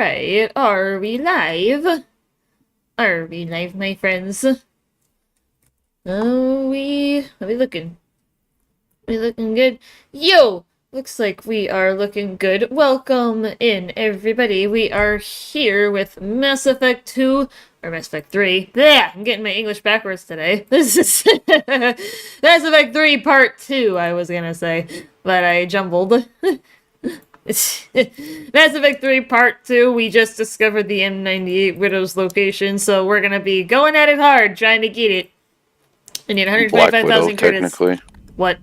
Alright, are we live? Are we live, my friends? Are we looking? We looking good? Yo! Looks like we are looking good. Welcome in, everybody. We are here with Mass Effect 2, or Mass Effect 3. Yeah, I'm getting my English backwards today. This is Mass Effect 3 Part 2, I was gonna say, but I jumbled. Mass Effect 3 Part 2, we just discovered the M98 Widow's location, so we're gonna be going at it hard, trying to get it. I need Black Widow, 125,000 credits. technically. What?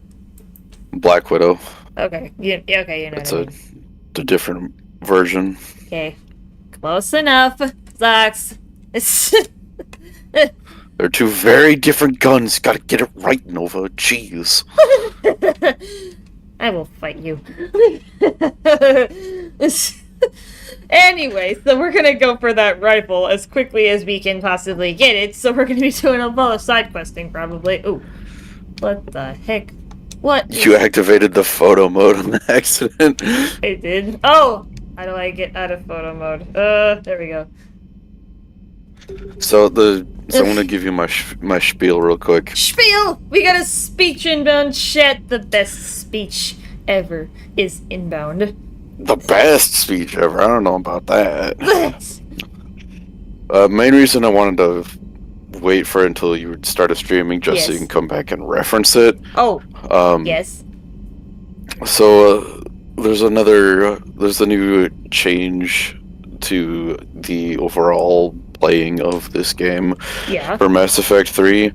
Black Widow. Okay, yeah, okay, you know It's what I mean. a different version. Okay. Close enough, Zox. They're two very different guns. Gotta get it right, Nova. Jeez. I will fight you. Anyway, so we're gonna go for that rifle as quickly as we can possibly get it, so we're gonna be doing a lot of side questing, probably. Ooh. What the heck? What? You activated the photo mode on accident. I did. Oh! How do I get out of photo mode? There we go. So I'm gonna give you my spiel real quick. Spiel! We got a speech inbound chat. The best speech ever is inbound. The best speech ever. I don't know about that. Main reason I wanted to wait for until you started streaming just so you Yes. can come back and reference it. Oh, yes. So there's a new change to the overall playing of this game Yeah. for Mass Effect 3.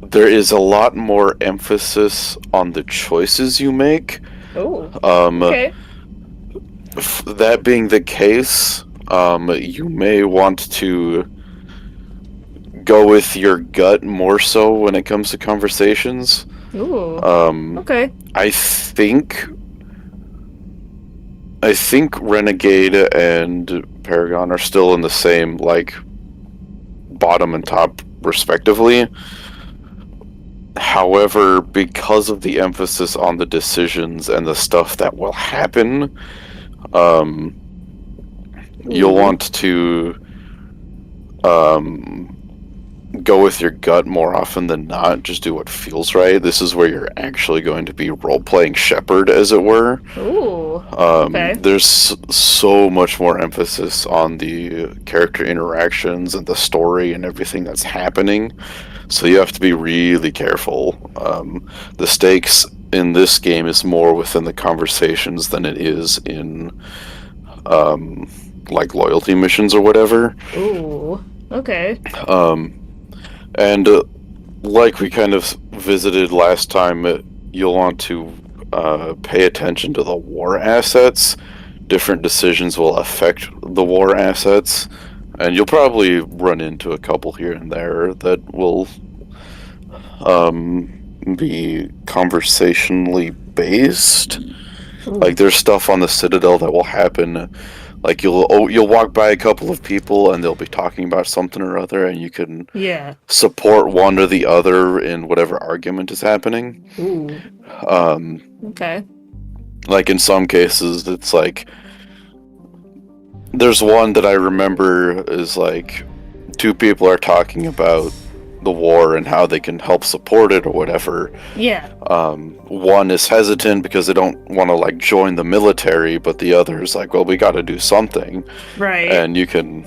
There is a lot more emphasis on the choices you make. Oh, Um, okay. That being the case, you may want to go with your gut more so when it comes to conversations. Ooh, Um, okay. I think Renegade and Paragon are still in the same, like, bottom and top respectively. However, because of the emphasis on the decisions and the stuff that will happen, you'll want to go with your gut more often than not. Just do what feels right. This is where you're actually going to be role-playing Shepard, as it were. Ooh, okay. There's so much more emphasis on the character interactions and the story and everything that's happening. So you have to be really careful. The stakes in this game is more within the conversations than it is in like loyalty missions or whatever. Ooh, okay. And like we kind of visited last time, you'll want to pay attention to the war assets. Different decisions will affect the war assets, and you'll probably run into a couple here and there that will be conversationally based. Like, there's stuff on the Citadel that will happen. Like, you'll walk by a couple of people and they'll be talking about something or other, and you can Yeah. support one or the other in whatever argument is happening. Ooh, okay. Like, in some cases, it's like, there's one that I remember is like, two people are talking about the war and how they can help support it or whatever. Yeah. One is hesitant because they don't want to, like, join the military, but the other is like, well, we got to do something. Right. And you can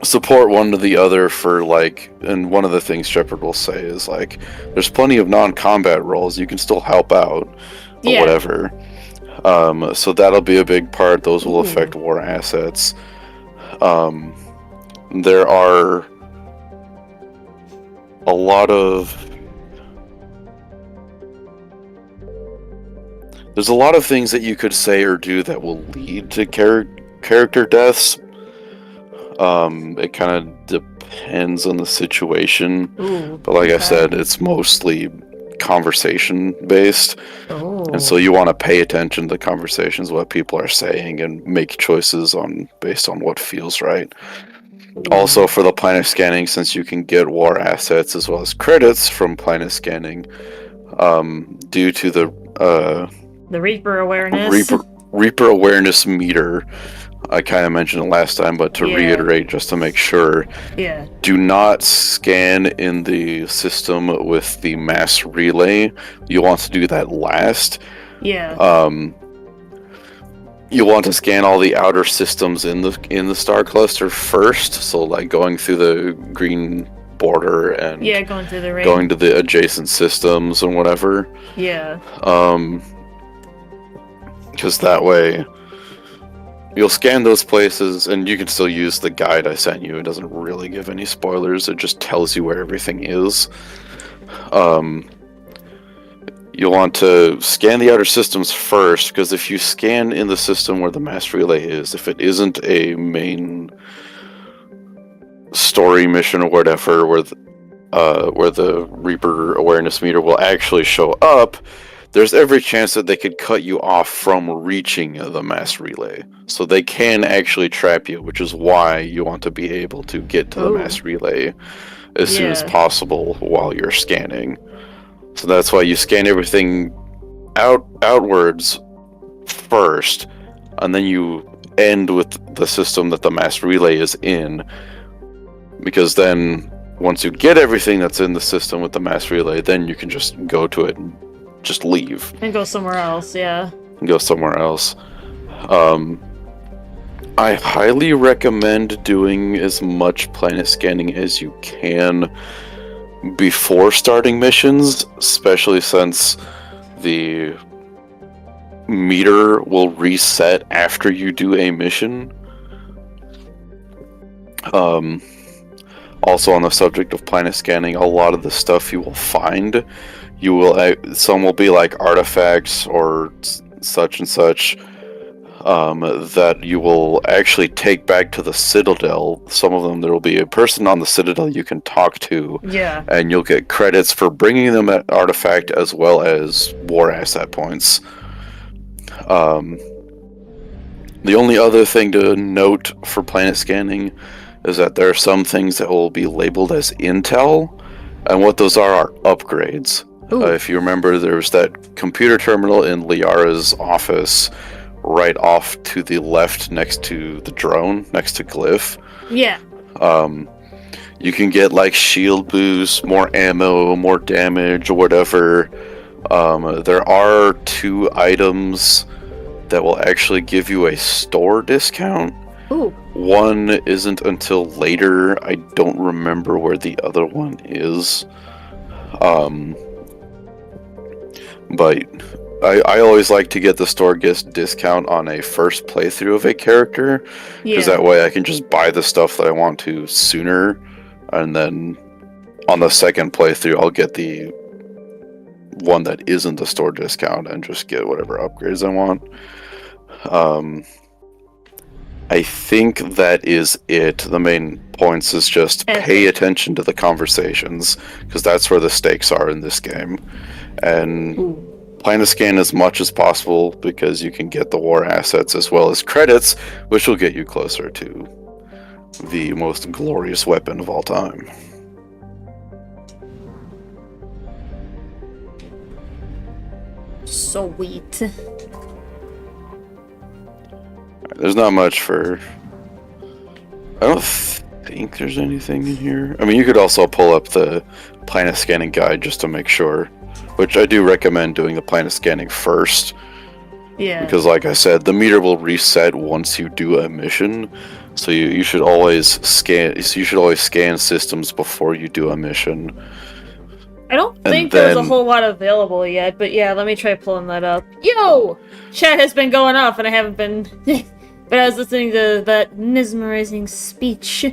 support one or the other for, like, and one of the things Shepard will say is, like, there's plenty of non-combat roles, you can still help out, or Yeah. whatever. So that'll be a big part. Those will affect war assets. There are a lot of... There's a lot of things that you could say or do that will lead to character deaths. It kind of depends on the situation. Ooh, But like I okay. said, it's mostly conversation based. Oh. And so you want to pay attention to the conversations, what people are saying, and make choices based on what feels right. Also, for the planet scanning, since you can get war assets as well as credits from planet scanning, due to the The Reaper awareness. Reaper awareness meter. I kind of mentioned it last time, but to reiterate, just to make sure, do not scan in the system with the mass relay. You want to do that last. You want to scan all the outer systems in the star cluster first. So, like going through the green border and going through the ring. Going to the adjacent systems and whatever. Because that way you'll scan those places, and you can still use the guide I sent you. It doesn't really give any spoilers. It just tells you where everything is. You'll want to scan the outer systems first, because if you scan in the system where the mass relay is, if it isn't a main story mission or whatever, where the Reaper awareness meter will actually show up, there's every chance that they could cut you off from reaching the mass relay. So they can actually trap you, which is why you want to be able to get to the mass relay as soon as possible while you're scanning. So that's why you scan everything outwards first, and then you end with the system that the mass relay is in. Because then, once you get everything that's in the system with the mass relay, then you can just go to it and just leave. And go somewhere else, Go somewhere else. I highly recommend doing as much planet scanning as you can before starting missions, especially since the meter will reset after you do a mission. Also, on the subject of planet scanning, a lot of the stuff you will find, some will be like artifacts or such and such, that you will actually take back to the Citadel. Some of them, there will be a person on the Citadel you can talk to, and you'll get credits for bringing them an artifact as well as war asset points. The only other thing to note for planet scanning is that there are some things that will be labeled as intel, and what those are upgrades. If you remember, there's that computer terminal in Liara's office right off to the left next to the drone, next to Glyph. You can get like shield boosts, more ammo, more damage, or whatever. There are 2 items that will actually give you a store discount. One isn't until later. I don't remember where the other one is. But I always like to get the store discount on a first playthrough of a character, because that way I can just buy the stuff that I want to sooner, and then on the second playthrough I'll get the one that isn't the store discount and just get whatever upgrades I want. I think that is it. The main points is just pay attention to the conversations, because that's where the stakes are in this game. And plan to scan as much as possible, because you can get the war assets as well as credits, which will get you closer to the most glorious weapon of all time. Sweet. There's not much for... I don't think there's anything in here. I mean, you could also pull up the planet scanning guide just to make sure, which I do recommend doing the planet scanning first. Because like I said, the meter will reset once you do a mission, so you should always scan. You should always scan systems before you do a mission. I don't think there's a whole lot available yet, but let me try pulling that up. Yo! Chat has been going off and I haven't been... but I was listening to that mesmerizing speech.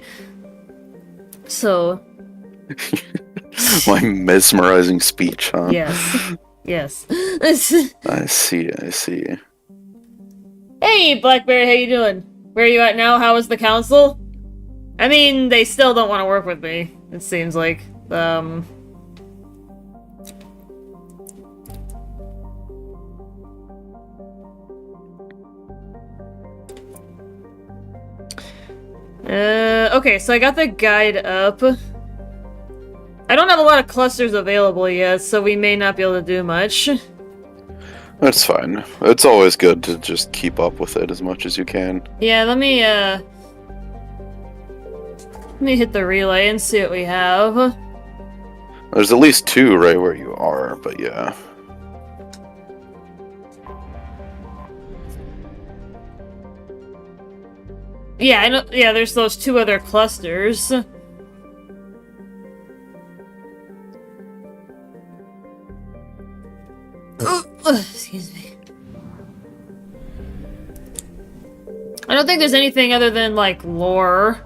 So... My mesmerizing speech, huh? Yes. I see. Hey, Blackberry, how you doing? Where are you at now? How is the council? I mean, they still don't want to work with me, it seems like. Okay, so I got the guide up. I don't have a lot of clusters available yet, so we may not be able to do much. That's fine. It's always good to just keep up with it as much as you can. Yeah, let me hit the relay and see what we have. There's at least 2 right where you are, but yeah. Yeah, I know. Yeah, there's those 2 other clusters. Excuse me. I don't think there's anything other than, like, lore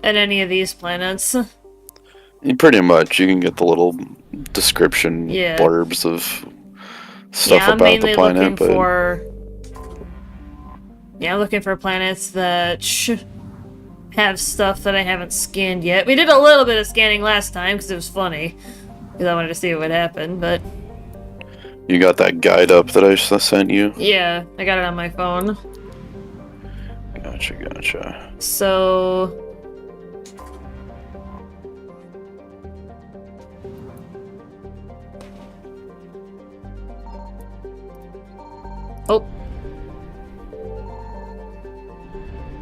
at any of these planets. Pretty much, you can get the little description Yeah. blurbs of stuff I'm about mainly the planet, looking but for... Yeah, I'm looking for planets that have stuff that I haven't scanned yet. We did a little bit of scanning last time because it was funny. Because I wanted to see what would happen, but... you got that guide up that I just sent you? Yeah, I got it on my phone. Gotcha. So... Oh.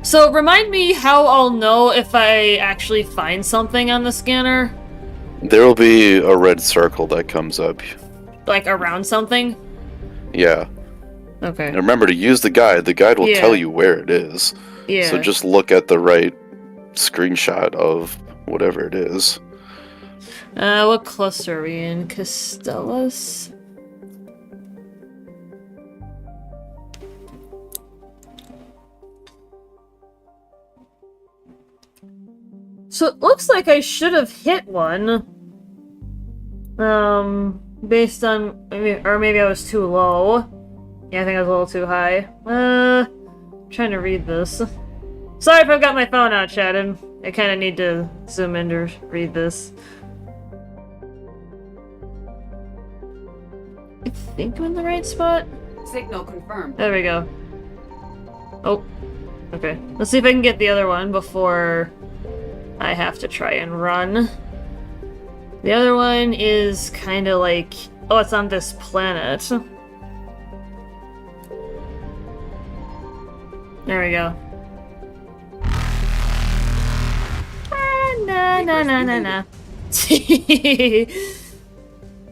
So, remind me how I'll know if I actually find something on the scanner? There will be a red circle that comes up. Like, around something? Yeah. Okay. And remember to use the guide. The guide will Yeah. tell you where it is. Yeah. So just look at the right screenshot of whatever it is. What cluster are we in? Castellus? So it looks like I should have hit one. Based on... or maybe I was too low. Yeah, I think I was a little too high. Trying to read this. Sorry if I've got my phone out, Shannon. I kind of need to zoom in to read this. I think I'm in the right spot. Signal confirmed. There we go. Oh. Okay. Let's see if I can get the other one before I have to try and run. The other one is kind of like... oh, it's on this planet. There we go. Na.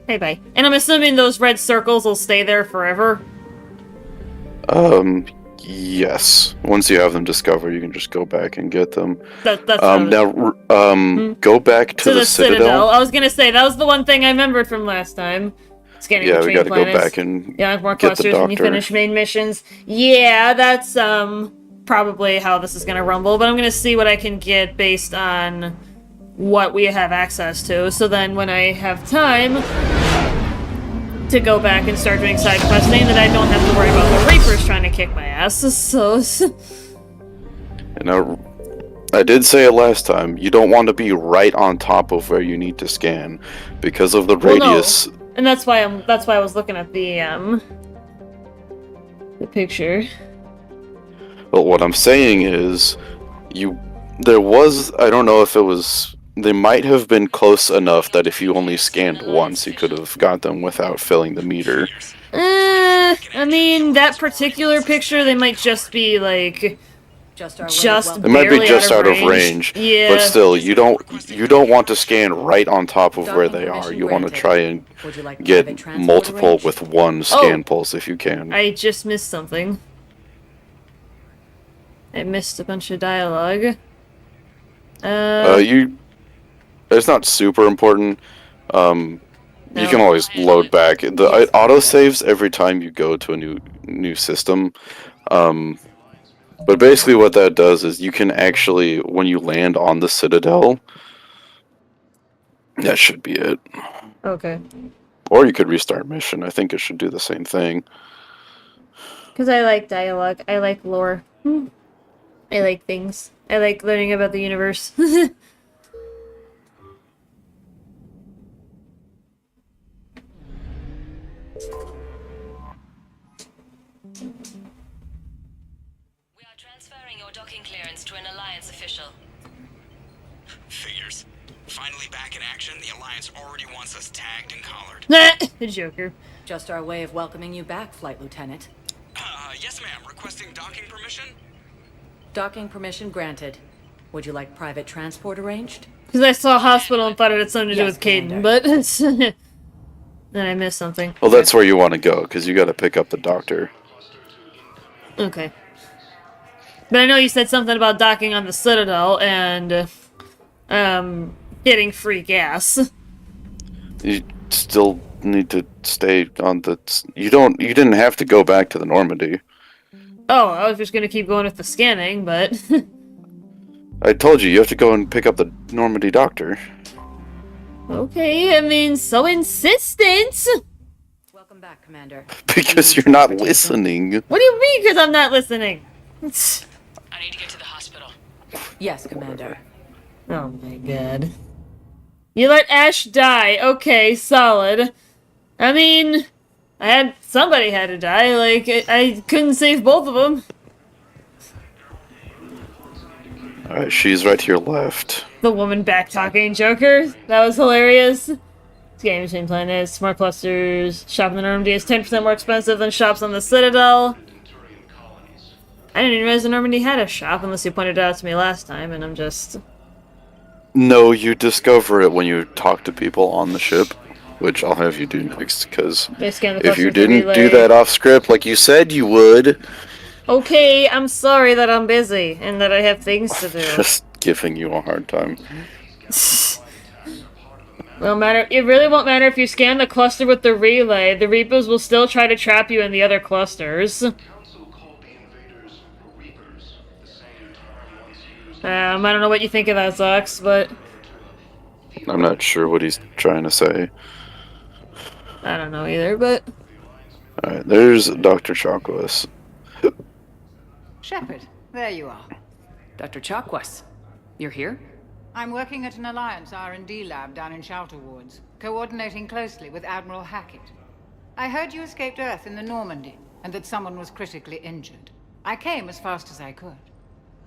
Hey, bye. And I'm assuming those red circles will stay there forever? Yes. Once you have them discovered, you can just go back and get them. That's what I was- Now, go back to the Citadel. I was gonna say, that was the one thing I remembered from last time. Scanning Yeah, the we train gotta go planets. back and Yeah, more get the clusters when you doctor. finish main missions. Yeah, that's probably how this is gonna rumble, but I'm gonna see what I can get based on what we have access to, so then when I have time to go back and start doing side questing, that I don't have to worry about the Reapers trying to kick my ass, so... And I did say it last time, you don't want to be right on top of where you need to scan, because of the Well, no. radius. And that's why I was looking at the picture. But what I'm saying is, there was, I don't know if it was, they might have been close enough that if you only scanned once, you could have got them without filling the meter. I mean, that particular picture, they might just be, like, Just our just It might be barely just out of range. Yeah. but still, you don't want to scan right on top of where they are. You want to try and Would you like private get transport multiple arranged? with one scan pulse if you can. I just missed something. I missed a bunch of dialogue. It's not super important. You No. can always load back. It auto saves every time you go to a new system. But basically what that does is you can actually, when you land on the Citadel, that should be it. Okay. Or you could restart mission. I think it should do the same thing. Because I like dialogue. I like lore. I like things. I like learning about the universe. We are transferring your docking clearance to an Alliance official. Figures. Finally back in action, the Alliance already wants us tagged and collared. The Joker. Just our way of welcoming you back, Flight Lieutenant. Yes ma'am, requesting docking permission? Docking permission granted. Would you like private transport arranged? Because I saw hospital and thought it had something to do Yes, with Caden, Commander. but then I missed something. Well, that's where you want to go, because you got to pick up the doctor. Okay. But I know you said something about docking on the Citadel and getting free gas. You still need to stay on the. You didn't have to go back to the Normandy. Oh, I was just gonna keep going with the scanning, but I told you have to go and pick up the Normandy doctor. okay. I mean, so insistent. Welcome back, Commander. Because you're not listening. What do you mean? Because I'm not listening. I need to get to the hospital. Yes, Commander. Oh my god. You let Ash die. Okay, solid. I mean, somebody had to die. Like, I couldn't save both of them. Alright, she's right to your left. The woman back talking Joker. That was hilarious. Scanning between planets, smart clusters. Shop in the Normandy is 10% more expensive than shops on the Citadel. I didn't even realize the Normandy had a shop unless you pointed it out to me last time, and I'm just... No, you discover it when you talk to people on the ship, which I'll have you do next, because They scan the if you cluster for didn't do relay. that off script like you said you would, Okay, I'm sorry that I'm busy and that I have things to do. just giving you a hard time. Won't matter. It really won't matter if you scan the cluster with the relay. The Reapers will still try to trap you in the other clusters. I don't know what you think of that, Zox, but I'm not sure what he's trying to say. I don't know either, but... Alright, there's Dr. Chakwas. Shepard, there you are. Dr. Chakwas, you're here? I'm working at an Alliance R&D lab down in Shelter Wards, coordinating closely with Admiral Hackett. I heard you escaped Earth in the Normandy, and that someone was critically injured. I came as fast as I could.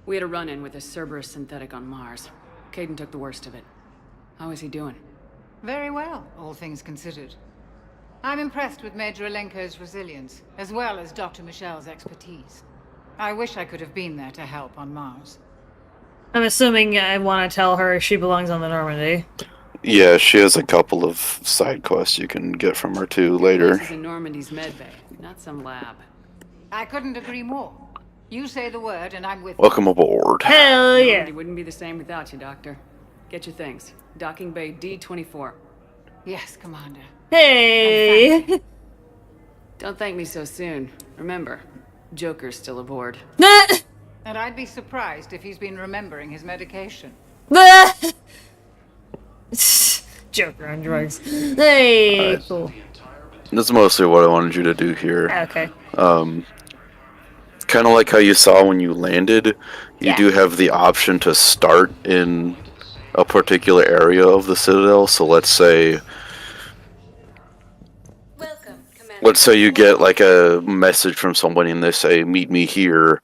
We had a run-in with a Cerberus synthetic on Mars. Caden took the worst of it. How is he doing? Very well, all things considered. I'm impressed with Major Alenko's resilience, as well as Dr. Michelle's expertise. I wish I could have been there to help on Mars. I'm assuming I want to tell her she belongs on the Normandy. Yeah, she has a couple of side quests you can get from her too later. This is in Normandy's medbay, not some lab. I couldn't agree more. You say the word and I'm with you. Welcome aboard. Hell yeah. Normandy wouldn't be the same without you, Doctor. Get your things. Docking Bay D-24. Yes, Commander. Hey! Don't thank me so soon. Remember, Joker's still aboard. And I'd be surprised if he's been remembering his medication. Joker on drugs. Hey, Alright. cool. That's mostly what I wanted you to do here. Okay. Kind of like how you saw when you landed, you Yeah. do have the option to start in a particular area of the Citadel. So let's say Welcome, Commander. let's say you get like a message from somebody and they say meet me here,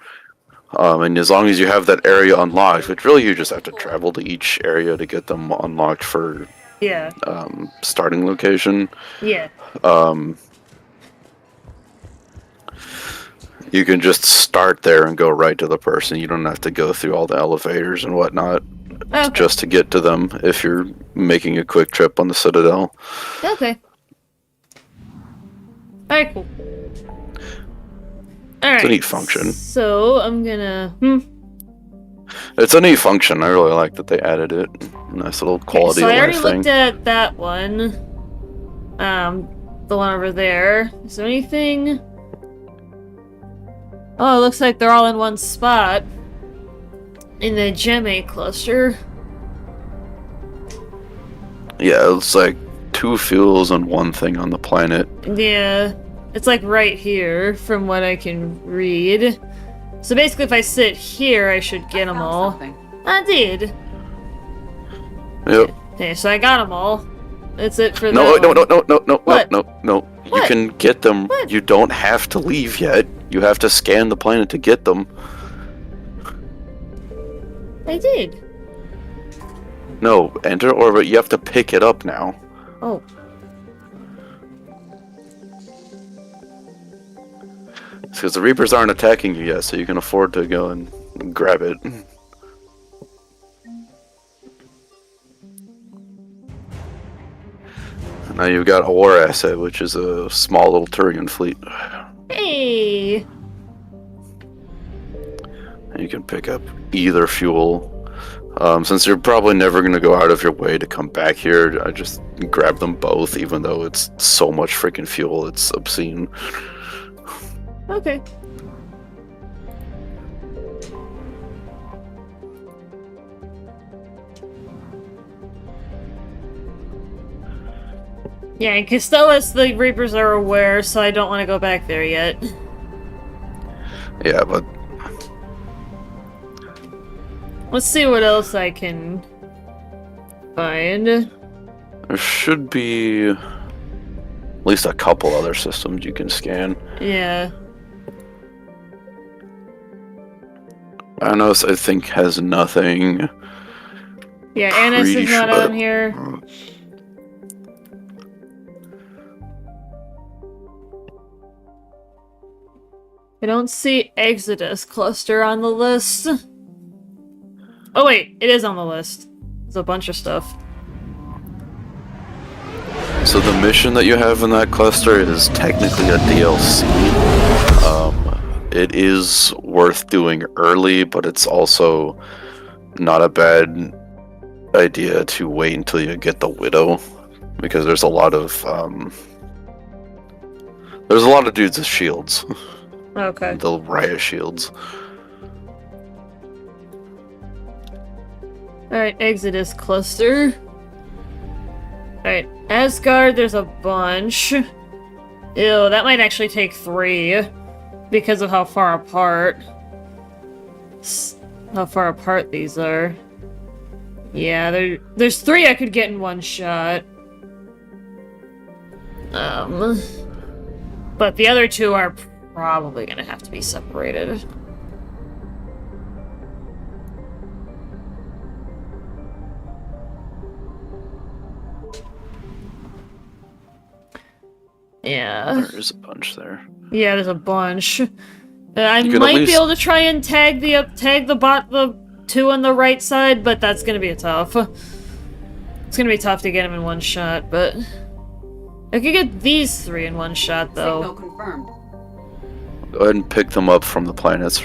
and as long as you have that area unlocked, which really you just have to travel to each area to get them unlocked for Yeah. starting location. Yeah. You can just start there and go right to the person. You don't have to go through all the elevators and whatnot Okay. just to get to them if you're making a quick trip on the Citadel. Okay. Alright, cool. Alright. It's a neat function. So, I'm gonna... It's a neat function. I really like that they added it. Nice little quality so of I already life thing. looked at that one. The one over there. Is there anything... Oh, it looks like they're all in one spot. In the Gem 8 cluster. Yeah, it's like 2 fuels and 1 thing on the planet. Yeah. It's like right here, from what I can read. So basically, if I sit here, I should get them Found all. something. I did. Yep. Okay, so I got them all. That's it for No, that no, one. no, no, no, no, What? no, no. You What? can get them. What? You don't have to leave yet. You have to scan the planet to get them. I did. No, enter orbit. You have to pick it up now. Oh. Because the Reapers aren't attacking you yet, so you can afford to go and grab it. Now you've got a war asset, which is a small little Turian fleet. Hey! And you can pick up either fuel. Since you're probably never going to go out of your way to come back here, I just grab them both, even though it's so much freaking fuel, it's obscene. Okay. Yeah, in Castellus, the Reapers are aware, so I don't want to go back there yet. Yeah, but Let's see what else I can find. there should be at least a couple other systems you can scan. Yeah. Anos, I think, has nothing. Yeah, Annis is not Pretty on here. I don't see Exodus Cluster on the list. Oh wait, it is on the list. There's a bunch of stuff. So the mission that you have in that cluster is technically a DLC. It is worth doing early, but it's also not a bad idea to wait until you get the Widow, because there's a lot of dudes with shields. Okay. The riot shields. Alright, Exodus Cluster. Alright, Asgard, there's a bunch. Ew, that might actually take 3. Because of how far apart. How far apart these are. Yeah, there's 3 I could get in one shot. But the other 2 are probably gonna have to be separated. Yeah. There's a bunch there. Yeah, there's a bunch. I You can at might be least- able to try and tag the 2 on the right side, but that's gonna be tough. It's gonna be tough to get them in one shot, but I could get these 3 in one shot Signal though. confirmed. Go ahead and pick them up from the planets,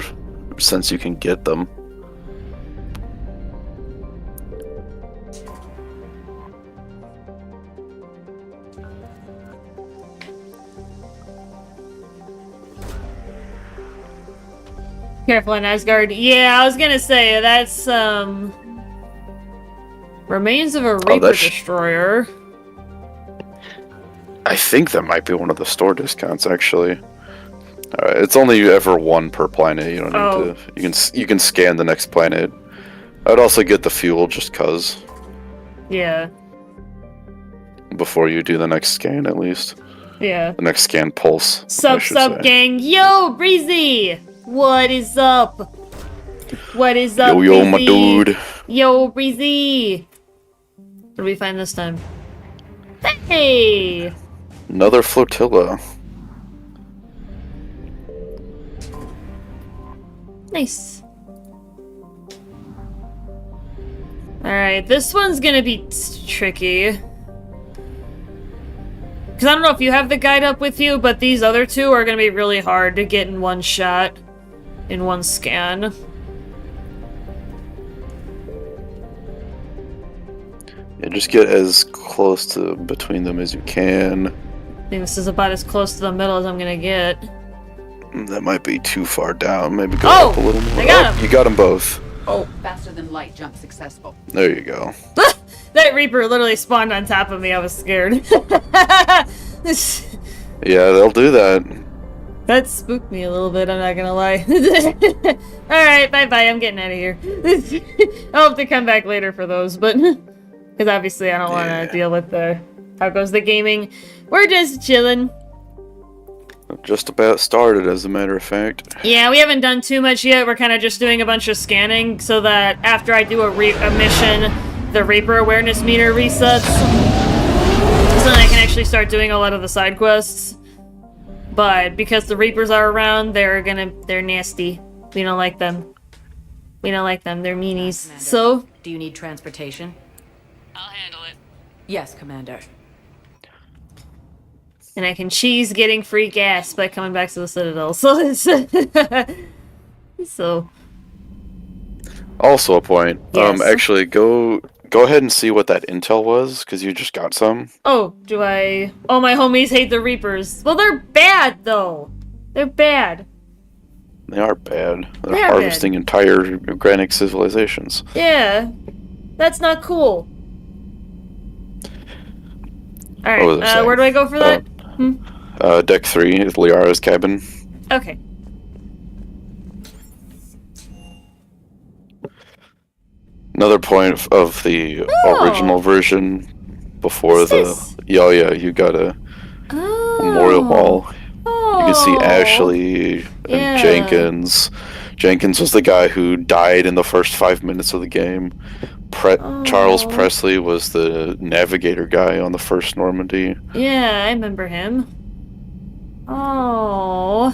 since you can get them. Careful in Asgard. Yeah, I was gonna say that's remains of a Reaper that's destroyer. I think that might be one of the store discounts, actually. It's only ever 1 per planet. You don't need to. You can scan the next planet. I'd also get the fuel just cause Yeah. before you do the next scan, at least Yeah. the next scan pulse. I Sup, should sup, say. gang. Yo, Breezy! What is up? What is up, Yo, yo, my Breezy? dude. Yo, Breezy! What did we find this time? Hey! Another flotilla. Nice. Alright, this one's gonna be tricky. Because I don't know if you have the guide up with you, but these other 2 are gonna be really hard to get in one shot. In one scan. Yeah, just get as close to between them as you can. I think this is about as close to the middle as I'm gonna get. That might be too far down. Maybe go Oh! up a little more. I got him! You got them both. Oh. Faster than light jump successful. There you go. That Reaper literally spawned on top of me, I was scared. Yeah, they'll do that. That spooked me a little bit, I'm not gonna lie. Alright, bye-bye, I'm getting out of here. I'll have to come back later for those, but... Because obviously I don't want to Yeah. deal with how goes the gaming. We're just chilling. Just about started, as a matter of fact. Yeah, we haven't done too much yet. We're kind of just doing a bunch of scanning so that after I do a mission, the Reaper awareness meter resets, so then I can actually start doing a lot of the side quests. But because the Reapers are around, they're nasty. We don't like them. We don't like them. They're meanies. Commander. So, Do you need transportation? I'll handle it. Yes, Commander. and I can cheese getting free gas by coming back to the Citadel. So it's so. Also a point. Yes. Actually, go ahead and see what that intel was, because you just got some. Oh, do I? Oh, my homies hate the Reapers. Well, they're bad though. They're bad. They are bad. They're They're harvesting entire organic civilizations. Yeah, that's not cool. All What was I right, saying? where do I go for that? Deck 3 is Liara's cabin. Okay. Another point of the original version before What's the... this? Yeah, you got a memorial wall. You can see Ashley and Yeah. Jenkins. Jenkins was the guy who died in the first 5 minutes of the game. Charles Presley was the navigator guy on the first Normandy. Yeah, I remember him. Oh,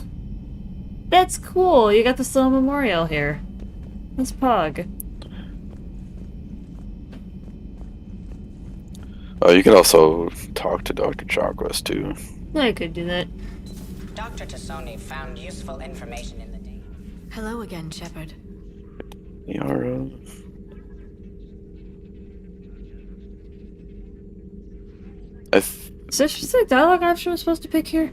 that's cool. You got the Sloan Memorial here. That's Pog. You can also talk to Dr. Chakras too. I could do that. Dr. Tassoni found useful information in the data. Hello again, Shepard. Liara. Is there just a dialogue option I'm supposed to pick here?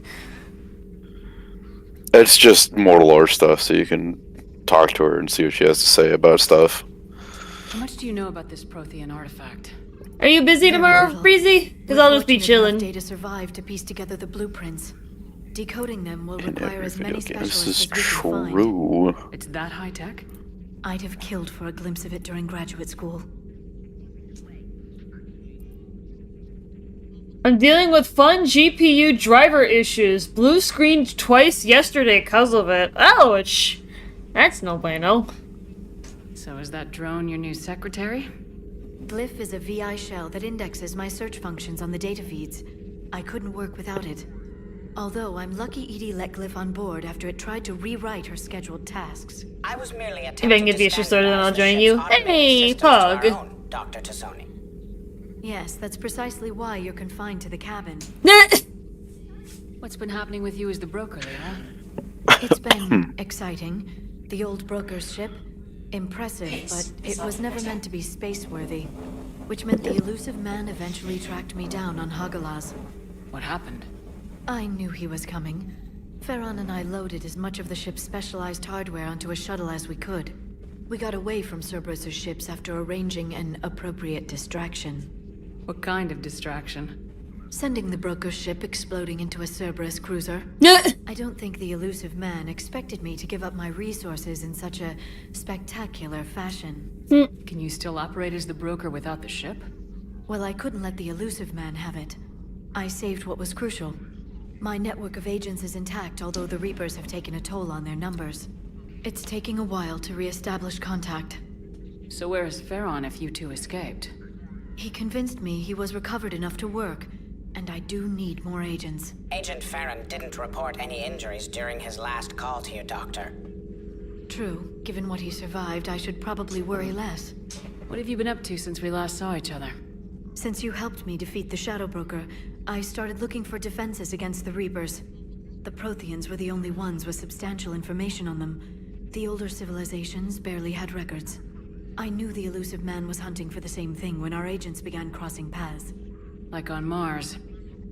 It's just more lore stuff, so you can talk to her and see what she has to say about stuff. How much do you know about this Prothean artifact? Are you busy tomorrow, little. Breezy? Because We're I'll just be fortunate enough chilling. Data survived to piece together the blueprints. Decoding them will In require every as video many game, this specialists is as we can find. true. It's that high tech? I'd have killed for a glimpse of it during graduate school. I'm dealing with fun GPU driver issues. Blue screened twice yesterday because of it. Ouch! That's no bueno. So is that drone your new secretary? Glyph is a VI shell that indexes my search functions on the data feeds. I couldn't work without it. Although I'm lucky Edie let Glyph on board after it tried to rewrite her scheduled tasks. I was merely If I attempting can get to the issue sorted, then I'll standardize join the you. ship's automated Hey, systems to our Pug. own, Dr. Tassoni. Yes, that's precisely why you're confined to the cabin. What's been happening with you as the broker, Leah? It's been exciting. The old broker's ship, impressive, but it was never meant to be space-worthy. Which meant the elusive man eventually tracked me down on Hagalaz. What happened? I knew he was coming. Farron and I loaded as much of the ship's specialized hardware onto a shuttle as we could. We got away from Cerberus' ships after arranging an appropriate distraction. What kind of distraction? Sending the broker's ship exploding into a Cerberus cruiser. I don't think the elusive man expected me to give up my resources in such a spectacular fashion. Can you still operate as the broker without the ship? Well, I couldn't let the elusive man have it. I saved what was crucial. My network of agents is intact, although the Reapers have taken a toll on their numbers. It's taking a while to re-establish contact. So where is Farron if you two escaped? He convinced me he was recovered enough to work, and I do need more agents. Agent Farron didn't report any injuries during his last call to you, Doctor. True. Given what he survived, I should probably worry less. What have you been up to since we last saw each other? Since you helped me defeat the Shadow Broker, I started looking for defenses against the Reapers. The Protheans were the only ones with substantial information on them. The older civilizations barely had records. I knew the elusive man was hunting for the same thing when our agents began crossing paths. Like on Mars.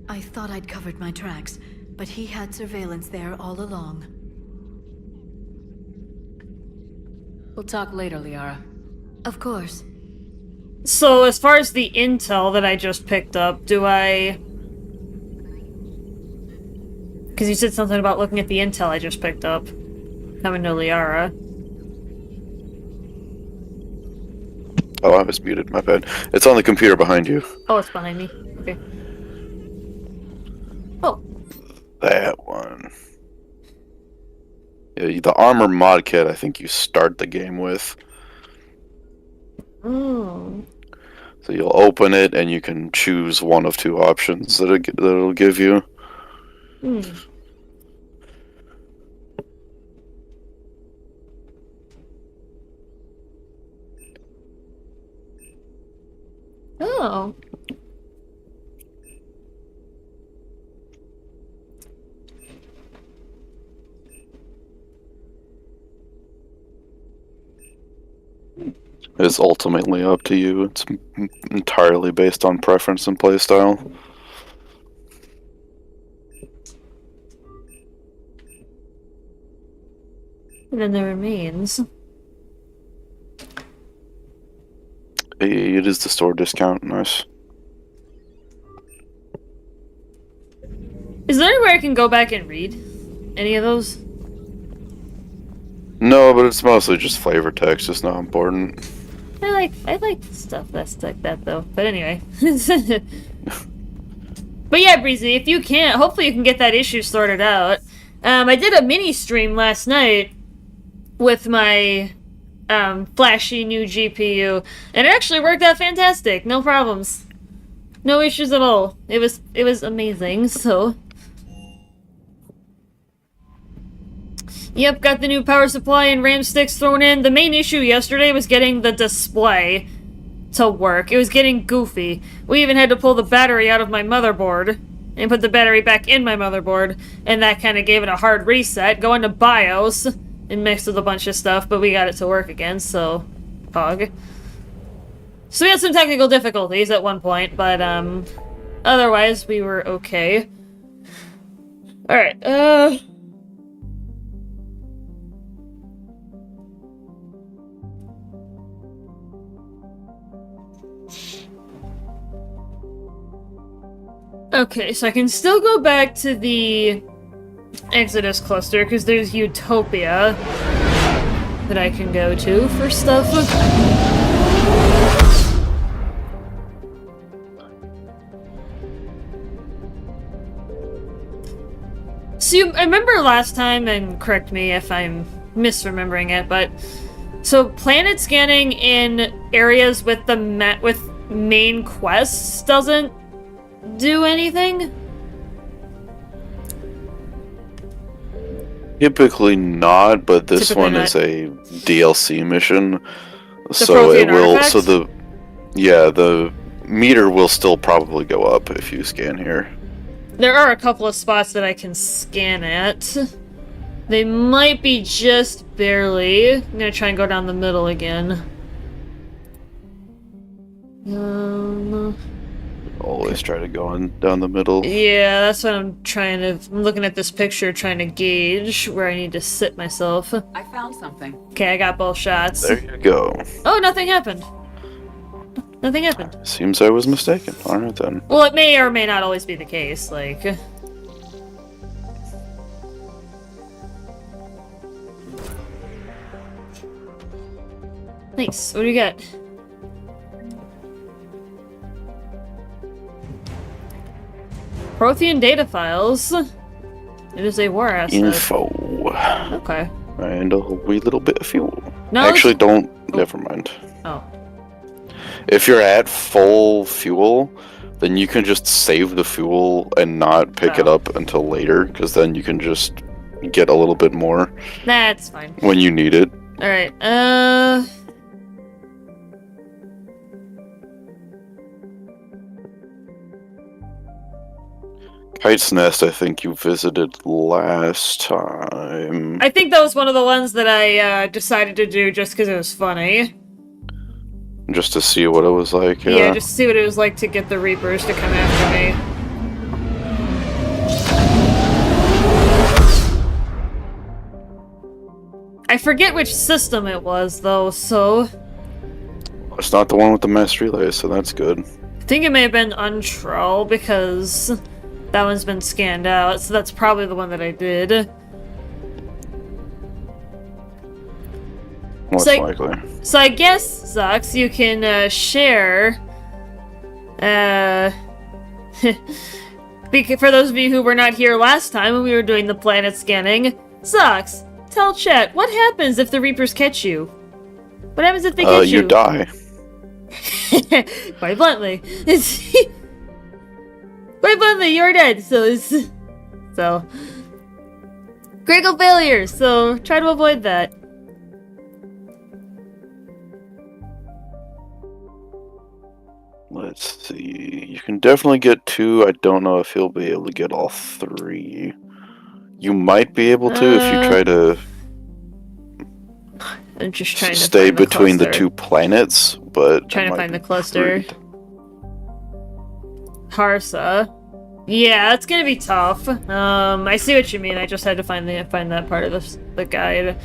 I thought I'd covered my tracks, but he had surveillance there all along. We'll talk later, Liara. Of course. So, as far as the intel that I just picked up, do I... Because you said something about looking at the intel I just picked up. Coming to Liara. Oh, I was muted, my bad. It's on the computer behind you. Oh, it's behind me. Okay. Oh. That one. Yeah, the armor mod kit I think you start the game with. Oh. So you'll open it, and you can choose one of two options that it'll give you. Hmm. Oh. It's ultimately up to you. It's entirely based on preference and playstyle. And then there remains. It is the store discount. Nice. Is there anywhere I can go back and read any of those? No, but it's mostly just flavor text. It's not important. I like stuff that's like that though. But anyway. But yeah, Breezy, if you can't, hopefully you can get that issue sorted out. I did a mini stream last night with my flashy new GPU, and it actually worked out fantastic. No problems. No issues at all. It was amazing, so. Yep, got the new power supply and RAM sticks thrown in. The main issue yesterday was getting the display to work. It was getting goofy. We even had to pull the battery out of my motherboard and put the battery back in my motherboard, and that kind of gave it a hard reset. Go into BIOS and mixed with a bunch of stuff, but we got it to work again, so pog. So we had some technical difficulties at one point, but otherwise we were okay. Alright, okay, so I can still go back to the Exodus cluster, because there's Utopia that I can go to for stuff. So I remember last time, and correct me if I'm misremembering it, but so planet scanning in areas with the with main quests doesn't do anything? Typically not, but this Typically one not. is a DLC mission, so Prothean it will. artifact? So the meter will still probably go up if you scan here. There are a couple of spots that I can scan at. They might be just barely. I'm gonna try and go down the middle again. Always try to go on down the middle. Yeah, that's what I'm trying to. I'm looking at this picture, trying to gauge where I need to sit myself. I found something. Okay, I got both shots. There you go. Oh, nothing happened. Nothing happened. Seems I was mistaken. Alright then. Well, it may or may not always be the case, like. Nice. What do we got? Prothean data files. It is a war asset. Info. Okay. And a wee little bit of fuel. No, Actually, it's- don't. Oh. Never mind. Oh. If you're at full fuel, then you can just save the fuel and not pick it Oh. up until later, because then you can just get a little bit more That's fine. when you need it. Alright, Kite's Nest, I think you visited last time. I think that was one of the ones that I decided to do just because it was funny. Just to see what it was like. Yeah, just to see what it was like to get the Reapers to come after me. I forget which system it was, though, so... It's not the one with the mass relay, so that's good. I think it may have been Untrell, because that one's been scanned out, so that's probably the one that I did. Most like- likely. So I guess, Zox, you can share... for those of you who were not here last time when we were doing the planet scanning, Zox, tell chat, what happens if the Reapers catch you? What happens if they catch you? You die. Quite bluntly. Quite bluntly, you're dead, so critical failure, so try to avoid that. Let's see. You can definitely get 2. I don't know if you'll be able to get all 3. You might be able to if you try to I'm just trying to stay find the between the cluster. 2 planets, but Trying I to might find the be cluster. worried. Harsa. Yeah, that's gonna be tough. I see what you mean. I just had to find that part of the guide.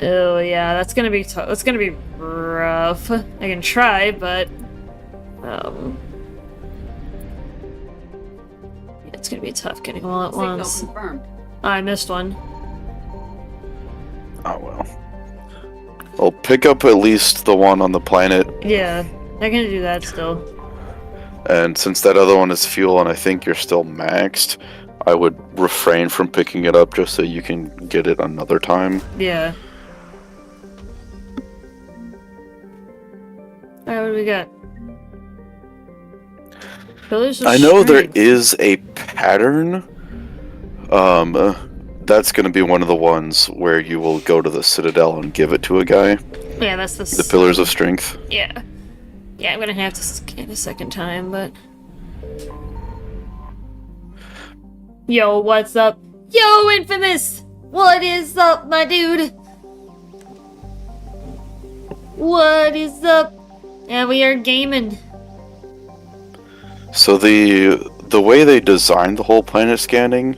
Oh yeah, that's gonna be tough. That's gonna be rough. I can try, but it's gonna be tough getting them all at Signal once. confirmed. I missed one. Oh well. I'll pick up at least the one on the planet, Yeah, I can do that still. and since that other one is fuel and I think you're still maxed, I would refrain from picking it up just so you can get it another time. Yeah. Alright, what do we got? Pillars of I know there Strength. is a pattern. That's going to be one of the ones where you will go to the Citadel and give it to a guy. Yeah, that's the The Pillars of Strength. Yeah. Yeah, I'm gonna have to scan a second time, but... Yo, what's up? Yo, Infamous! What is up, my dude? What is up? Yeah, we are gaming. So the way they designed the whole planet scanning,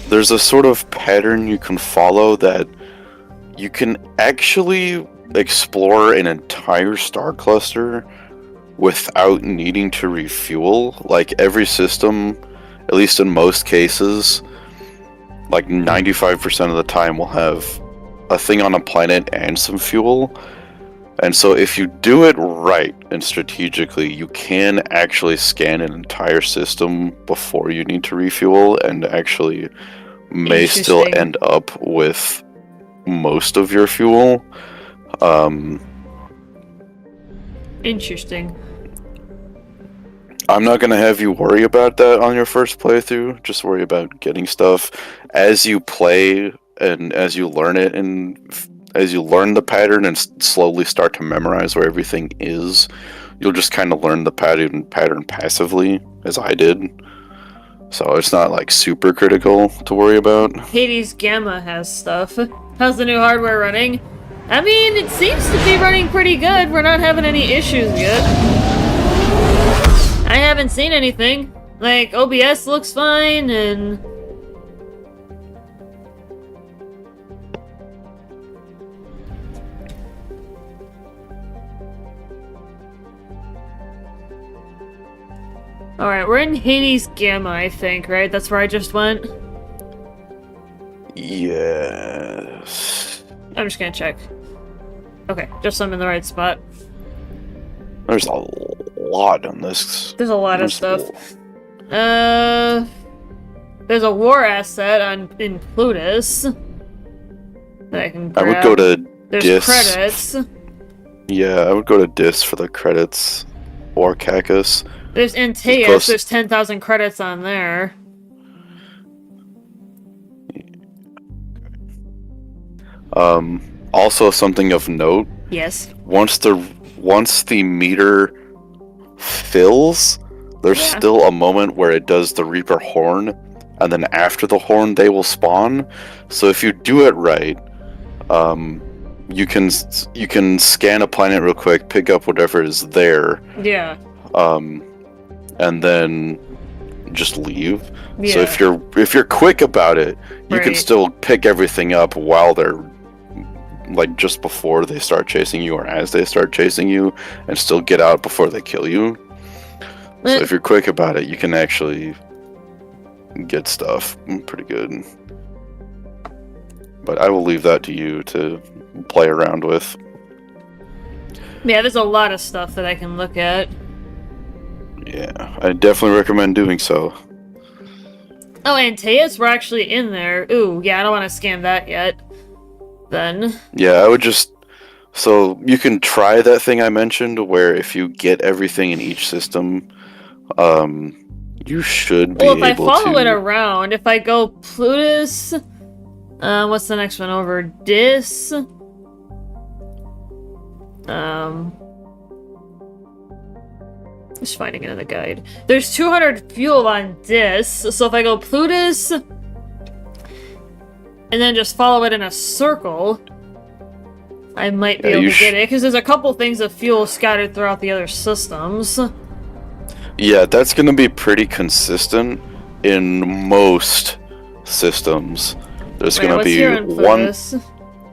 there's a sort of pattern you can follow that you can actually explore an entire star cluster without needing to refuel. Like every system, at least in most cases, like 95% of the time will have a thing on a planet and some fuel. And so if you do it right and strategically, you can actually scan an entire system before you need to refuel and actually may still Interesting. end up with most of your fuel. Interesting. I'm not going to have you worry about that on your first playthrough. Just worry about getting stuff as you play and as you learn it, and as you learn the pattern and slowly start to memorize where everything is. You'll just kind of learn the pattern passively, as I did. So it's not like super critical to worry about. Hades Gamma has stuff. How's the new hardware running? I mean, it seems to be running pretty good. We're not having any issues yet. I haven't seen anything. Like, OBS looks fine, and... Alright, we're in Hades Gamma, I think, right? That's where I just went? Yes. I'm just gonna check. Okay, just so I'm in the right spot. There's a lot on this. There's a lot of There's stuff. There's a war asset in Plutus that I can grab. I would go to There's Dis. credits. Yeah, I would go to Dis for the credits, or Cacus. There's Antaeus. Close. There's 10,000 credits on there. Also something of note, Yes. once the meter fills, there's Yeah. still a moment where it does the Reaper horn, and then after the horn they will spawn. So if you do it right, you can scan a planet real quick, pick up whatever is there, Yeah. and then just leave. Yeah. So if you're quick about it, you can Right. still pick everything up while they're like just before they start chasing you or as they start chasing you, and still get out before they kill you. So if you're quick about it, you can actually get stuff pretty good. But I will leave that to you to play around with. Yeah, there's a lot of stuff that I can look at. Yeah, I definitely recommend doing so. Oh, Antaeus, we're actually in there. Ooh, yeah, I don't want to scan that yet. Then. Yeah, I would just So you can try that thing I mentioned, where if you get everything in each system, you should be Well, if I able follow it to. around, if I go Plutus, what's the next one over? Dis. Just finding it in the guide. There's 200 fuel on Dis, so if I go Plutus, and then just follow it in a circle, I might be Yeah, able you to get it, because there's a couple things of fuel scattered throughout the other systems. Yeah, that's going to be pretty consistent in most systems. There's Wait, going to what's be here in one. Plutus?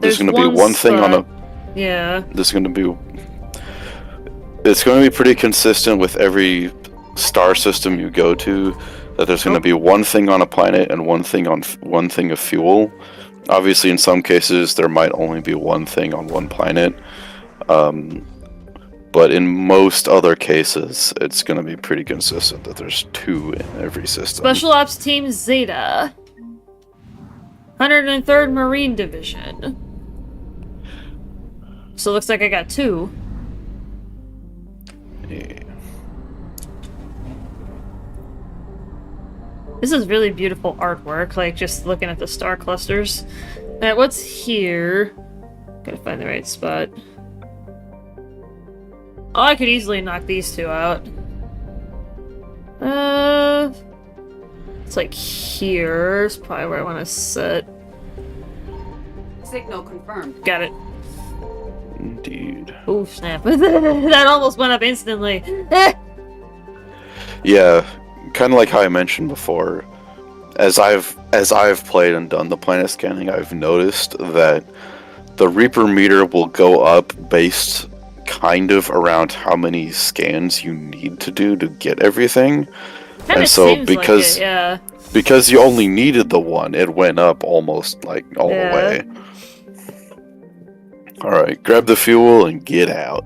There's going to be one thing on a. Yeah. There's going to be. It's going to be pretty consistent with every star system you go to. That there's going to be one thing on a planet and one thing of fuel. Obviously, in some cases, there might only be one thing on one planet. But in most other cases, it's going to be pretty consistent that there's two in every system. Special Ops Team Zeta. 103rd Marine Division. So it looks like I got two. Yeah. This is really beautiful artwork, like just looking at the star clusters. Alright, what's here? Gotta find the right spot. Oh, I could easily knock these two out. It's like here is probably where I want to sit. Signal confirmed. Got it. Indeed. Oh snap! That almost went up instantly. Eh! Yeah, kind of like how I mentioned before. As I've played and done the planet scanning, I've noticed that the Reaper meter will go up based kind of around how many scans you need to do to get everything. Kinda And so seems because like it, yeah. because you only needed the one, it went up almost like all the way. All right, grab the fuel and get out.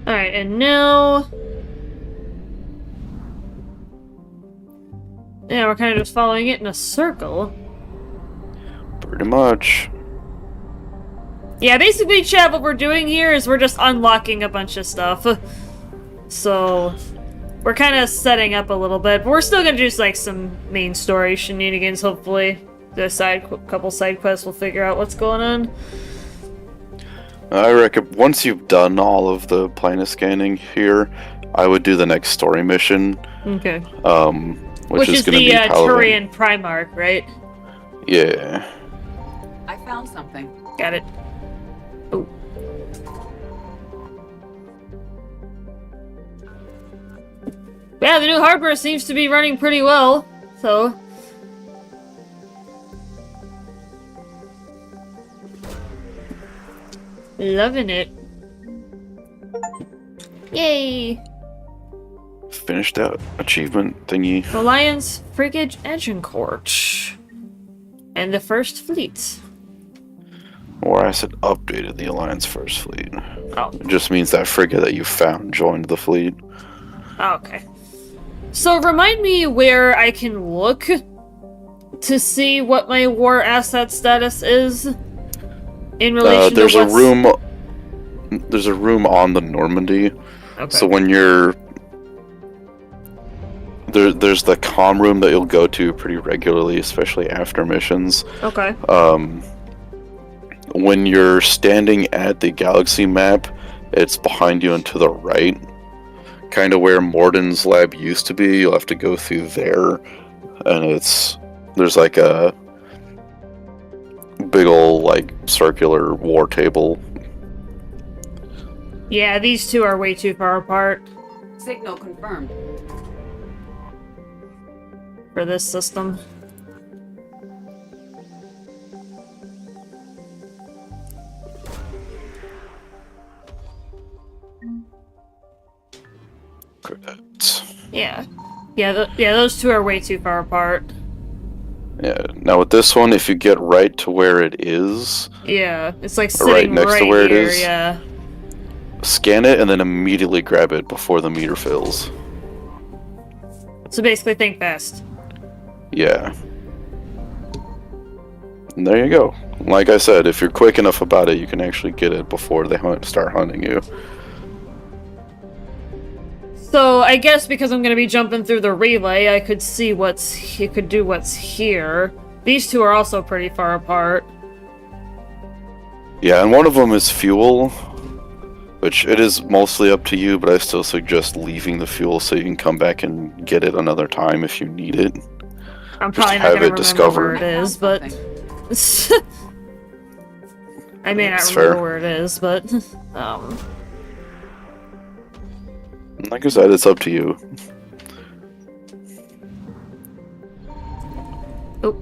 Alright, and now... Yeah, we're kind of just following it in a circle. Pretty much. Yeah, basically, chat, what we're doing here is we're just unlocking a bunch of stuff. So, we're kind of setting up a little bit, but we're still gonna do like some main story shenanigans, hopefully. The couple side quests will figure out what's going on. I reckon once you've done all of the planet scanning here, I would do the next story mission. Okay. Which is going to the be Turian Primarch, right? Yeah. I found something. Got it. Oh. Yeah, the new hardware seems to be running pretty well, so... Loving it. Yay! Finished that achievement thingy. Alliance Frigate Agincourt. And the First Fleet. Or I said updated the Alliance First Fleet. Oh. It just means that frigate that you found joined the fleet. Okay. So remind me where I can look to see what my war asset status is in relation There's to a room. There's a room on the Normandy. Okay. So when you're there's the comm room that you'll go to pretty regularly, especially after missions. Okay. When you're standing at the galaxy map, it's behind you and to the right. Kind of where Morden's lab used to be. You'll have to go through there. And there's like a big ol' like circular war table. Yeah, these two are way too far apart Signal confirmed. for this system. Correct. Yeah. Yeah, those two are way too far apart. Yeah. Now with this one, if you get right to where it is, Yeah, it's like Or sitting right next to right where it here, is? yeah. scan it and then immediately grab it before the meter fills. So basically, think fast. Yeah. And there you go. Like I said, if you're quick enough about it, you can actually get it before they start hunting you. So I guess because I'm gonna be jumping through the relay, I could see do what's here. These two are also pretty far apart. Yeah, and one of them is fuel, which it is mostly up to you, but I still suggest leaving the fuel so you can come back and get it another time if you need it. I'm Just probably not have gonna it remember discovered. where it is, but I may not That's remember fair. where it is, but Like I said, it's up to you. oh,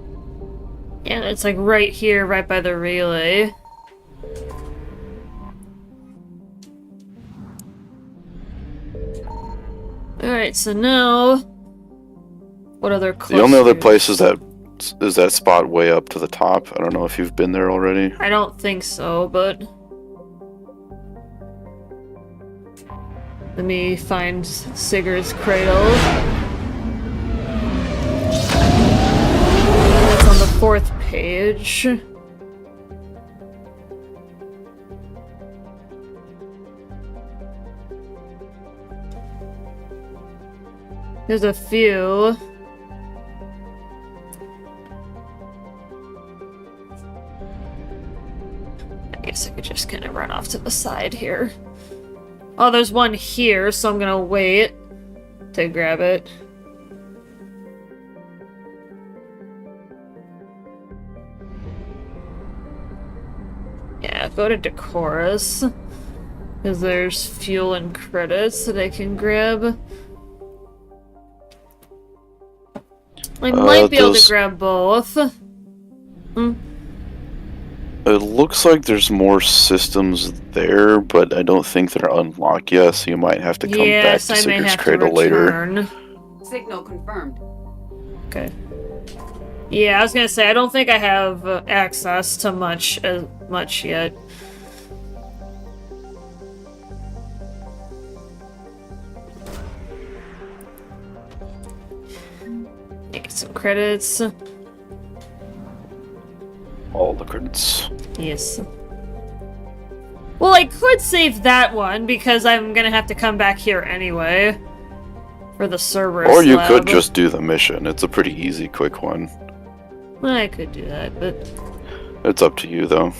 yeah, it's like right here, right by the relay. Alright, so now... What other clusters? The only other place is that spot way up to the top. I don't know if you've been there already. I don't think so, but... Let me find Sigurd's cradle. That's on the 4th page. There's a few. I guess I could just kind of run off to the side here. Oh, there's one here, so I'm gonna wait to grab it. Yeah, go to Decorus. Because there's fuel and credits that I can grab. I might be able to grab both. It looks like there's more systems there, but I don't think they're unlocked yet, so you might have to come back to I may Sigurd's have to Cradle later. return. Signal confirmed. Okay. Yeah, I was gonna say I don't think I have access to much yet. Get some credits. All the credits. Yes. Well, I could save that one because I'm gonna have to come back here anyway for the Cerberus Or you lab. could just do the mission. It's a pretty easy, quick one. I could do that, but It's up to you, though.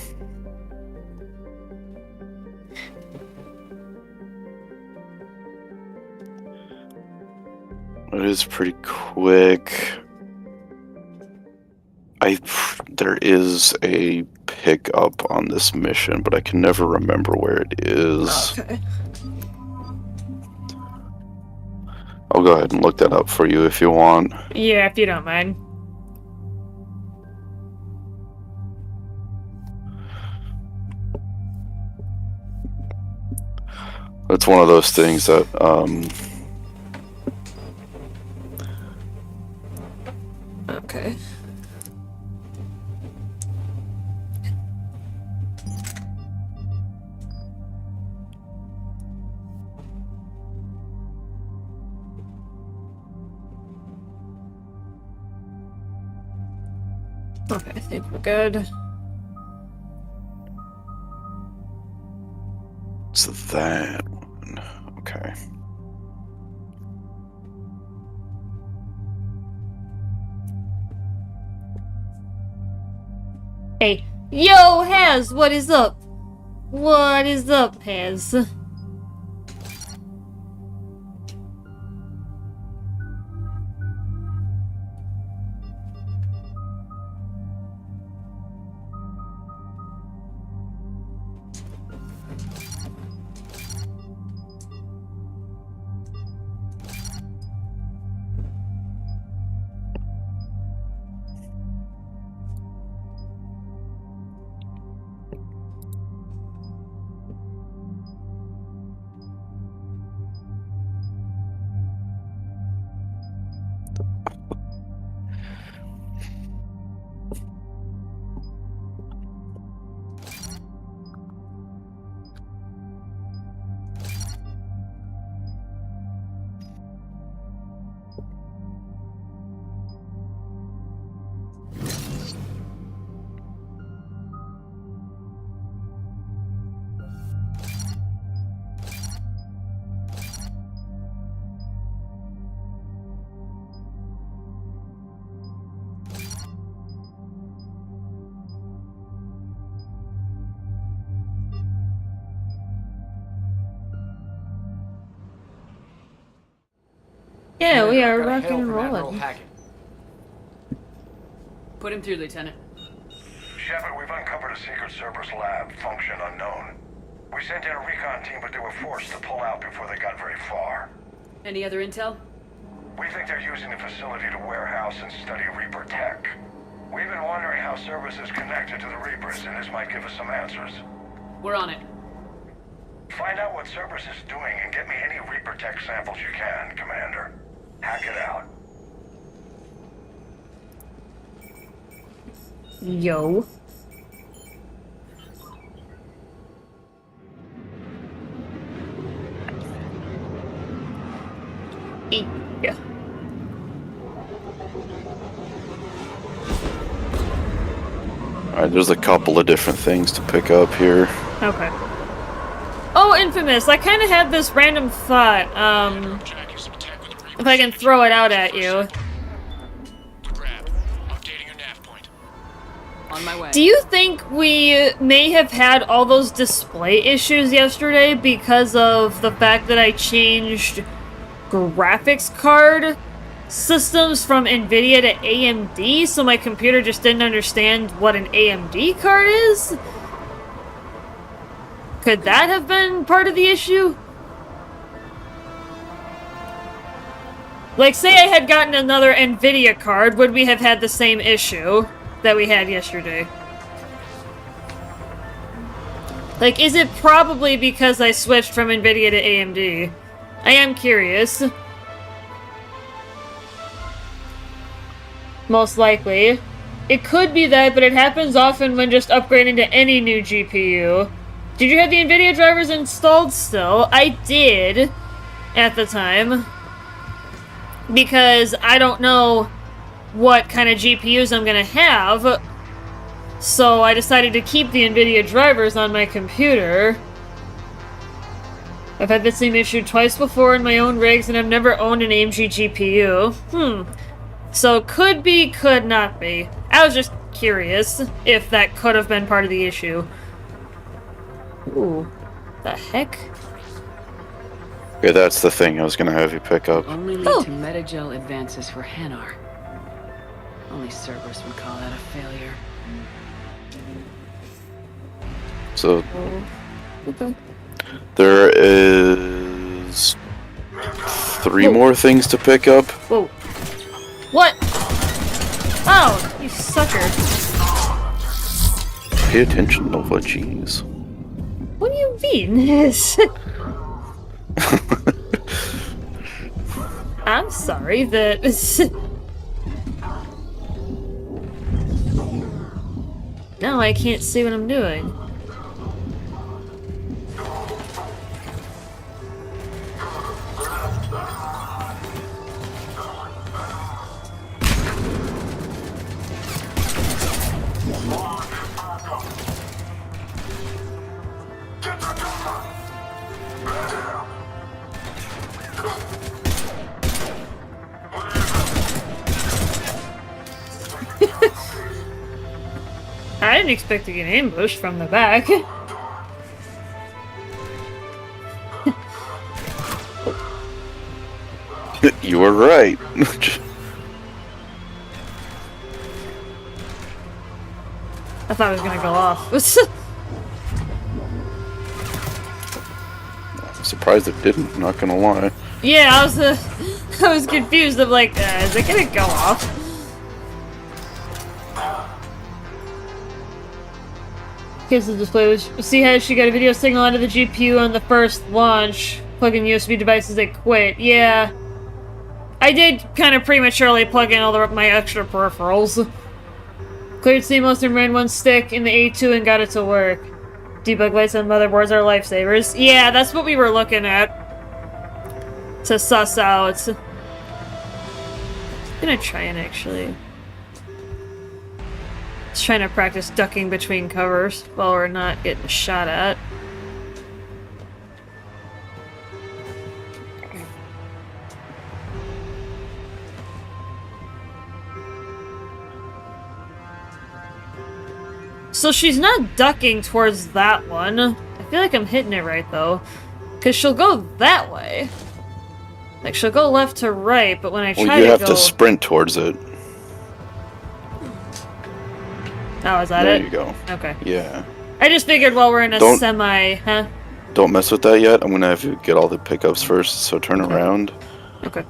It is pretty quick. There is a pickup on this mission, but I can never remember where it is. okay. I'll go ahead and look that up for you if you want. Yeah, if you don't mind. It's one of those things that, Okay. Okay, I think we're good. it's that one. Okay. Hey, yo, Haz, what is up? What is up, Haz? Yeah, we are Got a rocking hail and from Admiral rolling. Hackett. Put him through, Lieutenant. Shepard, we've uncovered a secret Cerberus lab, function unknown. We sent in a recon team, but they were forced to pull out before they got very far. Any other intel? We think they're using the facility to warehouse and study Reaper tech. We've been wondering how Cerberus is connected to the Reapers, and this might give us some answers. We're on it. Find out what Cerberus is doing and get me any Reaper tech samples you can, Commander. Hack it out. Yo. Yeah. Alright, there's a couple of different things to pick up here. Okay. Oh, Infamous, I kind of had this random thought, if I can throw it out at you. On my way. Do you think we may have had all those display issues yesterday because of the fact that I changed graphics card systems from NVIDIA to AMD, so my computer just didn't understand what an AMD card is? Could that have been part of the issue? Like, say I had gotten another NVIDIA card, would we have had the same issue that we had yesterday? Like, is it probably because I switched from NVIDIA to AMD? I am curious. Most likely. It could be that, but it happens often when just upgrading to any new GPU. Did you have the NVIDIA drivers installed still? I did at the time. Because I don't know what kind of GPUs I'm gonna have. So I decided to keep the NVIDIA drivers on my computer. I've had the same issue twice before in my own rigs, and I've never owned an AMG GPU. So could be, could not be. I was just curious if that could have been part of the issue. Ooh. The heck? Okay, that's the thing I was gonna have you pick up. Only lead to Metagel advances for Hanar. Only Cerberus would call that a failure. So, Okay. there is 3 more things to pick up. Whoa. What? Oh, you sucker. Pay attention, Nova, jeez. What do you mean? I'm sorry that... Now I can't see what I'm doing. I didn't expect to get ambushed from the back. You were right. I thought it was gonna go off. I'm surprised it didn't, not gonna lie. Yeah, I was confused. I'm like, is it gonna go off? Here's the display. See how she got a video signal out of the GPU on the first launch. Plug in USB devices that quit. Yeah. I did kind of prematurely plug in all my extra peripherals. Cleared CMOS and ran one stick in the A2 and got it to work. Debug lights on motherboards are lifesavers. Yeah, that's what we were looking at. To suss out. I'm gonna try and actually... Just trying to practice ducking between covers while we're not getting shot at. So she's not ducking towards that one. I feel like I'm hitting it right though. Because she'll go that way. Like, she'll go left to right, but when I try Well, you to have go... to sprint towards it. Oh, is that There it? you go. Okay. Yeah. I just figured while we're in a Don't- semi... Huh? Don't mess with that yet. I'm gonna have you get all the pickups first, so turn Okay. around. Okay.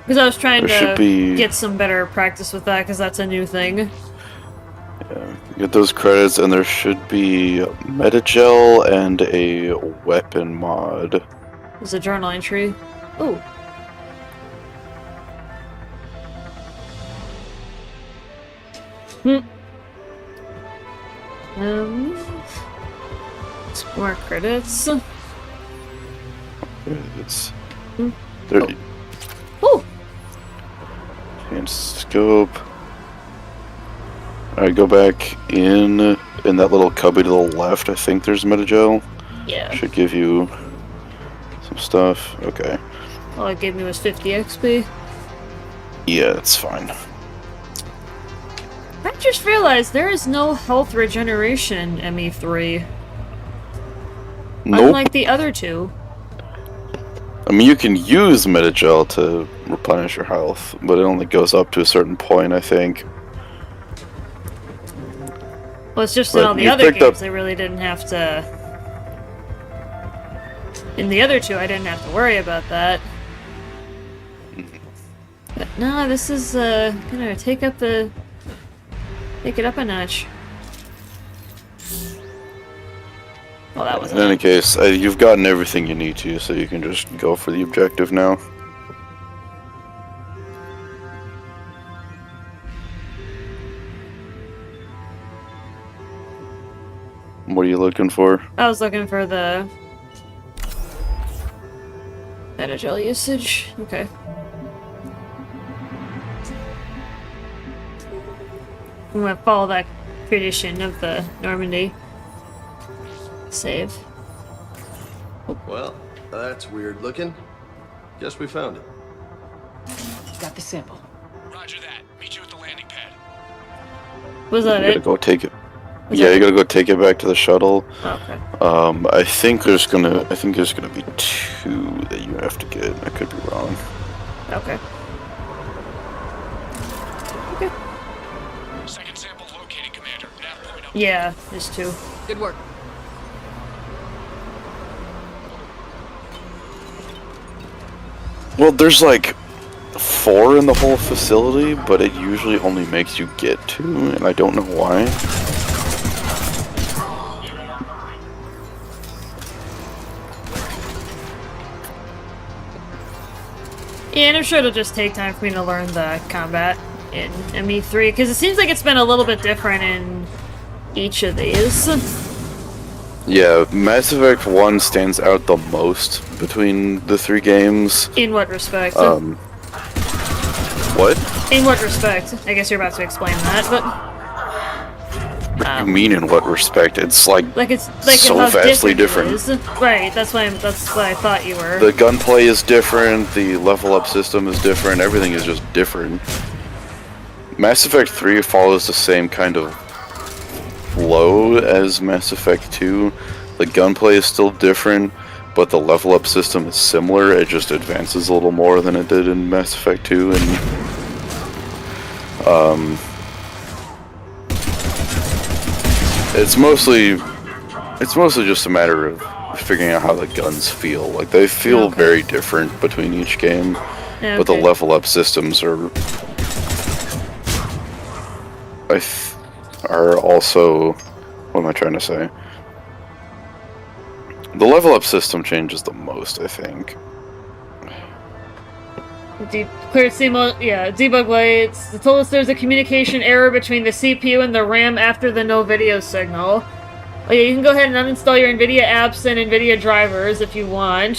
Because I was trying There to should be- get some better practice with that, because that's a new thing. Yeah. Get those credits, and there should be Metagel and a weapon mod. There's a journal entry. Ooh. Some more credits. It's Hmm. there. Ooh! And scope. Alright, go back in that little cubby to the left. I think there's Metagel. Yeah. Should give you some stuff. Okay. All it gave me was 50 XP. Yeah, it's fine. I just realized there is no health regeneration in ME3. Nope. Unlike the other two. I mean, you can use Metagel to replenish your health, but it only goes up to a certain point, I think. Well, it's just in But all the you other picked games up- they really didn't have to... In the other two, I didn't have to worry about that. But no, this is gonna take it up a notch. Well, that was In any case, you've gotten everything you need to, so you can just go for the objective now. What are you looking for? I was looking for the Metagel usage. Okay. I'm gonna follow that tradition of the Normandy. Save. Well, that's weird looking. Guess we found it. Got the sample. Roger that. Meet you at the landing pad. Was that You gotta it? go take it. Was Yeah, that you gotta go take it back to the shuttle. Okay. I think there's gonna be 2 that you have to get. I could be wrong. Okay. Okay. Second sample located, Commander. Nav point up. Yeah, there's 2. Good work. Well, there's like 4 in the whole facility, but it usually only makes you get 2, and I don't know why. Yeah, and I'm sure it'll just take time for me to learn the combat in ME3, because it seems like it's been a little bit different in each of these. Yeah, Mass Effect 1 stands out the most between the 3 games. In what respect? What? In what respect? I guess you're about to explain that, but What do you mean in what respect? It's like it's like so how vastly different. different. It is. Right, that's what I thought you were. The gunplay is different, the level up system is different, everything is just different. Mass Effect 3 follows the same kind of flow as Mass Effect 2. The gunplay is still different, but the level up system is similar. It just advances a little more than it did in Mass Effect 2, and it's mostly just a matter of figuring out how the guns feel. Like, they feel Okay. very different between each game, but the Okay. level up systems are also, what am I trying to say? The level up system changes the most, I think. Cleared debug lights. It told us there's a communication error between the CPU and the RAM after the no video signal. Oh yeah, you can go ahead and uninstall your NVIDIA apps and NVIDIA drivers if you want.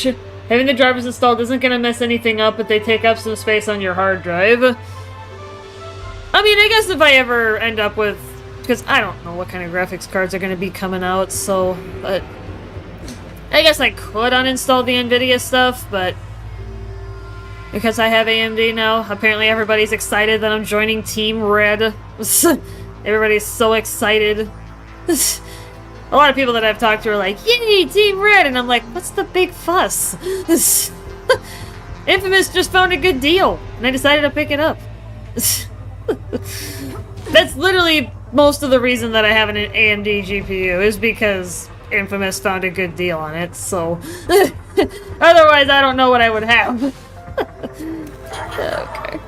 Having the drivers installed isn't going to mess anything up, but they take up some space on your hard drive. I mean, I guess if I ever end up with... Because I don't know what kind of graphics cards are going to be coming out, so... But... I guess I could uninstall the NVIDIA stuff, but... Because I have AMD now, apparently everybody's excited that I'm joining Team Red. Everybody's so excited. A lot of people that I've talked to are like, "Yay, Team Red!" And I'm like, what's the big fuss? Infamous just found a good deal, and I decided to pick it up. That's literally most of the reason that I have an AMD GPU, is because Infamous found a good deal on it, so... Otherwise, I don't know what I would have. Okay.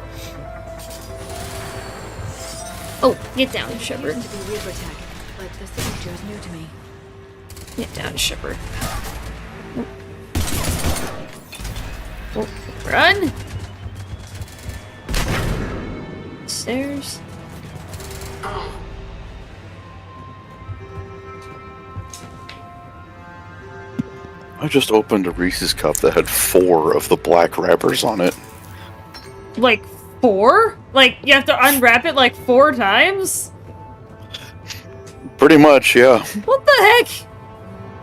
Oh, get down, Shepard. Used to be Reaper tech, but the signature is new to me. Get down, Shepard. Oh, run! Stairs. I just opened a Reese's cup that had 4 of the black wrappers on it. Like 4? Like, you have to unwrap it like 4 times? Pretty much, yeah. What the heck?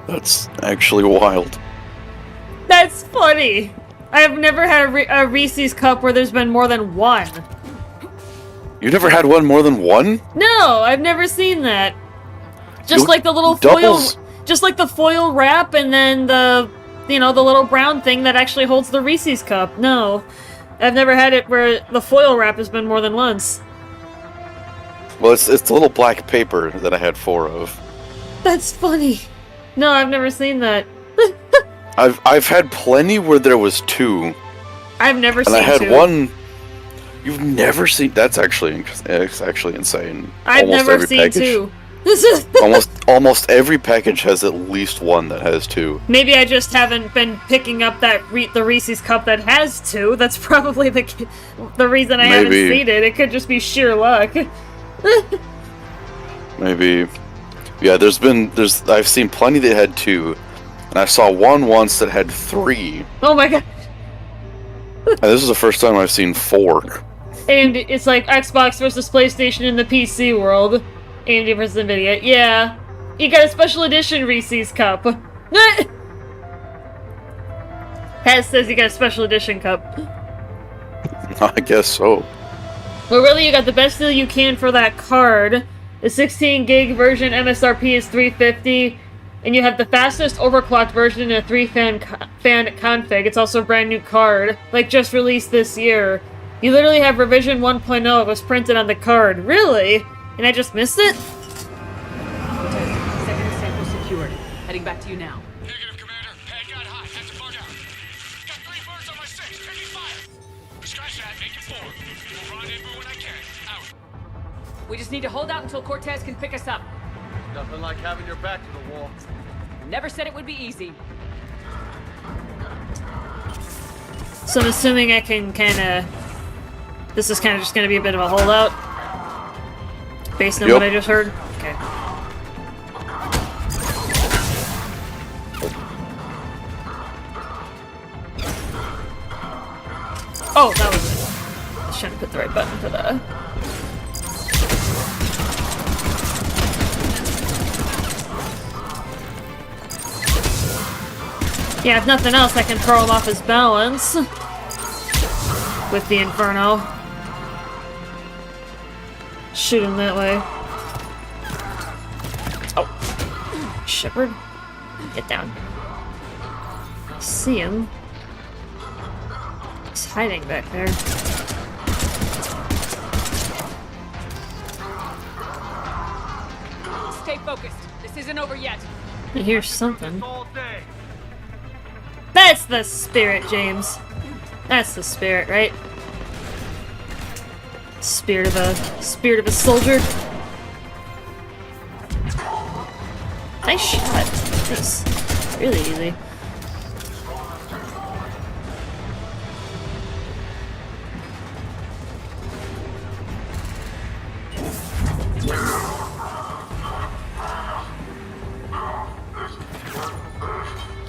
That's actually wild. That's funny. I have never had a Reese's cup where there's been more than 1. You never had one more than 1? No, I've never seen that. Just You- like the little doubles- foil, just like the foil wrap, and then the, you know, the little brown thing that actually holds the Reese's cup. No, I've never had it where the foil wrap has been more than once. Well, it's the little black paper that I had 4 of. That's funny. No, I've never seen that. I've had plenty where there was 2, I've never and seen I had 2. 1. You've never seen? That's actually it's actually insane. I've Almost never every seen package, 2. almost every package has at least one that has 2. Maybe I just haven't been picking up that the Reese's cup that has 2. That's probably the reason I haven't Maybe. seen it. It could just be sheer luck. Maybe. Yeah, I've seen plenty that had 2, and I saw one once that had 3. Oh my god. And this is the first time I've seen 4. And it's like Xbox versus PlayStation in the PC world. AMD versus Nvidia. Yeah. You got a special edition Reese's cup. Haz says you got a special edition cup. I guess so. Well, really, you got the best deal you can for that card. The 16 gig version MSRP is $350, and you have the fastest overclocked version in a 3-fan config. It's also a brand new card, like just released this year. You literally have revision 1.0. It was printed on the card. Really? And I just missed it? Second sample secured. Heading back to you now. Negative, Commander. Pad got hot. Had to bug out. Got 3 birds on my 6. Taking fire. Scratch that. Make it 4. We'll rendezvous when I can. Out. We just need to hold out until Cortez can pick us up. Nothing like having your back to the wall. Never said it would be easy. So I'm assuming I can kinda... This is kinda just gonna be a bit of a holdout? Based on Yep. what I just heard? Okay. Oh, that was it. I was trying to put the right button for that. Yeah, if nothing else, I can throw him off his balance. With the Inferno. Shoot him that way. Oh. Shepard. Get down. I see him. He's hiding back there. Stay focused. This isn't over yet. I hear something. That's the spirit, James. That's the spirit, right? Spirit of a soldier. Nice shot. Nice. Really easy.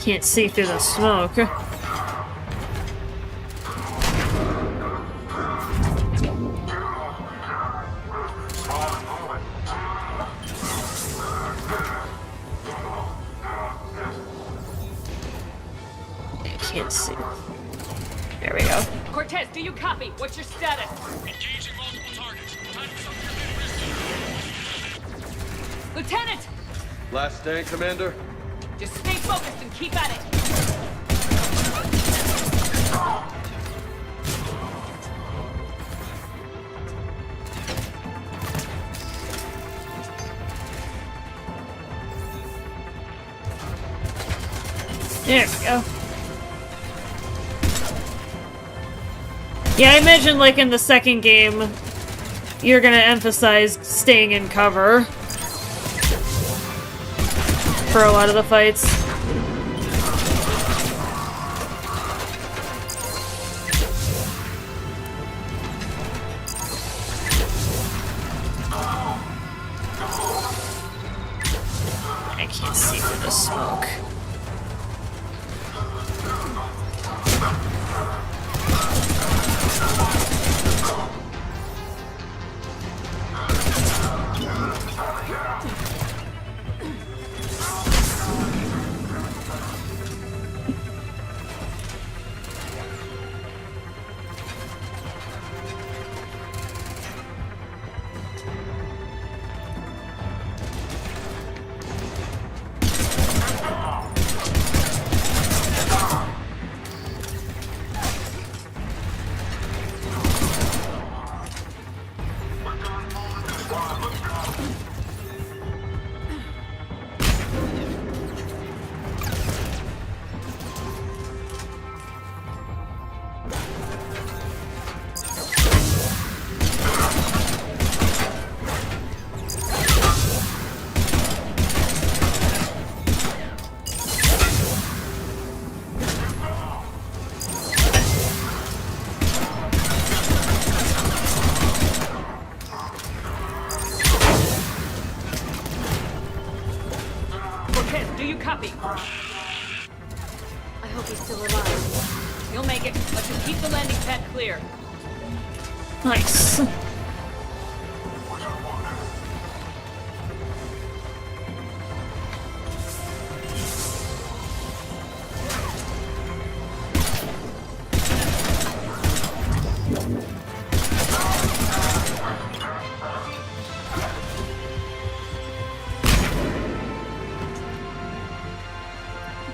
Can't see through the smoke. Can't see. There we go. Cortez, do you copy? What's your status? Engaging multiple targets. Time for some risky. Lieutenant! Last stand, Commander? Just stay focused and keep at it. There we go. Yeah, I imagine, like, in the second game, you're gonna emphasize staying in cover for a lot of the fights. I can't see through the smoke. Do you copy? I hope he's still alive. You'll make it. Let's just keep the landing pad clear. Nice.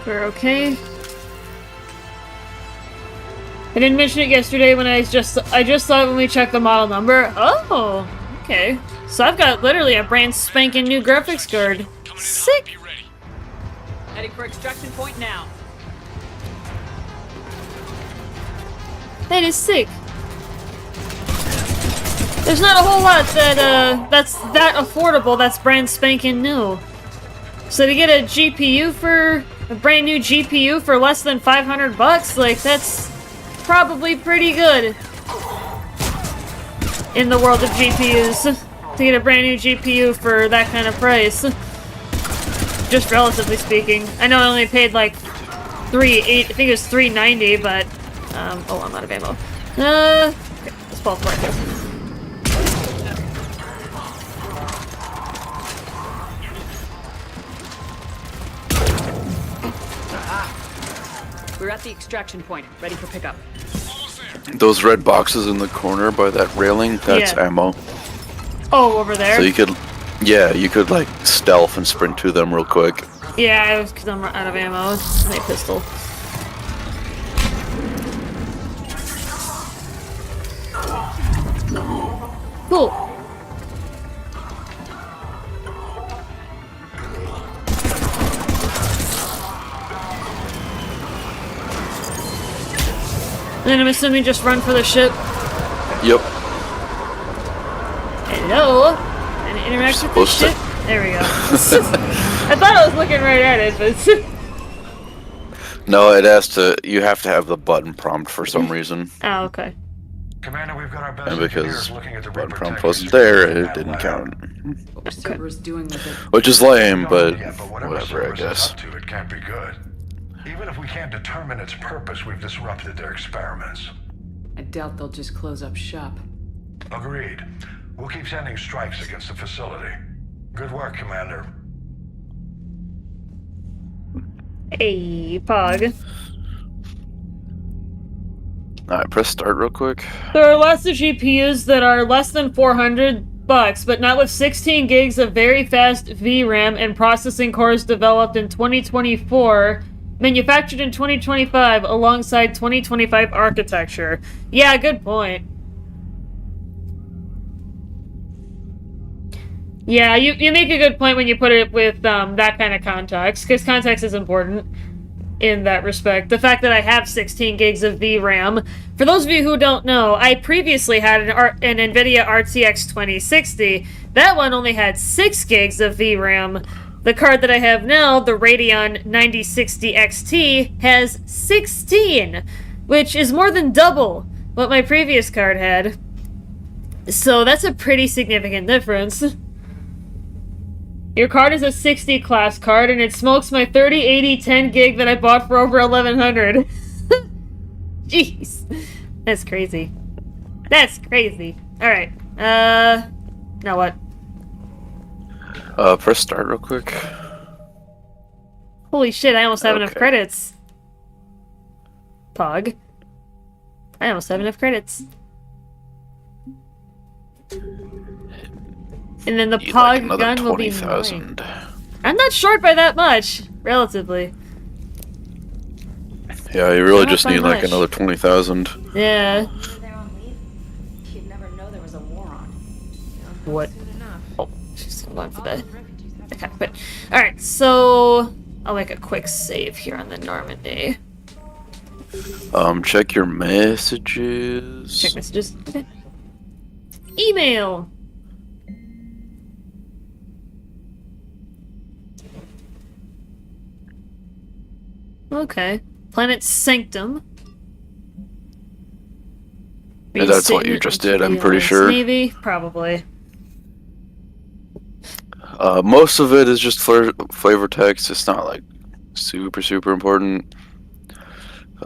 We're okay. I didn't mention it yesterday when I just saw it when we checked the model number. Oh, okay. So I've got literally a brand spanking new graphics card. Sick. Heading for extraction point now. That is sick. There's not a whole lot that's that affordable that's brand spanking new. So to get a GPU for a brand new GPU for less than $500, like that's probably pretty good in the world of GPUs. To get a brand new GPU for that kind of price, just relatively speaking. I know I only paid like I think it was $390, but oh, I'm out of ammo. Okay, let's fall for it. We're at the extraction point, ready for pickup. Those red boxes in the corner by that railing, that's Yeah. ammo. Oh, over there? So you could like stealth and sprint to them real quick. Yeah, it was because I'm out of ammo. It's my pistol. Cool. And then I'm assuming just run for the ship. Yep. Hello? And interact with the Supposed to. ship. There we go. I thought I was looking right at it, but... No, it has to. You have to have the button prompt for some reason, Oh, okay. Commander, we've got our best and because engineers looking at the button Reaper prompt tech wasn't history there, in it that didn't lab. count. What were Cerberus doing with it? Which is lame, Don't but know yet, whatever whatever, I Cerberus is guess. up to, it can't be good. Even if we can't determine its purpose, we've disrupted their experiments. I doubt they'll just close up shop. Agreed. We'll keep sending strikes against the facility. Good work, Commander. Hey, Pog. Alright, press start real quick. There are lots of GPUs that are less than $400, but not with 16 gigs of very fast VRAM and processing cores developed in 2024, manufactured in 2025 alongside 2025 architecture. Yeah, good point. Yeah, you make a good point when you put it with that kind of context, because context is important. in that respect. The fact that I have 16 gigs of VRAM. For those of you who don't know, I previously had an NVIDIA RTX 2060. That one only had 6 gigs of VRAM. The card that I have now, the Radeon 9060 XT, has 16, which is more than double what my previous card had. So that's a pretty significant difference. Your card is a 60 class card, and it smokes my 3080 10 gig that I bought for over 1100. Jeez. That's crazy. That's crazy. Alright. Now what? Press start real quick. Holy shit, I almost have enough Okay. credits. Pog. I almost have enough credits. And then the Need Pog like another gun will be 20,000. mine. I'm not short by that much, relatively. Yeah, you really Not just by need like much. another 20,000. Yeah. They're on leave. You'd never know there was a war on. What? Oh, just hold on for that. Okay, but alright, so I'll make a quick save here on the Normandy. Check your messages. Check messages. Okay. Email. Okay. Planet Sanctum. Yeah, that's what you just did, I'm pretty sure. Maybe, probably. Most of it is just flavor text. It's not like super important.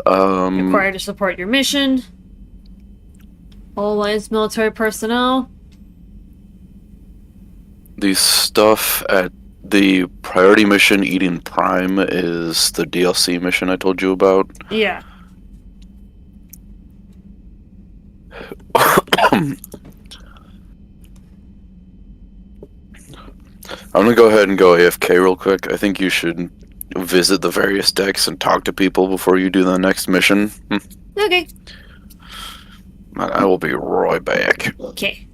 Required to support your mission. All Alliance military personnel. The stuff at the priority mission Eden Prime is the DLC mission I told you about. Yeah. I'm gonna go ahead and go AFK real quick. I think you should visit the various decks and talk to people before you do the next mission. Okay. I will be right back. Okay.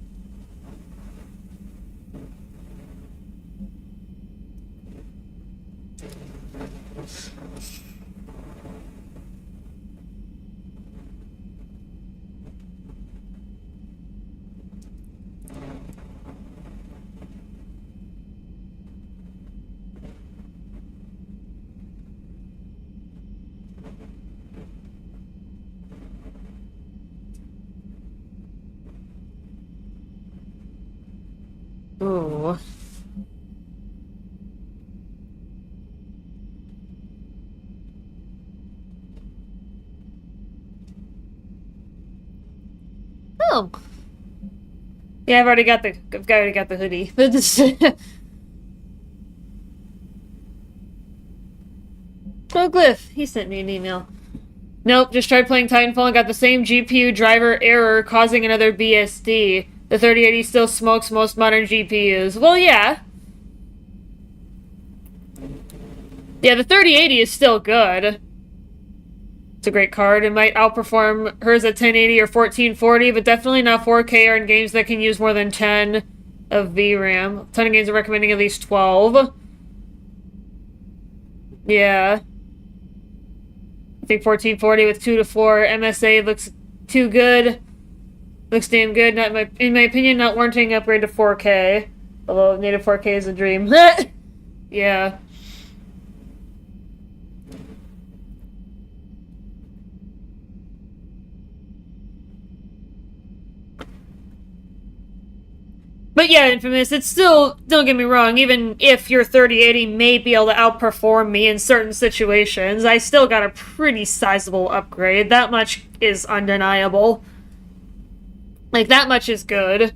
Ooh. Oh. Yeah, I've already got the hoodie. Oh, Glyph, he sent me an email. Nope, just tried playing Titanfall and got the same GPU driver error causing another BSD. The 3080 still smokes most modern GPUs. Well, yeah. Yeah, the 3080 is still good. It's a great card. It might outperform hers at 1080 or 1440, but definitely not 4K or in games that can use more than 10 of VRAM. A ton of games are recommending at least 12. Yeah. I think 1440 with 2 to 4 MSA looks too good. Looks damn good. Not in my opinion, not warranting upgrade to 4K. Although native 4K is a dream. Yeah. But yeah, Infamous, it's still, don't get me wrong, even if your 3080 may be able to outperform me in certain situations, I still got a pretty sizable upgrade. That much is undeniable. Like, that much is good.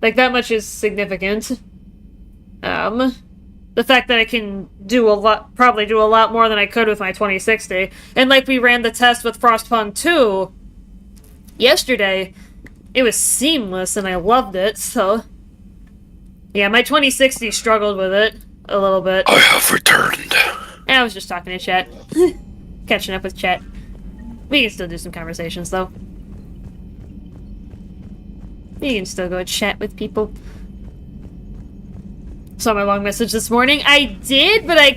Like, that much is significant. The fact that I can do probably do a lot more than I could with my 2060. And like we ran the test with Frostpunk 2 yesterday, it was seamless and I loved it, so... Yeah, my 2060 struggled with it a little bit. I have returned. I was just talking to chat. Catching up with chat. We can still do some conversations, though. You can still go chat with people. Saw my long message this morning. I did, but I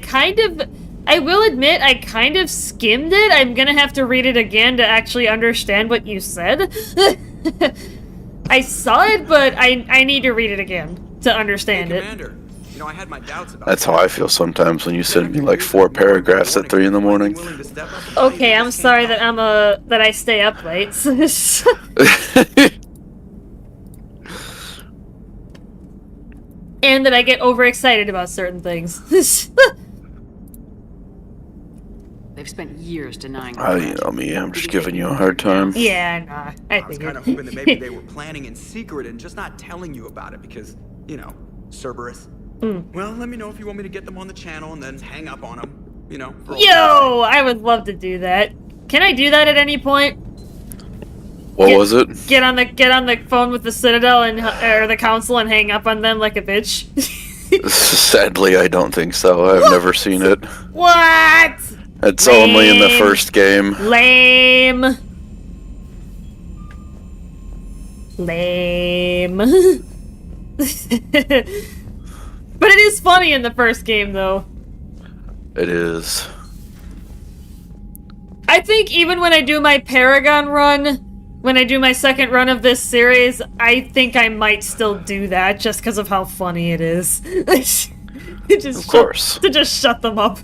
I will admit I kind of skimmed it. I'm gonna have to read it again to actually understand what you said. I saw it, but I need to read it again to understand it. Commander, you know, I had my doubts about That's how I feel sometimes when you send me like 4 paragraphs at 3 in the morning. Okay, I'm sorry that that I stay up late. And that I get overexcited about certain things. They've spent years denying You know me, I'm just giving you a hard time. Yeah, nah, I was kind of hoping that maybe they were planning in secret and just not telling you about it because, you know, Cerberus. Well, let me know if you want me to get them on the channel and then hang up on them, you know. for all Yo, I would love to do that. Can I do that at any point? What was it? Get on the phone with the Citadel and or the Council and hang up on them like a bitch. Sadly, I don't think so. I've never seen it. What? It's only in the first game. Lame. Lame. But it is funny in the first game, though. It is. I think even when I do my Paragon run, when I do my second run of this series, I think I might still do that just because of how funny it is. Of course. To just shut them up.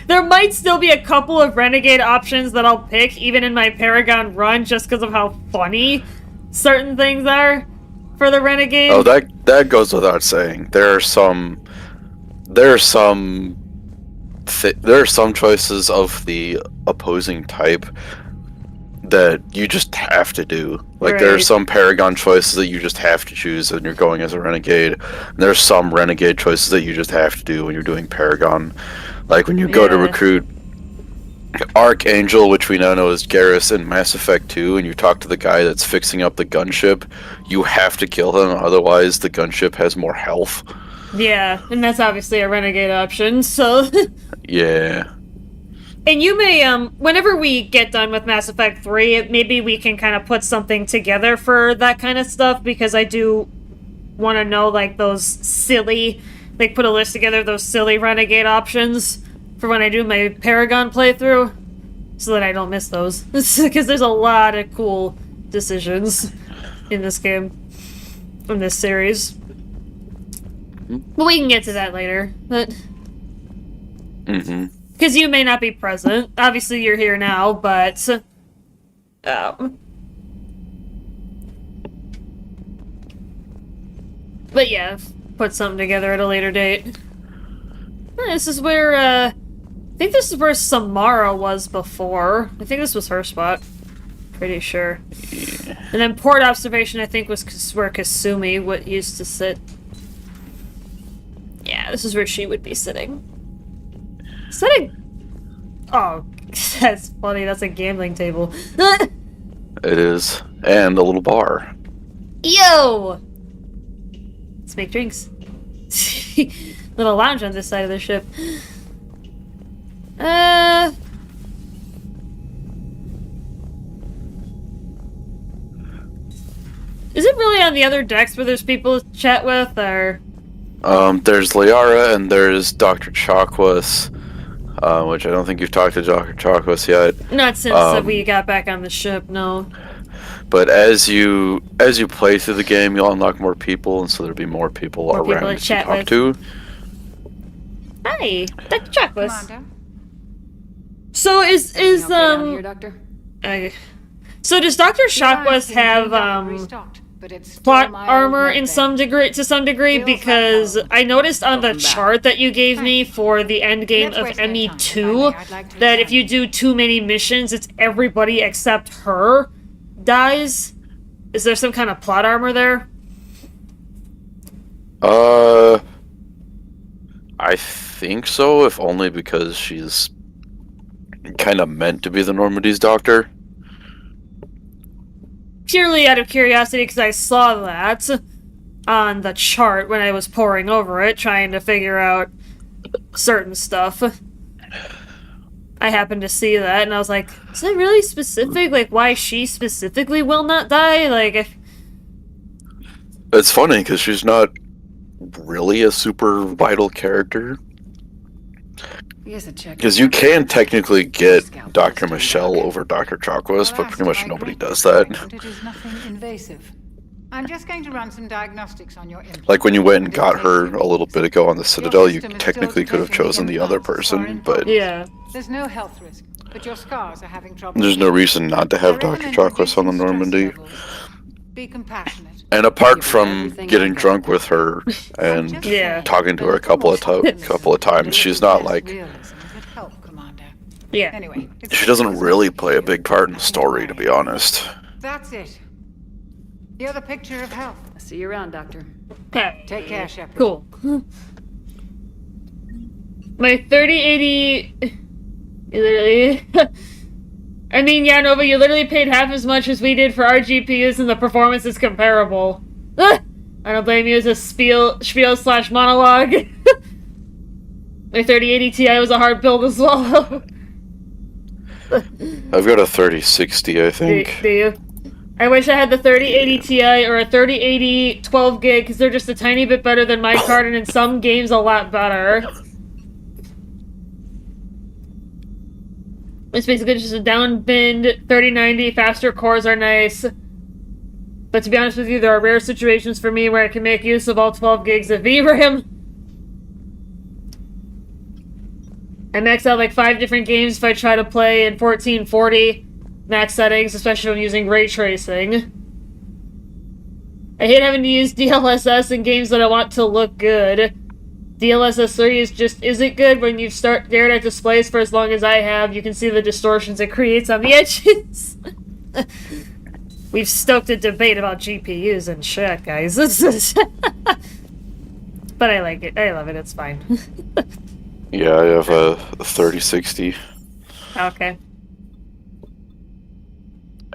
There might still be a couple of Renegade options that I'll pick even in my Paragon run just because of how funny certain things are for the Renegade. Oh, that goes without saying. There are some choices of the opposing type that you just have to do. Like, there are Right. some Paragon choices that you just have to choose when you're going as a Renegade. And there's some Renegade choices that you just have to do when you're doing Paragon. Like, when you go to Yeah. recruit Archangel, which we now know as Garrus in Mass Effect 2, and you talk to the guy that's fixing up the gunship, you have to kill him, otherwise the gunship has more health. Yeah, and that's obviously a Renegade option, so... Yeah. And you may, whenever we get done with Mass Effect 3, maybe we can kind of put something together for that kind of stuff, because I do want to know, like, those silly, like, put a list together of those silly Renegade options for when I do my Paragon playthrough, so that I don't miss those. Because there's a lot of cool decisions in this game, in this series. But we can get to that later, but... Mm-hmm. Because you may not be present. Obviously, you're here now, but... But yeah, put something together at a later date. This is where, I think this is where Samara was before. I think this was her spot. Pretty sure. Yeah. And then Port Observation, I think, was where Kasumi used to sit. Yeah, this is where she would be sitting. Is that a... Oh, that's funny. That's a gambling table. It is. And a little bar. Yo! Let's make drinks. Little lounge on this side of the ship. Is it really on the other decks where there's people to chat with, or...? There's Liara and there's Dr. Chakwas, which I don't think you've talked to Dr. Chakwas yet. Not since we got back on the ship, no. But as you play through the game, you'll unlock more people, and so there'll be more people around to talk to. Hi, Dr. Chakwas. Commander? So is down here, Doctor? So does Dr. Chakwas have plot armor in some degree, to some degree? Because I noticed on the chart that you gave me for the end game of ME2 that if you do too many missions, it's everybody except her dies. Is there some kind of plot armor there? I think so, if only because she's kind of meant to be the Normandy's doctor. Purely out of curiosity, because I saw that on the chart when I was poring over it, trying to figure out certain stuff. I happened to see that, and I was like, is that really specific? Like, why she specifically will not die? Like, It's funny, because she's not really a super vital character. I guess a check. Because you can technically get Dr. Michelle over Dr. Chakwas, but pretty much nobody does that. It is nothing invasive. I'm just going to run some diagnostics on your implant. Like when you went and got her a little bit ago on the Citadel, you technically could have chosen the other person, but Yeah. There's no health risk, but your scars are having trouble. there's no reason not to have I Dr. recommend Chakwas on the reducing Normandy. stress levels. Be compassionate. And apart Give her from everything getting I've got. drunk with her and Yeah. talking to her a couple of times, she's not like, Realism would help, Commander. Yeah. Anyway, it's she doesn't really play a big part in the story, to be honest. That's it. You're the picture of health. I'll see you around, Doctor. Okay. Take care, Shepard. Cool. My 3080. You literally. I mean, yeah, Nova, you literally paid half as much as we did for our GPUs, and the performance is comparable. I don't blame you as a spiel / monologue. My 3080 Ti was a hard build as well. I've got a 3060, I think. Do you? I wish I had the 3080 Ti or a 3080 12 gig, because they're just a tiny bit better than my card, and in some games a lot better. It's basically just a downbind 3090, faster cores are nice. But to be honest with you, there are rare situations for me where I can make use of all 12 gigs of VRAM. I max out like 5 different games if I try to play in 1440 max settings, especially when using ray tracing. I hate having to use DLSS in games that I want to look good. DLSS 3 isn't good when you stared at displays for as long as I have. You can see the distortions it creates on the edges. We've stoked a debate about GPUs and shit, guys. But I like it. I love it. It's fine. Yeah, I have a 3060. Okay.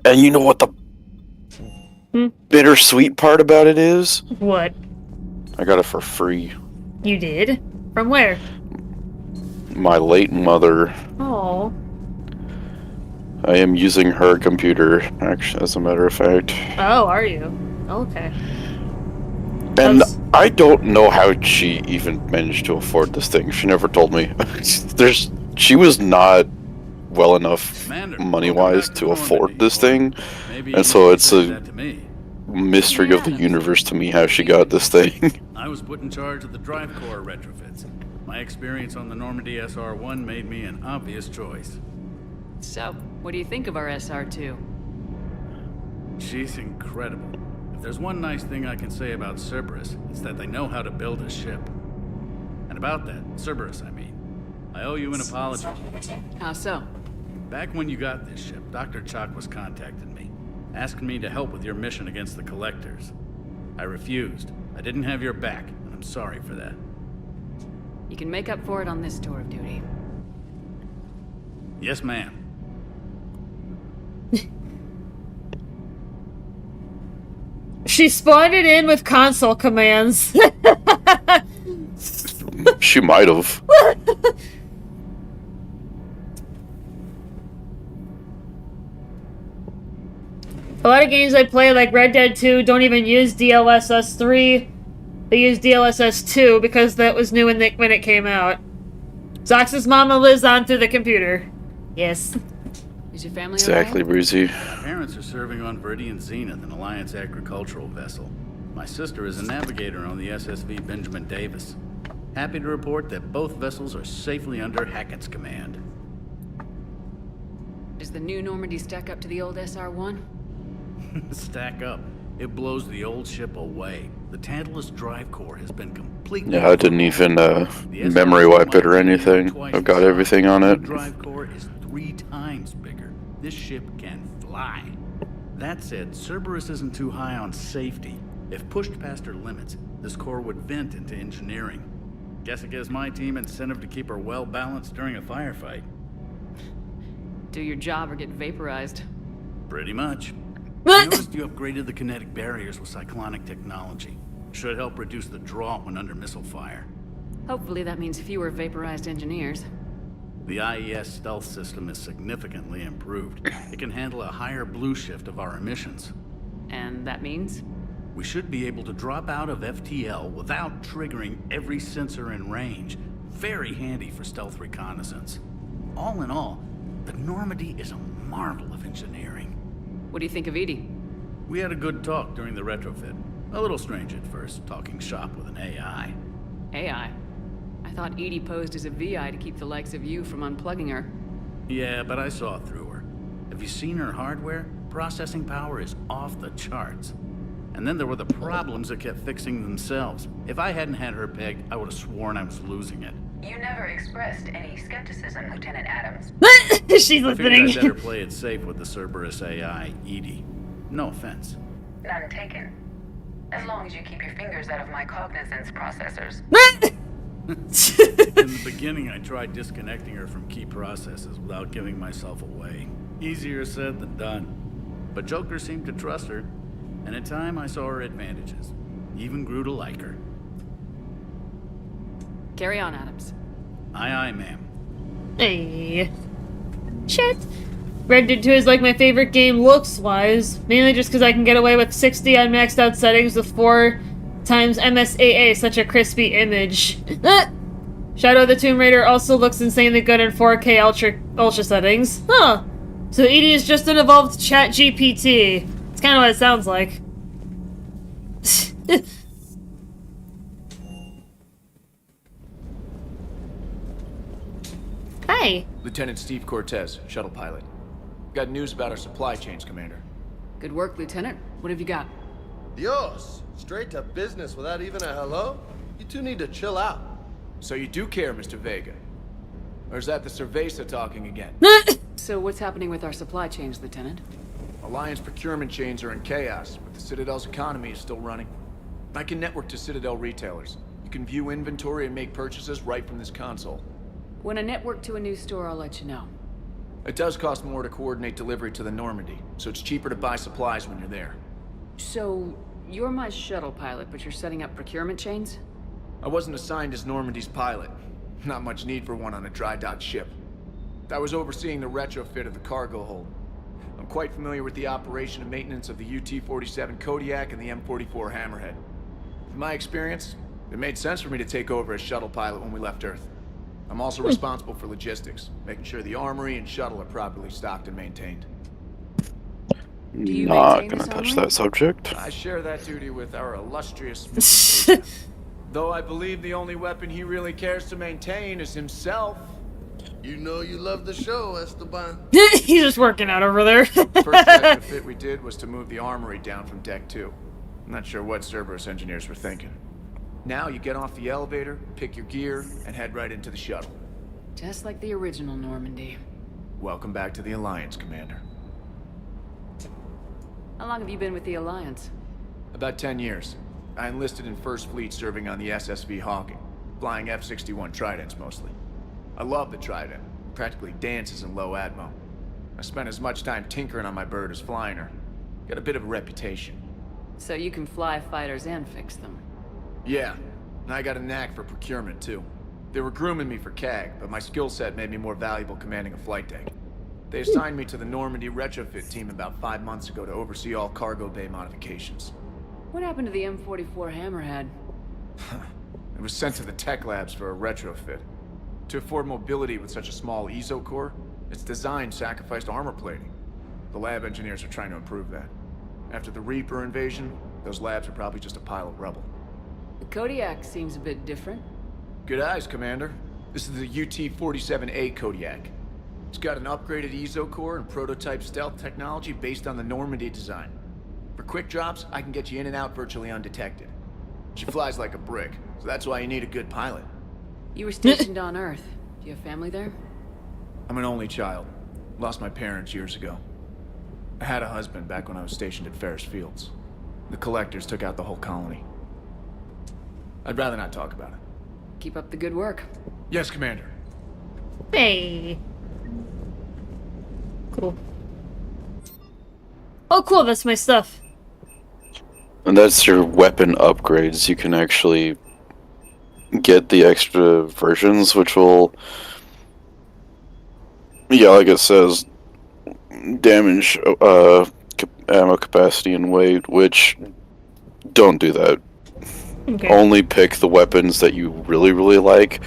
And you know what the bittersweet part about it is? What? I got it for free. You did? From where? My late mother. Oh. I am using her computer, actually, as a matter of fact. Oh, are you? Okay. And I don't know how she even managed to afford this thing. She never told me. She was not well enough money-wise to afford this thing, and so it's a mystery of the universe to me how she got this thing. I was put in charge of the drive core retrofits. My experience on the Normandy SR-1 made me an obvious choice. So, what do you think of our SR-2? She's incredible. If there's one nice thing I can say about Cerberus, it's that they know how to build a ship. And about that, Cerberus, I mean, I owe you an apology. How so? Back when you got this ship, Dr. Chakwas contacted me, asking me to help with your mission against the Collectors. I refused. I didn't have your back, and I'm sorry for that. You can make up for it on this tour of duty. Yes, ma'am. She spawned it in with console commands. She might have. A lot of games I play, like Red Dead 2, don't even use DLSS 3. They use DLSS 2 because that was new when it came out. Zox's mama lives on through the computer. Yes. Is your family Exactly, okay? Breezy. My parents are serving on Viridian Zenith, an Alliance agricultural vessel. My sister is a navigator on the SSV Benjamin Davis. Happy to report that both vessels are safely under Hackett's command. Does the new Normandy stack up to the old SR-1? Stack up. It blows the old ship away. The Tantalus drive core has been completely... Yeah, I didn't even memory wipe it or anything. I've got everything on The it. drive core is 3 times bigger. This ship can fly. That said, Cerberus isn't too high on safety. If pushed past her limits, this core would vent into engineering. Guess it gives my team incentive to keep her well balanced during a firefight. Do your job or get vaporized. Pretty much. I noticed you upgraded the kinetic barriers with cyclonic technology. Should help reduce the draw when under missile fire. Hopefully that means fewer vaporized engineers. The IES stealth system is significantly improved. It can handle a higher blue shift of our emissions. And that means? We should be able to drop out of FTL without triggering every sensor in range. Very handy for stealth reconnaissance. All in all, the Normandy is a marvel of engineering. What do you think of Edie? We had a good talk during the retrofit. A little strange at first, talking shop with an AI. AI? I thought Edie posed as a VI to keep the likes of you from unplugging her. Yeah, but I saw through her. Have you seen her hardware? Processing power is off the charts. And then there were the problems that kept fixing themselves. If I hadn't had her pegged, I would have sworn I was losing it. You never expressed any skepticism, Lieutenant Adams. She's I listening. figured I'd better play it safe with the Cerberus AI, Edie. No offense. None taken. As long as you keep your fingers out of my cognizance processors. In the beginning, I tried disconnecting her from key processes without giving myself away. Easier said than done. But Joker seemed to trust her, and in time I saw her advantages. Even grew to like her. Carry on, Adams. Aye, aye, ma'am. Hey. Shit. Red Dead 2 is like my favorite game looks-wise, mainly just because I can get away with 60 on maxed out settings with 4 times MSAA, such a crispy image. Shadow of the Tomb Raider also looks insanely good in 4K ultra settings. Huh. So Edie is just an evolved chat GPT. It's kind of what it sounds like. Hi. Lieutenant Steve Cortez, shuttle pilot. Got news about our supply chains, Commander. Good work, Lieutenant. What have you got? Dios, straight to business without even a hello? You two need to chill out. So you do care, Mr. Vega? Or is that the Cerveza talking again? So what's happening with our supply chains, Lieutenant? Alliance procurement chains are in chaos, but the Citadel's economy is still running. I can network to Citadel retailers. You can view inventory and make purchases right from this console. When I network to a new store, I'll let you know. It does cost more to coordinate delivery to the Normandy, so it's cheaper to buy supplies when you're there. So, you're my shuttle pilot, but you're setting up procurement chains? I wasn't assigned as Normandy's pilot. Not much need for one on a dry dock ship. I was overseeing the retrofit of the cargo hold. I'm quite familiar with the operation and maintenance of the UT-47 Kodiak and the M44 Hammerhead. From my experience, it made sense for me to take over as shuttle pilot when we left Earth. I'm also responsible for logistics, making sure the armory and shuttle are properly stocked and maintained. Not gonna touch that subject. I share that duty with our illustrious Mr. Vega. Though I believe the only weapon he really cares to maintain is himself. You know you love the show, Esteban. He's just working out over there. First retrofit we did was to move the armory down from Deck 2. I'm not sure what Cerberus engineers were thinking. Now you get off the elevator, pick your gear, and head right into the shuttle. Just like the original Normandy. Welcome back to the Alliance, Commander. How long have you been with the Alliance? About 10 years. I enlisted in First Fleet serving on the SSV Hawking, flying F-61 Tridents mostly. I love the Trident. It practically dances in low atmo. I spent as much time tinkering on my bird as flying her. Got a bit of a reputation. So you can fly fighters and fix them. Yeah, and I got a knack for procurement too. They were grooming me for CAG, but my skill set made me more valuable commanding a flight deck. They assigned me to the Normandy retrofit team about 5 months ago to oversee all cargo bay modifications. What happened to the M44 Hammerhead? It was sent to the tech labs for a retrofit. To afford mobility with such a small ESO core, its design sacrificed armor plating. The lab engineers are trying to improve that. After the Reaper invasion, those labs are probably just a pile of rubble. The Kodiak seems a bit different. Good eyes, Commander. This is the UT-47A Kodiak. It's got an upgraded ESO core and prototype stealth technology based on the Normandy design. For quick drops, I can get you in and out virtually undetected. She flies like a brick, so that's why you need a good pilot. You were stationed on Earth. Do you have family there? I'm an only child. Lost my parents years ago. I had a husband back when I was stationed at Ferris Fields. The Collectors took out the whole colony. I'd rather not talk about it. Keep up the good work. Yes, Commander. Hey. Cool. Oh, cool, that's my stuff. And that's your weapon upgrades. You can actually get the extra versions, which will, yeah, like it says, damage ammo capacity and weight, which don't do that. Okay. Only pick the weapons that you really, really like.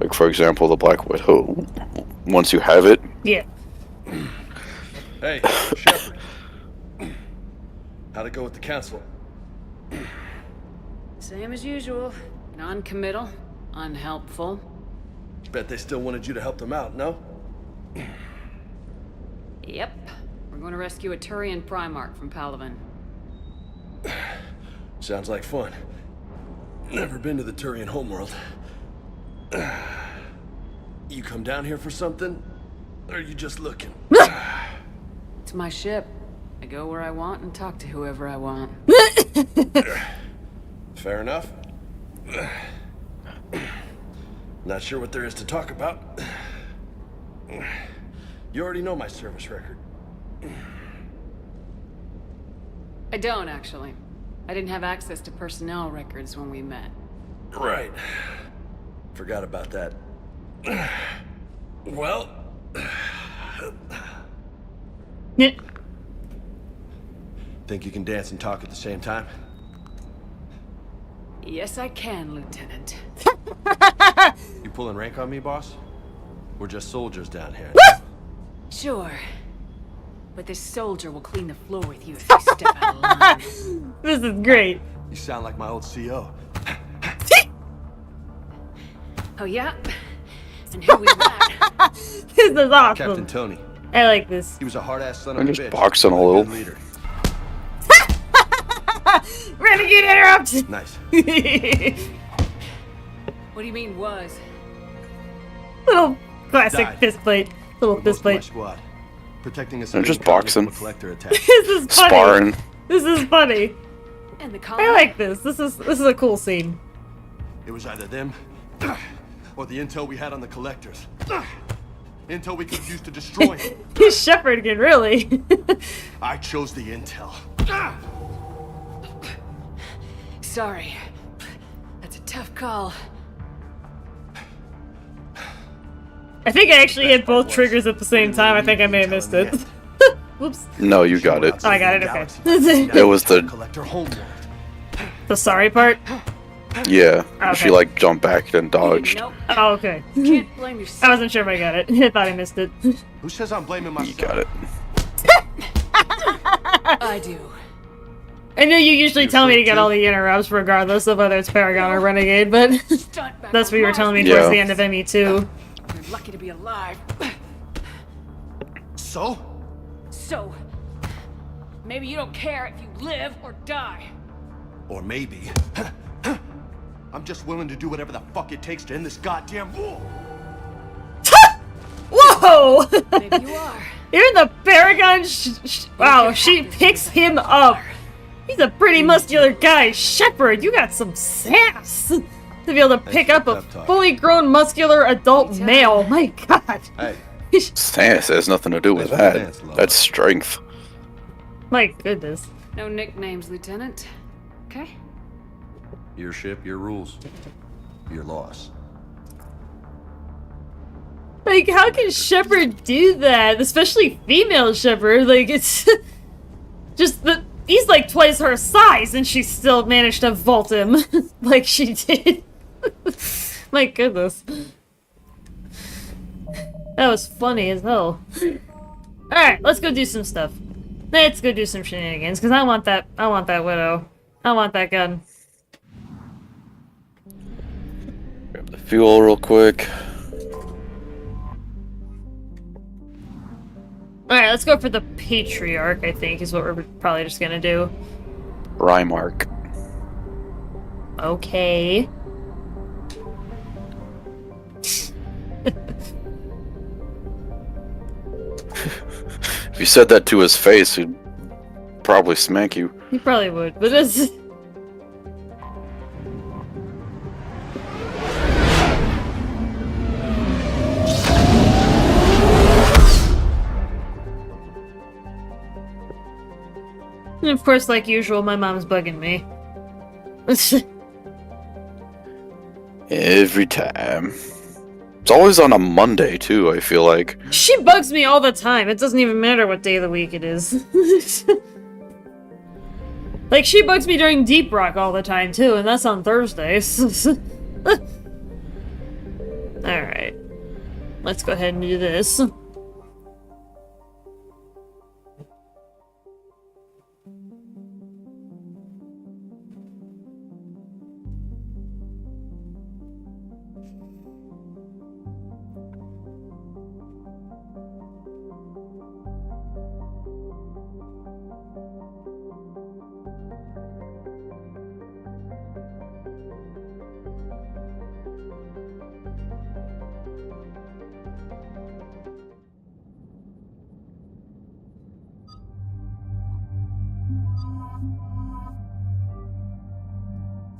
Like, for example, the Black Widow. Once you have it, Yeah. Hey, Shepard. How'd it go with the council? Same as usual. Non-committal, unhelpful. Bet they still wanted you to help them out, no? Yep. We're going to rescue a Turian Primarch from Palaven. Sounds like fun. Never been to the Turian homeworld. You come down here for something? Or are you just looking? It's my ship. I go where I want and talk to whoever I want. Fair enough. Not sure what there is to talk about. You already know my service record. I don't, actually. I didn't have access to personnel records when we met. Right. Forgot about that. Well... Think you can dance and talk at the same time? Yes, I can, Lieutenant. You pulling rank on me, boss? We're just soldiers down here. Sure. But this soldier will clean the floor with you if you step out of line. This is great. You sound like my old CO. Oh, yeah? And who was that? This is awesome. Captain Tony. I like this. He was a hard-ass son I'm of a just bitch. boxing a but little. good leader. Renegade interrupt! Nice. What do you mean, was? Little classic Died. fist fight. Little With fist most of my fight. squad. Protecting us They're against just boxing. a collector attack. This is funny. Sparring. This is funny. And the I colony? like this. This is a cool scene. It was either them or the intel we had on the collectors. Intel we could have used to destroy him. He's Shepard again, really. I chose the intel. Sorry. That's a tough call. I think I actually hit both triggers at the same time. I think I may have missed it. Whoops. No, you got it. Oh, I got it. Okay. It was the Collector homeworld. The sorry part. yeah. Okay. She like jumped back and dodged. Nope. Oh, okay. Can't blame yourself. I wasn't sure if I got it. I thought I missed it. Who says I'm blaming myself? You got it. I do. I know you usually tell me to get all the interrupts, regardless of whether it's Paragon or Renegade, but Stunt back that's what on you were Mars. telling me towards Yeah. the end of ME2. You're lucky to be alive. So? So, maybe you don't care if you live or die. Or maybe... I'm just willing to do whatever the fuck it takes to end this goddamn war. Whoa! Maybe you are. Even the Paragon. Wow, she picks him up. He's a pretty muscular guy. Shepard, you got some sass to be able to pick up a fully grown muscular adult male. My God. Hey, Stance has nothing to do with Thanks for the that. dance, Lola. That's strength. My goodness. No nicknames, Lieutenant. Okay? your ship, your rules, your loss. Like, how can Shepard do that? Especially female Shepard. Like, it's just the. He's like twice her size, and she still managed to vault him like she did. My goodness. That was funny as hell. Alright, let's go do some stuff. Let's go do some shenanigans, because I want that widow. I want that gun. Grab the fuel real quick. Alright, let's go for the Patriarch, I think, is what we're probably just gonna do. Rymark. Okay. If you said that to his face, he'd probably smack you. He probably would, but it's... And of course, like usual, my mom's bugging me. Every time. It's always on a Monday, too, I feel like. She bugs me all the time. It doesn't even matter what day of the week it is. Like, she bugs me during Deep Rock all the time, too, and that's on Thursdays. Alright. let's go ahead and do this.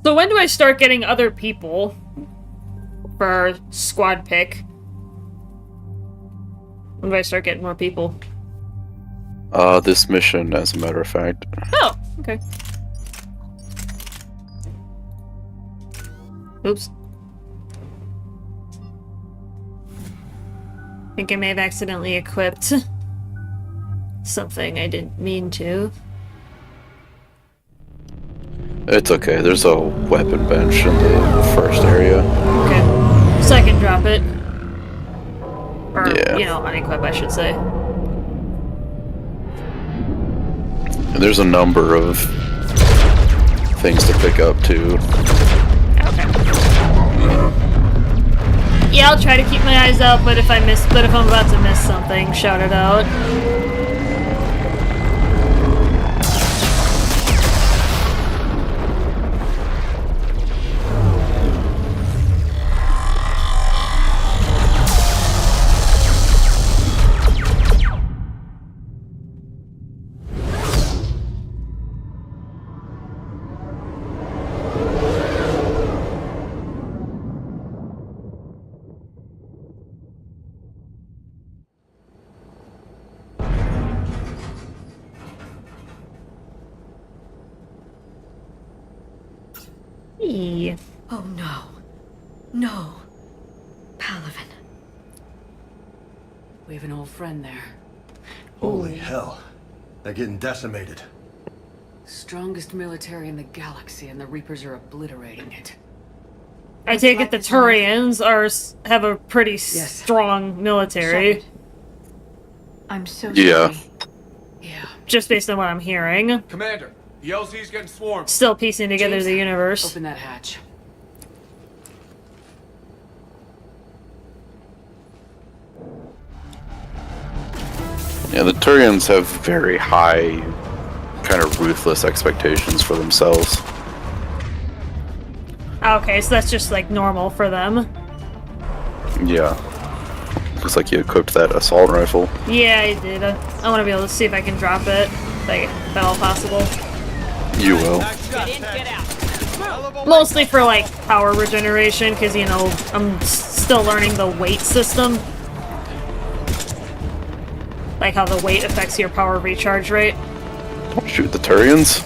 So when do I start getting other people for our squad pick? When do I start getting more people? This mission, as a matter of fact. Oh, okay. Oops. I think I may have accidentally equipped something I didn't mean to. It's okay, there's a weapon bench in the first area. Okay. So I can drop it. Or, Yeah. you know, unequip, I should say. And there's a number of things to pick up, too. Okay. Yeah, I'll try to keep my eyes out, but if I'm about to miss something, shout it out. Oh no. No. Palaven. We have an old friend there. Holy hell. They're getting decimated. Strongest military in the galaxy, and the Reapers are obliterating it. I take it the Turians have a pretty strong military. I'm so Yeah. sorry. Just based on what I'm hearing. Commander, the LZ's getting swarmed. Still piecing together James, the universe. Open that hatch. Yeah, the Turians have very high, kind of ruthless expectations for themselves. Okay, so that's just like normal for them. Yeah. Looks like you equipped that assault rifle. Yeah, I did. I want to be able to see if I can drop it. Like, if at all possible. You will. Mostly for, like, power regeneration, because, you know, I'm still learning the weight system. Like how the weight affects your power recharge rate. Don't shoot the Turians.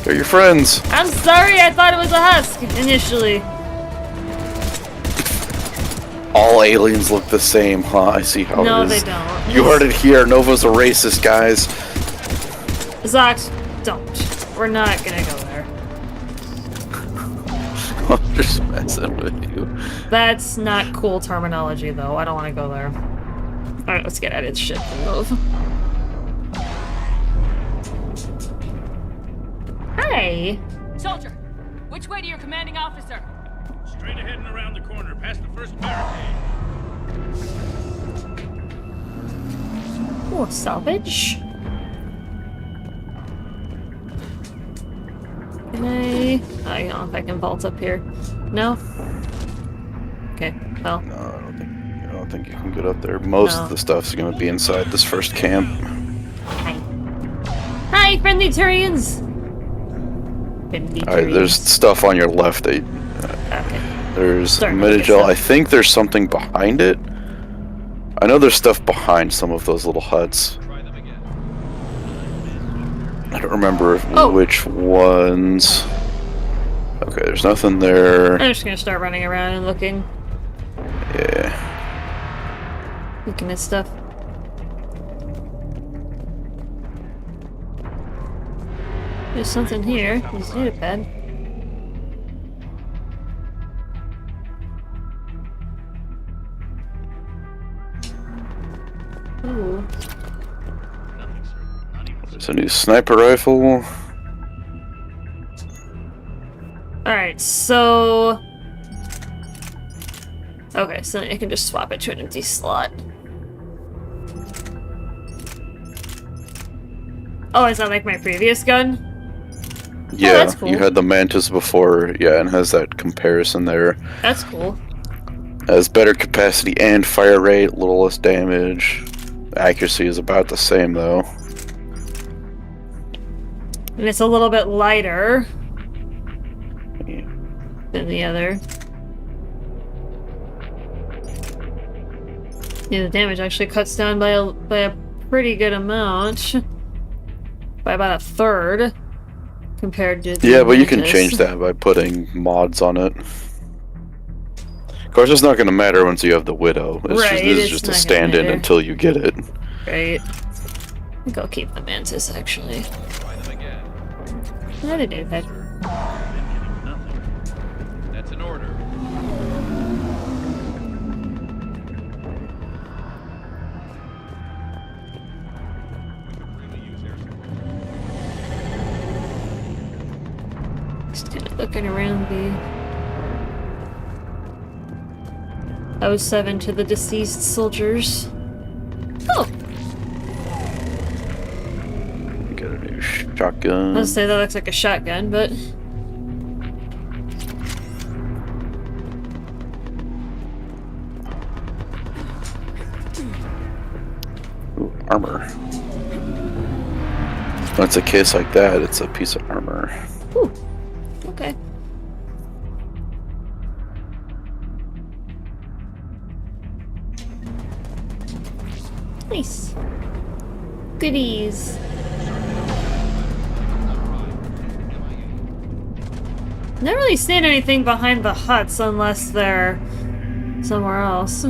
They're your friends. I'm sorry, I thought it was a husk, initially. All aliens look the same, huh? I see how No, it is. they don't. You heard it here. Nova's a racist, guys. Zox, don't. We're not gonna go there. I'm just messing with you. That's not cool terminology, though. I don't want to go there. Alright, let's get at it. Shit, move. Hey! Soldier, which way to your commanding officer? Straight ahead and around the corner, past the first barricade. Oh, salvage. Can I don't know if I can vault up here. No? Okay, well. No, I don't think you can get up there. Most of the stuff's gonna be inside this first camp. Hi, friendly Turians! Friendly Alright, there's stuff on your left. That, okay. There's Starting to look at Metagel. stuff. I think there's something behind it. I know there's stuff behind some of those little huts. I don't remember which ones. Okay, there's nothing there. I'm just gonna start running around and looking. Yeah. Looking at stuff. There's something here. There's a data pad. There's a new sniper rifle. Alright, so... Okay, so I can just swap it to an empty slot. Oh, is that like my previous gun? Yeah, that's cool. You had the Mantis before, yeah, and has that comparison there. That's cool. Has better capacity and fire rate, a little less damage. Accuracy is about the same though. And it's a little bit lighter than the other. Yeah, the damage actually cuts down by a pretty good amount. By about a third. Compared to the Yeah, but you can Mantis. change that by putting mods on it. Of course, it's not going to matter once you have the Widow. Right, This is it's just a not gonna stand-in matter. until you get it. Right. I think I'll keep the Mantis, actually. How to do that? That's an order. Just kind of looking around the... 07 to the deceased soldiers. Oh! Got a new shotgun. I'll say that looks like a shotgun, but... Ooh, armor. When it's a case like that, it's a piece of armor. Ooh. Okay. Nice. Goodies. Not really seeing anything behind the huts unless they're somewhere else.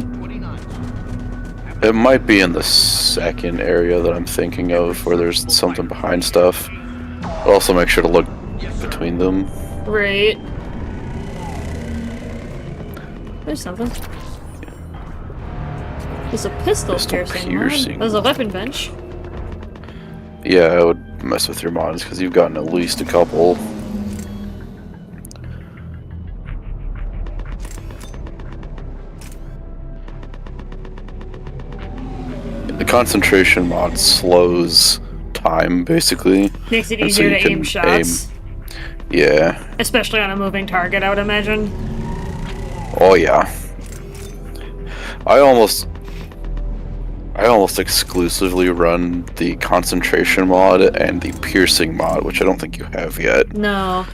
It might be in the second area that I'm thinking of, where there's something behind stuff. But also make sure to look between them. Right. There's something. There's a pistol piercing one. There's a weapon bench. Yeah, I would mess with your mods because you've gotten at least a couple. The concentration mod slows time, basically. Makes it and so easier you to can aim shots. Yeah. Especially on a moving target, I would imagine. Oh yeah. I almost exclusively run the concentration mod and the piercing mod, which I don't think you have yet. No.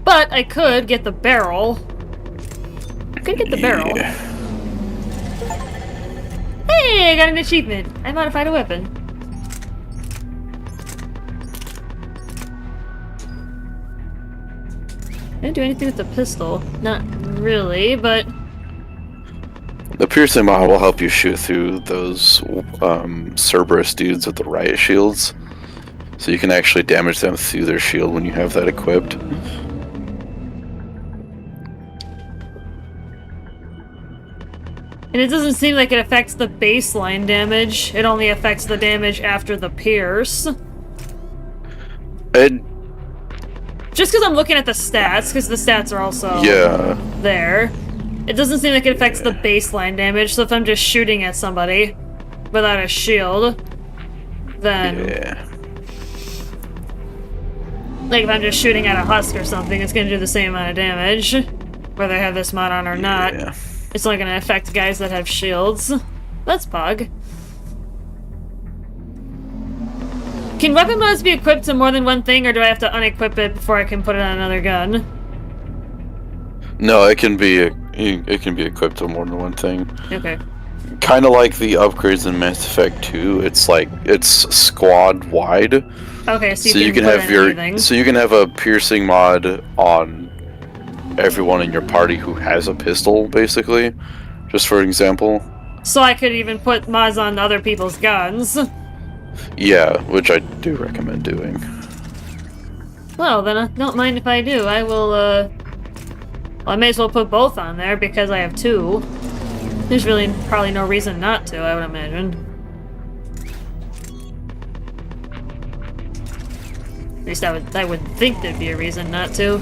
But I could get the barrel. Could get the barrel. Hey, I got an achievement. I modified a weapon. Didn't do anything with the pistol. Not really, but... The piercing mod will help you shoot through those Cerberus dudes with the riot shields. So you can actually damage them through their shield when you have that equipped. And it doesn't seem like it affects the baseline damage. It only affects the damage after the pierce. Just because I'm looking at the stats, because the stats are also there. It doesn't seem like it affects the baseline damage, so if I'm just shooting at somebody without a shield, then... Like if I'm just shooting at a husk or something, it's going to do the same amount of damage, whether I have this mod on or not. It's only going to affect guys that have shields. That's Pog. Can weapon mods be equipped to more than one thing, or do I have to unequip it before I can put it on another gun? No, it can be equipped to more than one thing. Okay. Kind of like the upgrades in Mass Effect 2. It's like it's squad wide. Okay, so you can have put in anything. so you can have a piercing mod on everyone in your party who has a pistol, basically. Just for example. So I could even put mods on other people's guns. Yeah, which I do recommend doing. Well, then I don't mind if I do. I will, well, I may as well put both on there because I have two. There's really probably no reason not to, I would imagine. least I would think there'd be a reason not to.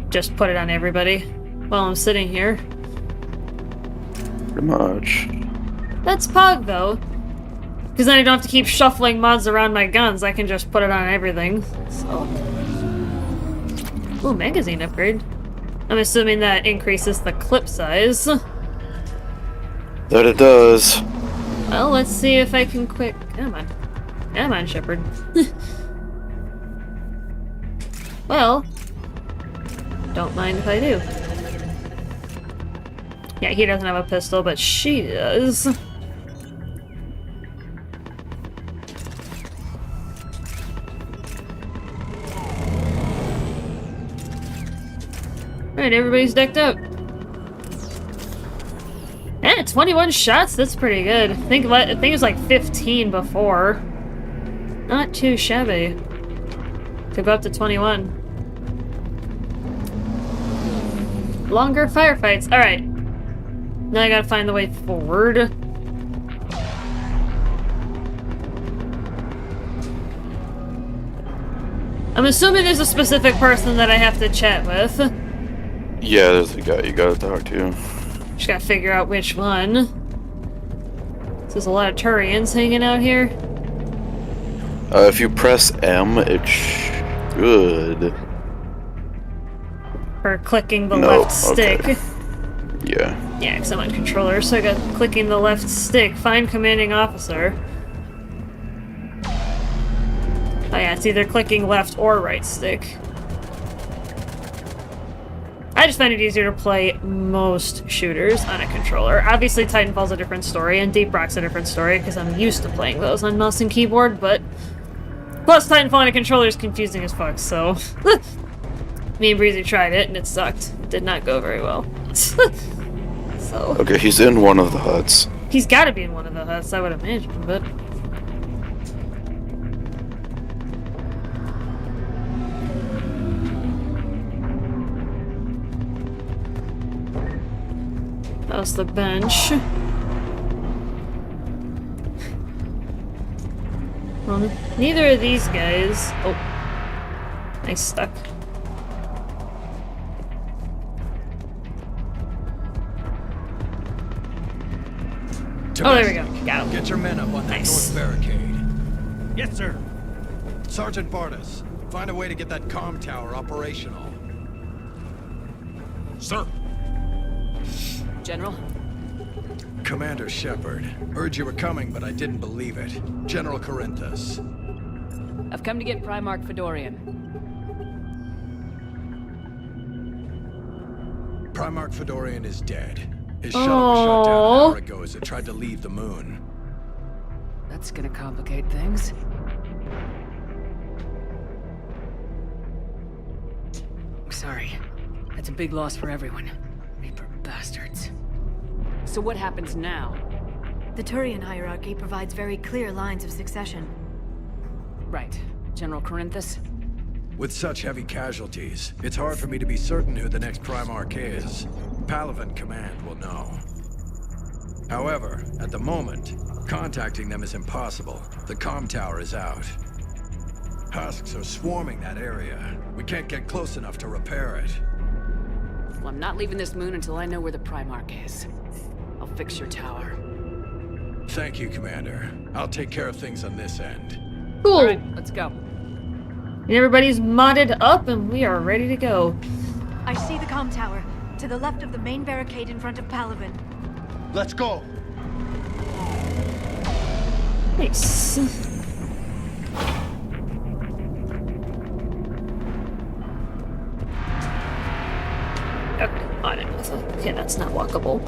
Just put it on everybody while I'm sitting here. Pretty much. That's Pog, though. Because then I don't have to keep shuffling mods around my guns. I can just put it on everything. So. Ooh, magazine upgrade. I'm assuming that increases the clip size. That it does. Well, let's see if I can quick. Come on. Come on, Shepard. Well, don't mind if I do. Yeah, he doesn't have a pistol, but she does. Alright, everybody's decked out. Eh, 21 shots? That's pretty good. I think it was like 15 before. Not too shabby. Could go up to 21. Longer firefights. Alright. Now I gotta find the way forward. I'm assuming there's a specific person that I have to chat with. Yeah, there's a guy you gotta talk to. Just gotta figure out which one. There's a lot of Turians hanging out here. If you press M, it should. Or clicking the left stick. Okay. Yeah. Yeah, because I'm on controller, so I got clicking the left stick. Find commanding officer. Oh yeah, it's either clicking left or right stick. I just find it easier to play most shooters on a controller. Obviously, Titanfall's a different story, and Deep Rock's a different story, because I'm used to playing those on mouse and keyboard, but... Plus, Titanfall on a controller is confusing as fuck, so... Me and Breezy tried it, and it sucked. It did not go very well. So... Okay, he's in one of the huts. He's gotta be in one of the huts, I would imagine, but... How's the bench? Well, neither of these guys... Oh. I stuck. Oh, there we go. Got him. Get your men up on that Nice. north barricade. Yes, sir. Sergeant Bartas, find a way to get that comm tower operational. Sir. General? Commander Shepard. Heard you were coming, but I didn't believe it. General Corinthus. I've come to get Primarch Fedorian. Primarch Fedorian is dead. His shuttle was shot down an hour ago as it tried to leave the moon. That's gonna complicate things. I'm sorry. That's a big loss for everyone. Reaper bastards. So what happens now? The Turian hierarchy provides very clear lines of succession. Right. General Corinthus? With such heavy casualties, it's hard for me to be certain who the next Primarch is. Palaven Command will know. However, at the moment, contacting them is impossible. The comm tower is out. Husks are swarming that area. We can't get close enough to repair it. Well, I'm not leaving this moon until I know where the Primarch is. I'll fix your tower. Thank you, Commander. I'll take care of things on this end. Cool. Alright, let's go. And everybody's modded up, and we are ready to go. I see the comm tower, to the left of the main barricade in front of Palaven. Let's go. Nice. Okay, on it. Okay, that's not walkable.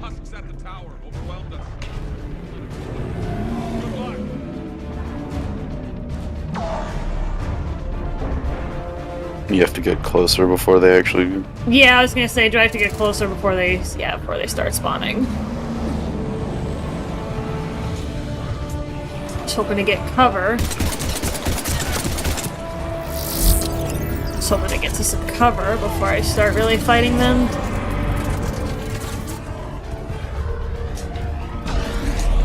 Husks at the tower. Overwhelmed us. Good luck. You have to get closer before they actually... Yeah, I was gonna say, do I have to get closer before they start spawning? Just hoping to get cover. Just hoping to get to some cover before I start really fighting them.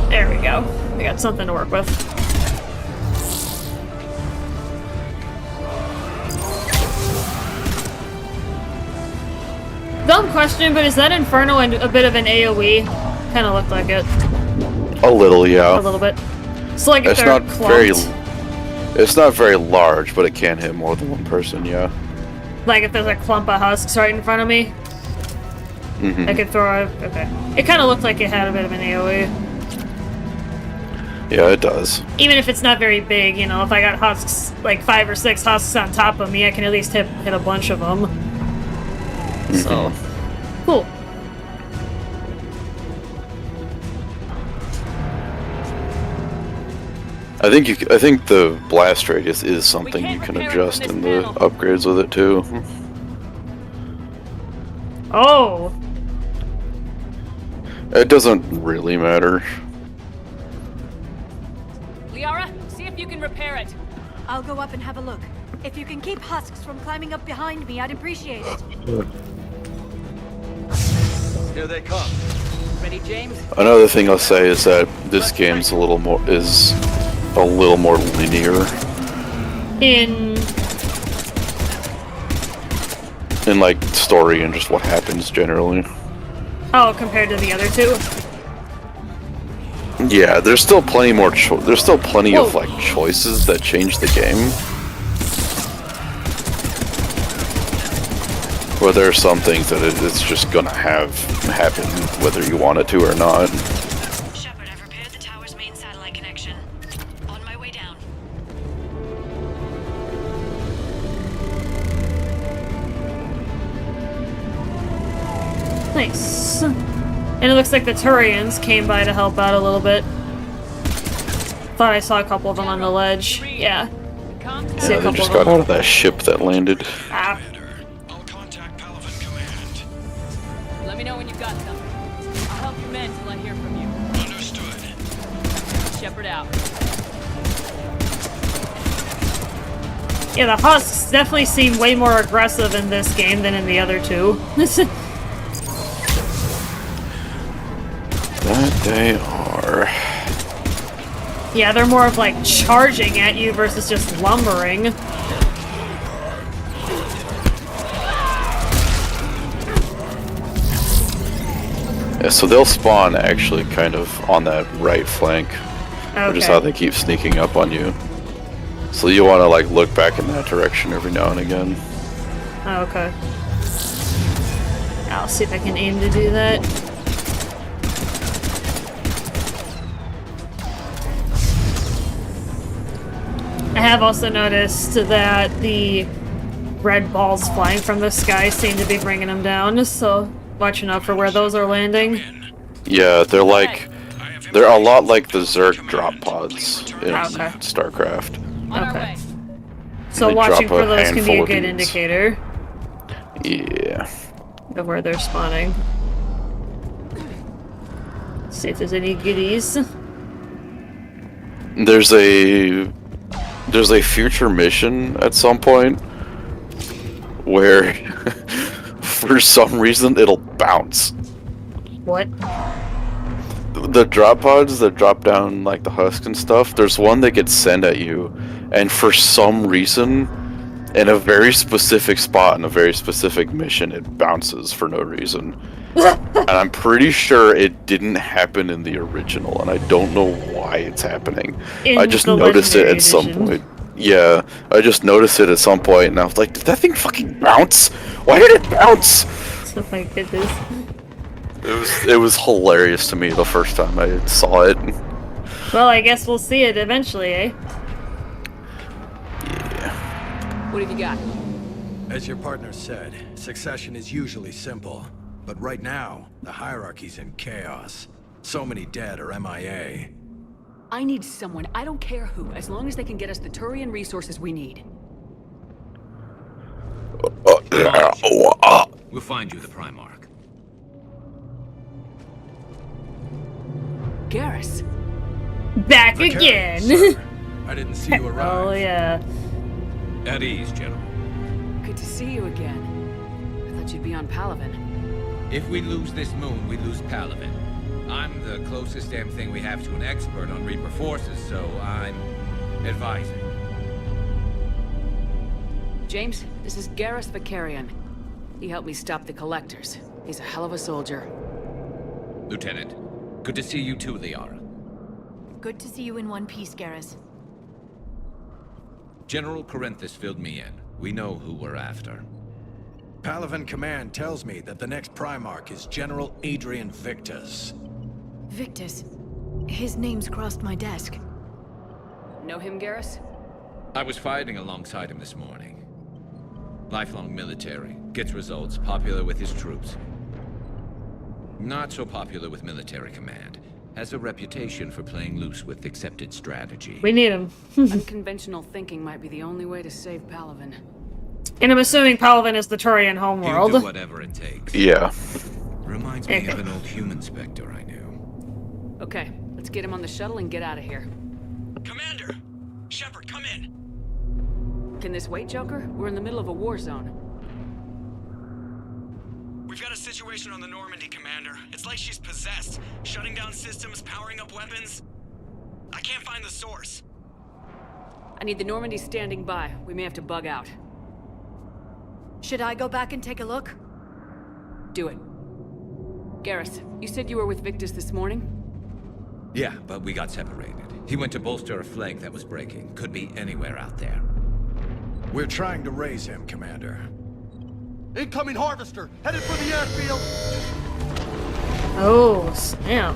There we go. We got got something to work with. Dumb question, but is that Inferno a bit of an AoE? Kind of looked like it. A little, yeah. A little bit. So like if It's they're not very. clumped, It's not very large, but it can hit more than one person. Yeah. like if there's a clump of husks right in front of me, I could throw a... Okay. It kind of looked like it had a bit of an AoE. Yeah, it does. Even if it's not very big, you know, if I got husks, like 5 or 6 husks on top of me, I can at least hit a bunch of them. So, cool. I think the blast radius is something you can adjust in the upgrades with it too. Oh! It doesn't really matter. Liara, see if you can repair it. I'll go up and have a look. If you can keep husks from climbing up behind me, I'd appreciate it. Here they come. Ready, James? Another thing I'll say is that this game's a little more linear in like story and just what happens generally. Oh, compared to the other two? Yeah, there's still plenty more. There's still plenty of like choices that change the game. But there are some things that it's just gonna happen whether you want it to or not. Shepard, I've repaired the tower's main satellite connection. On my way down. Nice. And it looks like the Turians came by to help out a little bit. Thought I saw a couple of them on the ledge. Yeah. See Yeah, a they couple just of got them. out of that ship that landed. Ah. Let me know when you've got them. I'll help your men till I hear from you. Understood. Shepard out. Yeah, the husks definitely seem way more aggressive in this game than in the other two. That they are. Yeah, they're more of like charging at you versus just lumbering. Yeah, so they'll spawn actually kind of on that right flank, which is how they keep sneaking up on you. So you want to like look back in that direction every now and again. Oh, okay. I'll see if I can aim to do that. I have also noticed that the red balls flying from the sky seem to be bringing them down, so watching out for where those are landing. Yeah, they're a lot like the Zerg drop pods in StarCraft. Okay. So They watching drop for a those can be handful a of good dudes. indicator Yeah. of where they're spawning. See if there's any goodies. There's a future mission at some point where for some reason it'll bounce. What? The drop pods that drop down like the husk and stuff, there's one that gets sent at you, and for some reason in a very specific spot in a very specific mission it bounces for no reason. And I'm pretty sure it didn't happen in the original, and I don't know why it's happening. In I just the noticed it Legendary at some Edition. point. Yeah, I just noticed it at some point, and I was like, did that thing fucking bounce? Why did it bounce? Oh my goodness. It was hilarious to me the first time I saw it. Well, I guess we'll see it eventually, eh? What have you got? As your partner said, succession is usually simple. But right now, the hierarchy's in chaos. So many dead or MIA. I need someone, I don't care who, as long as they can get us the Turian resources we need. We'll find you the Primarch. Garrus. Back Vaquero, again. sir. I didn't see you arrive. Oh yeah. At ease, gentlemen. Good to see you again. I thought you'd be on Palaven. If we lose this moon, we lose Palaven. I'm the closest damn thing we have to an expert on Reaper forces, so I'm advising. James, this is Garrus Vakarian. He helped me stop the Collectors. He's a hell of a soldier. Lieutenant, good to see you too, Liara. Good to see you in one piece, Garrus. General Corinthus filled me in. We know who we're after. Palaven Command tells me that the next Primarch is General Adrian Victus. Victus. His name's crossed my desk. Know him, Garrus? I was fighting alongside him this morning. Lifelong military, gets results, popular with his troops. Not so popular with military command. Has a reputation for playing loose with accepted strategy. We need him. Unconventional thinking might be the only way to save Palaven. And I'm assuming Palaven is the Turian homeworld. He'll do whatever it takes. Yeah. Reminds me of an old human Spectre I knew. Okay, let's get him on the shuttle and get out of here. Commander! Shepard, come in! Can this wait, Joker? We're in the middle of a war zone. We've got a situation on the Normandy, Commander. It's like she's possessed. Shutting down systems, powering up weapons. I can't find the source. I need the Normandy standing by. We may have to bug out. Should I go back and take a look? Do it. Garrus, you said you were with Victus this morning? Yeah, but we got separated. He went to bolster a flank that was breaking. Could be anywhere out there. We're trying to raise him, Commander. Incoming Harvester! Headed for the airfield! Oh, snap.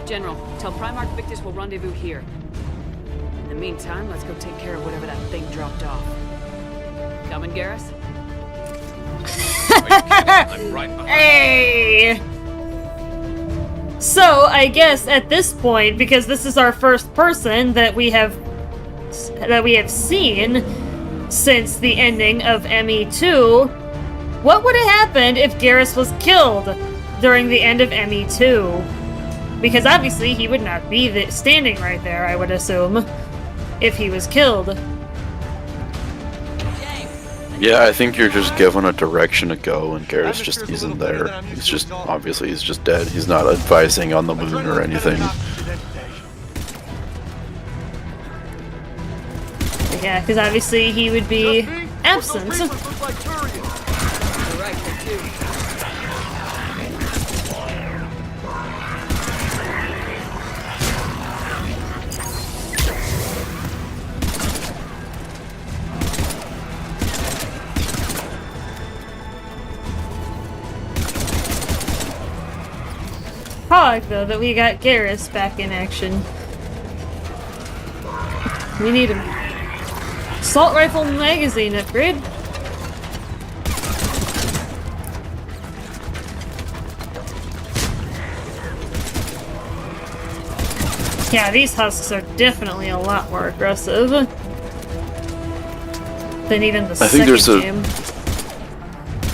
General, tell Primarch Victus we'll rendezvous here. In the meantime, let's go take care of whatever that thing dropped off. Coming, Garrus? I'm right behind. Hey! So, I guess at this point, because this is our first person that we have seen since the ending of ME2, what would have happened if Garrus was killed during the end of ME2? Because obviously he would not be standing right there, I would assume, if he was killed. Yeah, I think you're just given a direction to go, and Garrus just isn't there. He's just, obviously, he's just dead. He's not advising on the moon or anything. Yeah, because obviously he would be absent. Hog, though, that we got Garrus back in action. We need him. Assault rifle magazine upgrade. Yeah, these husks are definitely a lot more aggressive than even the second game.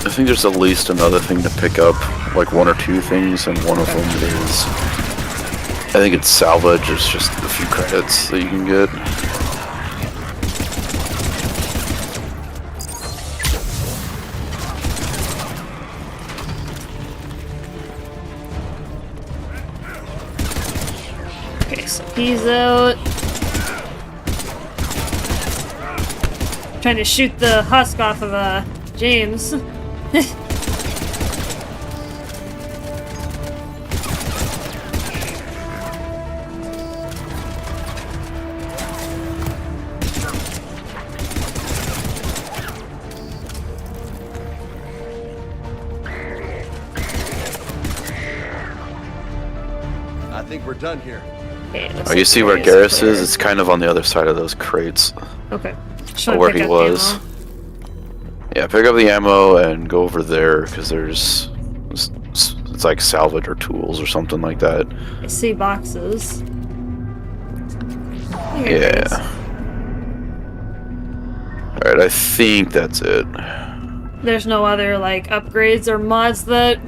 I think there's at least another thing to pick up, like one or two things, and one of them is, I think it's salvage. It's just a few credits that you can get. Okay, so he's out. Trying to shoot the husk off of James. I think we're done here. Okay, Oh, you see where Garrus is? It's kind of on the other side of those crates. Okay. Or where he was. Yeah, pick up the ammo and go over there, because there's... It's like salvage or tools or something like that. I see boxes. Yeah. Alright, I think that's it. There's no other, like, upgrades or mods that...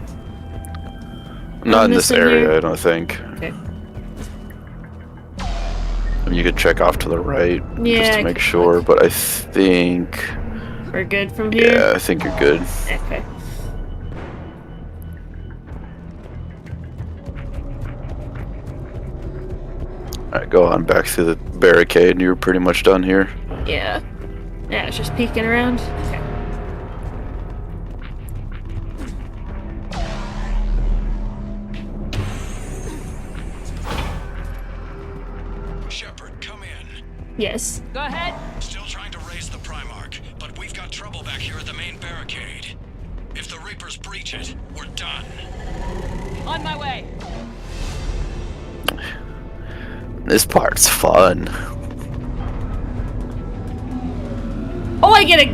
Not in this missing area, here? I don't think. Okay. I mean, you could check off to the right just Yeah, to I make could sure, but I think We're good from here? Yeah, I think you're good. Okay. Alright, go on back through the barricade. You're pretty much done here. Yeah. Yeah, it's just peeking around. Okay. Shepard, come in. Yes. Go ahead. Still trying to raise the Primarch, but we've got trouble back here at the main barricade. If the Reapers breach it, we're done. On my way. This part's fun. Oh, I get a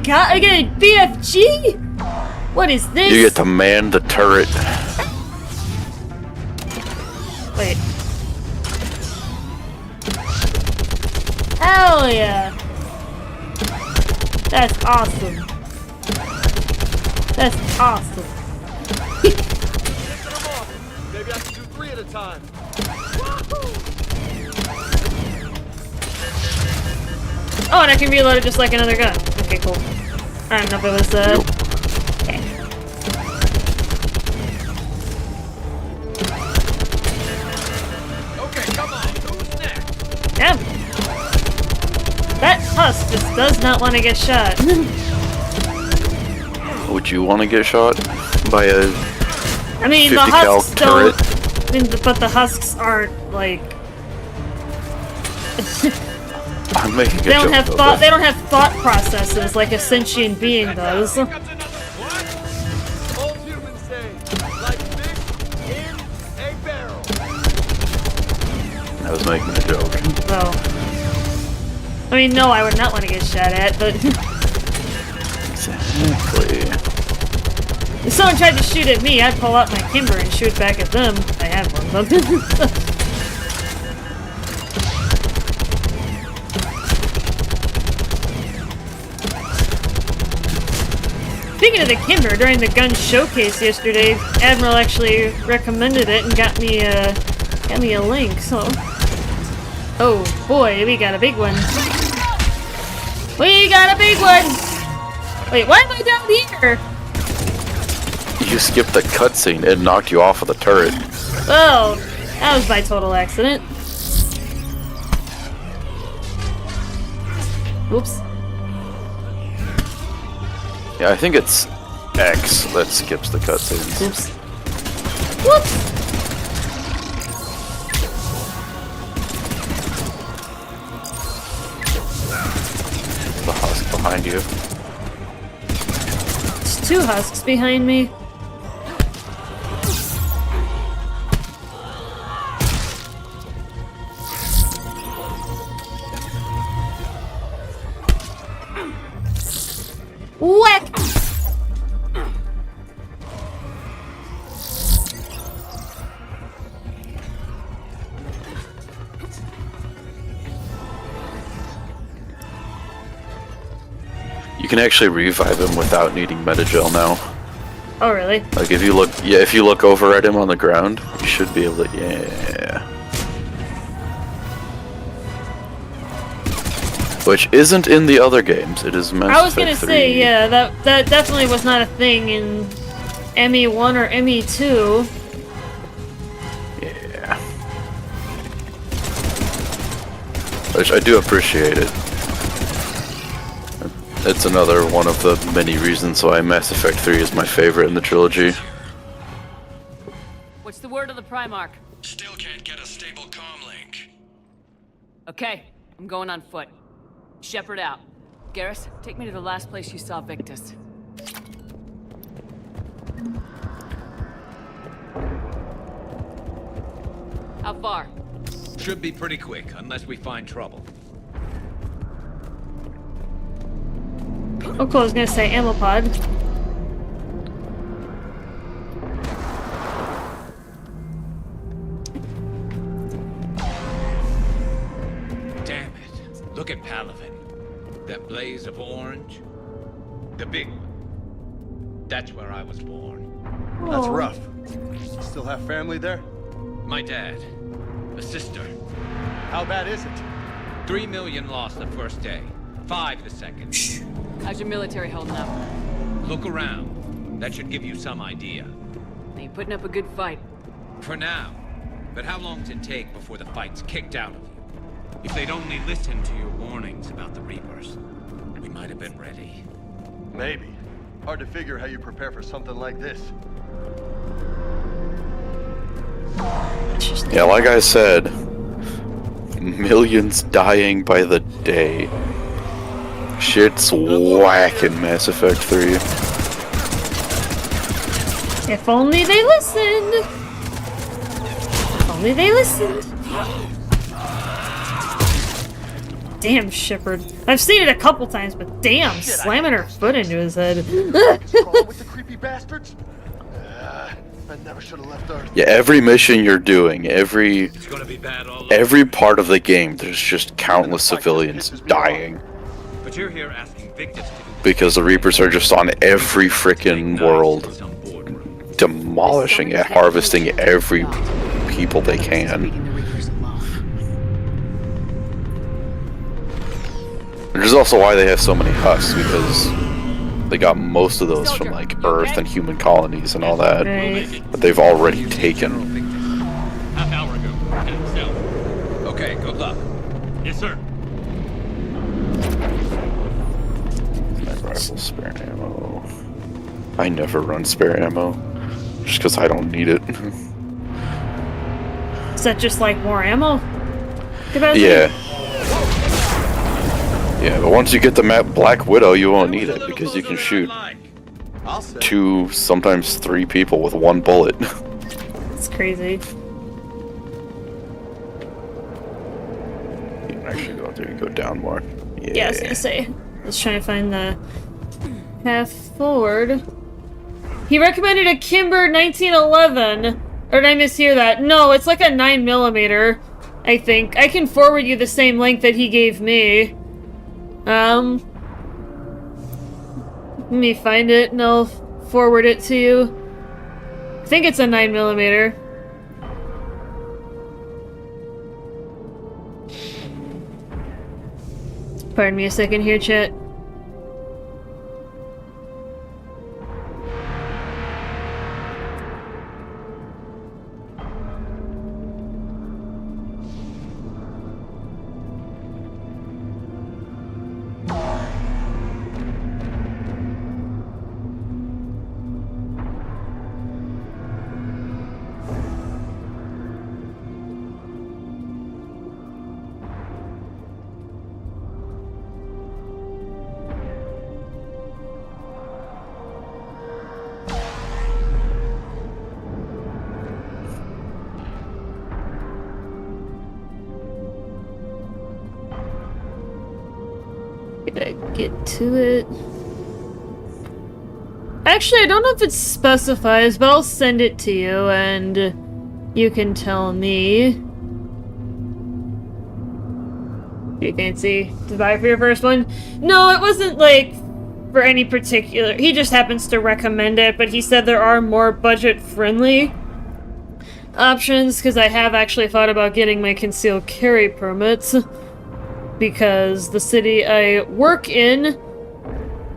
BFG? What is this? You get to man the turret. Wait. Hell yeah. That's awesome. That's awesome. Maybe I can do 3 at a time. Oh, and I can reload it just like another gun. Okay, cool. I don't know if it was, okay. Okay, come on. Who's next? Damn. That husk just does not want to get shot. Would you want to get shot by a I mean, 50 the cal husks turret? don't... I mean, but the husks aren't, like... I'm making a They don't joke have though, thought. but- They don't have thought processes like a sentient being does. Old humans say, like fish in a barrel. I was making a joke. So, I mean, no, I would not want to get shot at, but Exactly. if someone tried to shoot at me, I'd pull out my Kimber and shoot back at them. I have one, but speaking of the Kimber, during the gun showcase yesterday, Admiral actually recommended it and got me a link. So, oh boy, we got a big one. We got a big one. Wait, why am I down here? You skipped the cutscene. It knocked you off of the turret. Oh, that was by total accident. Oops. Yeah, I think it's X that skips the cutscenes. Oops. Whoops. The husk behind you. There's 2 husks behind me. Whack! You can actually revive him without needing Metagel now. Oh, really? Like if you look over at him on the ground, you should be able to. Yeah. Which isn't in the other games. It is Mass I was gonna Effect 3. say, yeah, that definitely was not a thing in ME1 or ME2. Yeah. Which I do appreciate it. It's another one of the many reasons why Mass Effect 3 is my favorite in the trilogy. What's the word of the Primarch? Still can't get a stable comm link. Okay, I'm going on foot. Shepard out. Garrus, take me to the last place you saw Victus. How far? Should be pretty quick, unless we find trouble. Oh, cool, I was gonna say ammo pod. Damn it. Look at Palaven. That blaze of orange. The big one. That's where I was born. That's Aw. rough. Still have family there? My dad. A sister. How bad is it? 3 million lost the first day. 5 the second. How's your military holding up? Look around. That should give you some idea. Are you putting up a good fight? For now. But how long does it take before the fight's kicked out of you? If they'd only listened to your warnings about the Reapers, we might have been ready. Maybe. Hard to figure how you prepare for something like this. Yeah, like I said, millions dying by the day. Shit's whack in Mass Effect 3. If only they listened! If only they listened! Damn, Shepard. I've seen it a couple times, but damn, slamming her foot into his head. With the creepy bastards? I never should have left Earth. Yeah, every mission you're doing, every part of the game, there's just countless civilians dying. But you're here asking Victus to do Because the Reapers are just on every frickin' world, demolishing it, harvesting every people they can. Which is also why they have so many husks, because they got most of those from like Earth and human colonies and all that, that they've already taken. Half hour ago. Heading south. Okay, good luck. Yes, sir. Rifle spare ammo. I never run spare ammo, just because I don't need it. Is that just like more ammo? Yeah. Yeah, but once you get the map Black Widow, you won't need it, because you can shoot 2, sometimes 3 people with 1 bullet. It's crazy. You can actually go there and go down more. Yeah, I was gonna say. Let's try to find the path forward. He recommended a Kimber 1911. Or did I mishear that? No, it's like a 9mm, I think. I can forward you the same link that he gave me. Let me find it and I'll forward it to you. I think it's a 9mm. Pardon me a second here, chat. Gotta get to it. Actually, I don't know if it specifies, but I'll send it to you and you can tell me. You fancy to buy for your first one? No, it wasn't like for any particular. He just happens to recommend it, but he said there are more budget-friendly options because I have actually thought about getting my concealed carry permits. Because the city I work in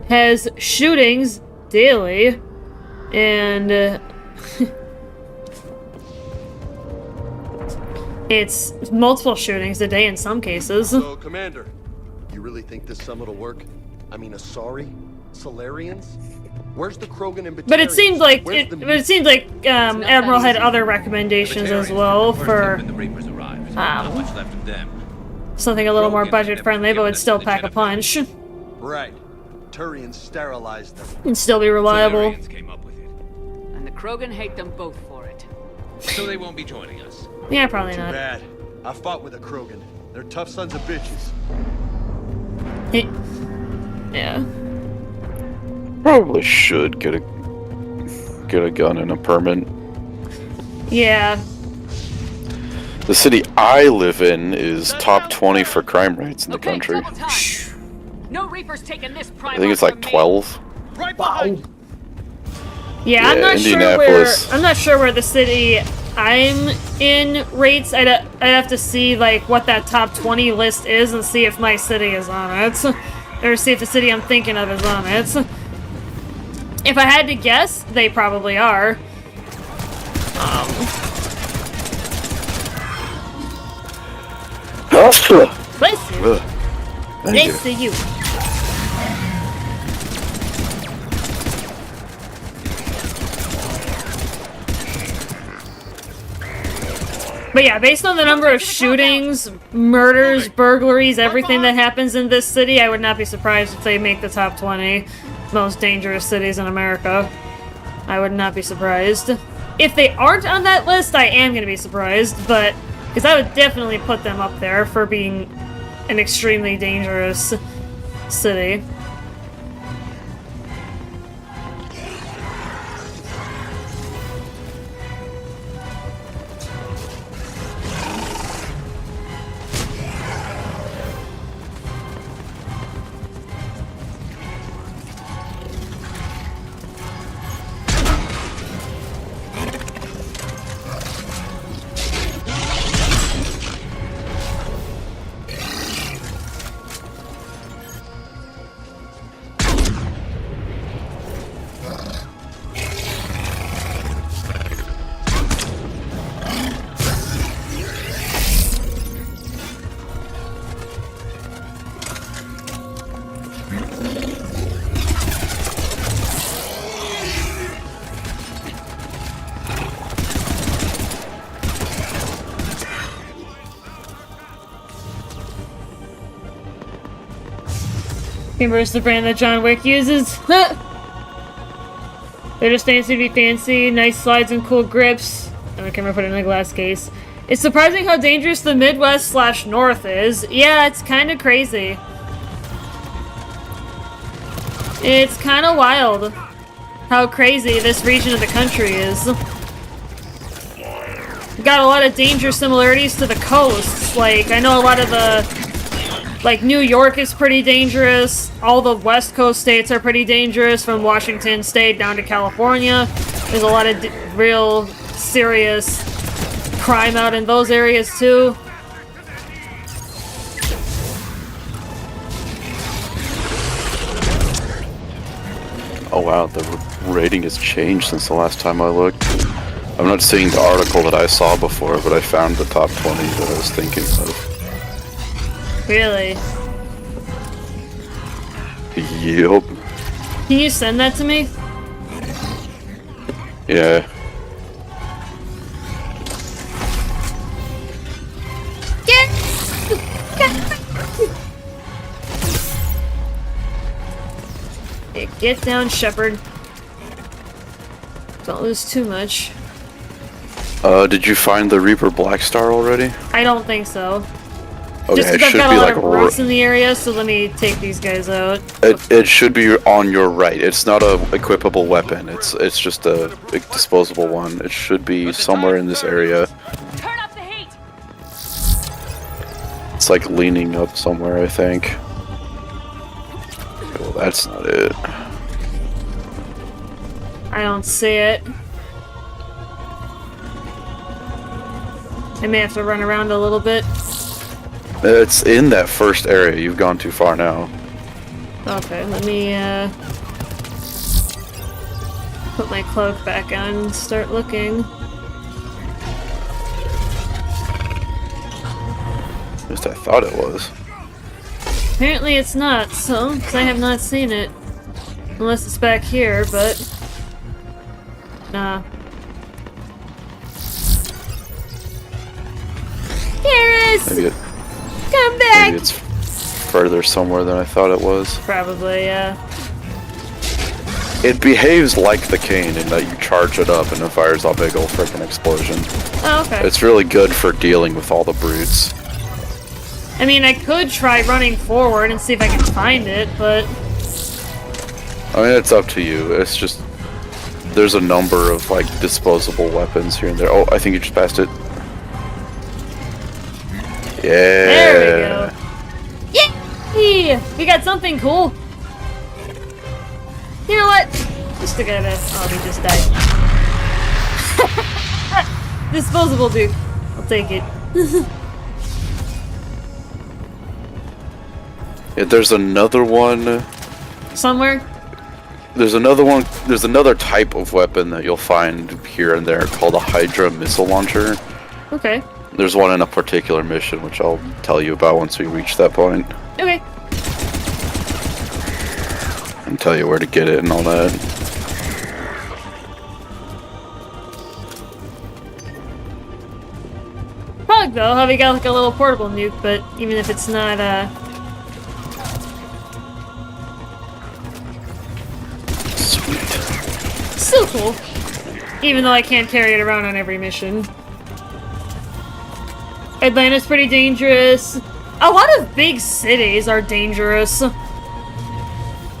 has shootings daily, and it's multiple shootings a day in some cases. So, Commander, you really think this summit will work? I mean, Asari? Solarians? Where's the Krogan and But it seemed like Admiral had other recommendations as well for something a little more budget-friendly, but would still pack a punch. Right. Turians sterilized them. And still be reliable. And the Krogan hate them both for it. So they won't be joining us. Yeah, probably Too not. bad. I fought with a Krogan. They're tough sons of bitches. Yeah. Probably should get a gun and a permit. Yeah. The city I live in is top 20 for crime rates in the country. No Reapers taking this Primarch. I think it's like 12. Yeah, I'm not sure where the city I'm in rates. I'd have to see like what that top 20 list is and see if my city is on it. or see if the city I'm thinking of is on it. If I had to guess, they probably are. Bless you. Thank Thanks to you. But yeah, based on the number of shootings, murders, burglaries, everything that happens in this city, I would not be surprised if they make the top 20 most dangerous cities in America. I would not be surprised. If they aren't on that list, I am going to be surprised, but... because I would definitely put them up there for being an extremely dangerous city. Kimber's the brand that John Wick uses. They're just fancy to be fancy, nice slides and cool grips. And the camera put it in a glass case. It's surprising how dangerous the Midwest/North is. Yeah, it's kind of crazy. It's kind of wild how crazy this region of the country is. Got a lot of danger similarities to the coasts. Like, I know a lot of the... like, New York is pretty dangerous. All the West Coast states are pretty dangerous, from Washington State down to California. There's a lot of real serious crime out in those areas, too. Oh wow, the rating has changed since the last time I looked. I'm not seeing the article that I saw before, but I found the top 20 that I was thinking of. Really? Yup. Can you send that to me? Yeah. Get down, Shepard. Don't lose too much. Did you find the Reaper Blackstar already? I don't think so. Okay, Just it because I've should got be a lot like of roots in the area, so let me take these guys out. It should be on your right. It's not a equipable weapon. It's just a disposable one. It should be somewhere in this area. Turn up the heat. It's like leaning up somewhere, I think. Okay, well, that's not it. I don't see it. I may have to run around a little bit. It's in that first area. You've gone too far now. Okay, let me put my cloak back on and start looking. At least I thought it was. Apparently it's not, so, because I have not seen it. Unless it's back here, but... nah. Garrus! Come back! Maybe it's further somewhere than I thought it was. Probably, yeah. It behaves like the cane in that you charge it up and it fires a big ol' frickin' explosion. Oh, okay. It's really good for dealing with all the brutes. I mean, I could try running forward and see if I can find it, but... I mean, it's up to you. It's just... there's a number of, like, disposable weapons here and there. Oh, I think you just passed it. Yeah. There we go. Yay! We got something cool. You know what? Just gotta... oh, he just died. Disposable dude. I'll take it. There's another one. Somewhere? There's another one. There's another type of weapon that you'll find here and there called a Hydra missile launcher. Okay. There's one in a particular mission, which I'll tell you about once we reach that point. Okay. And tell you where to get it and all that. Probably though, how we got like a little portable nuke, but even if it's not, Sweet. Still cool. Even though I can't carry it around on every mission. Atlanta's pretty dangerous. A lot of big cities are dangerous.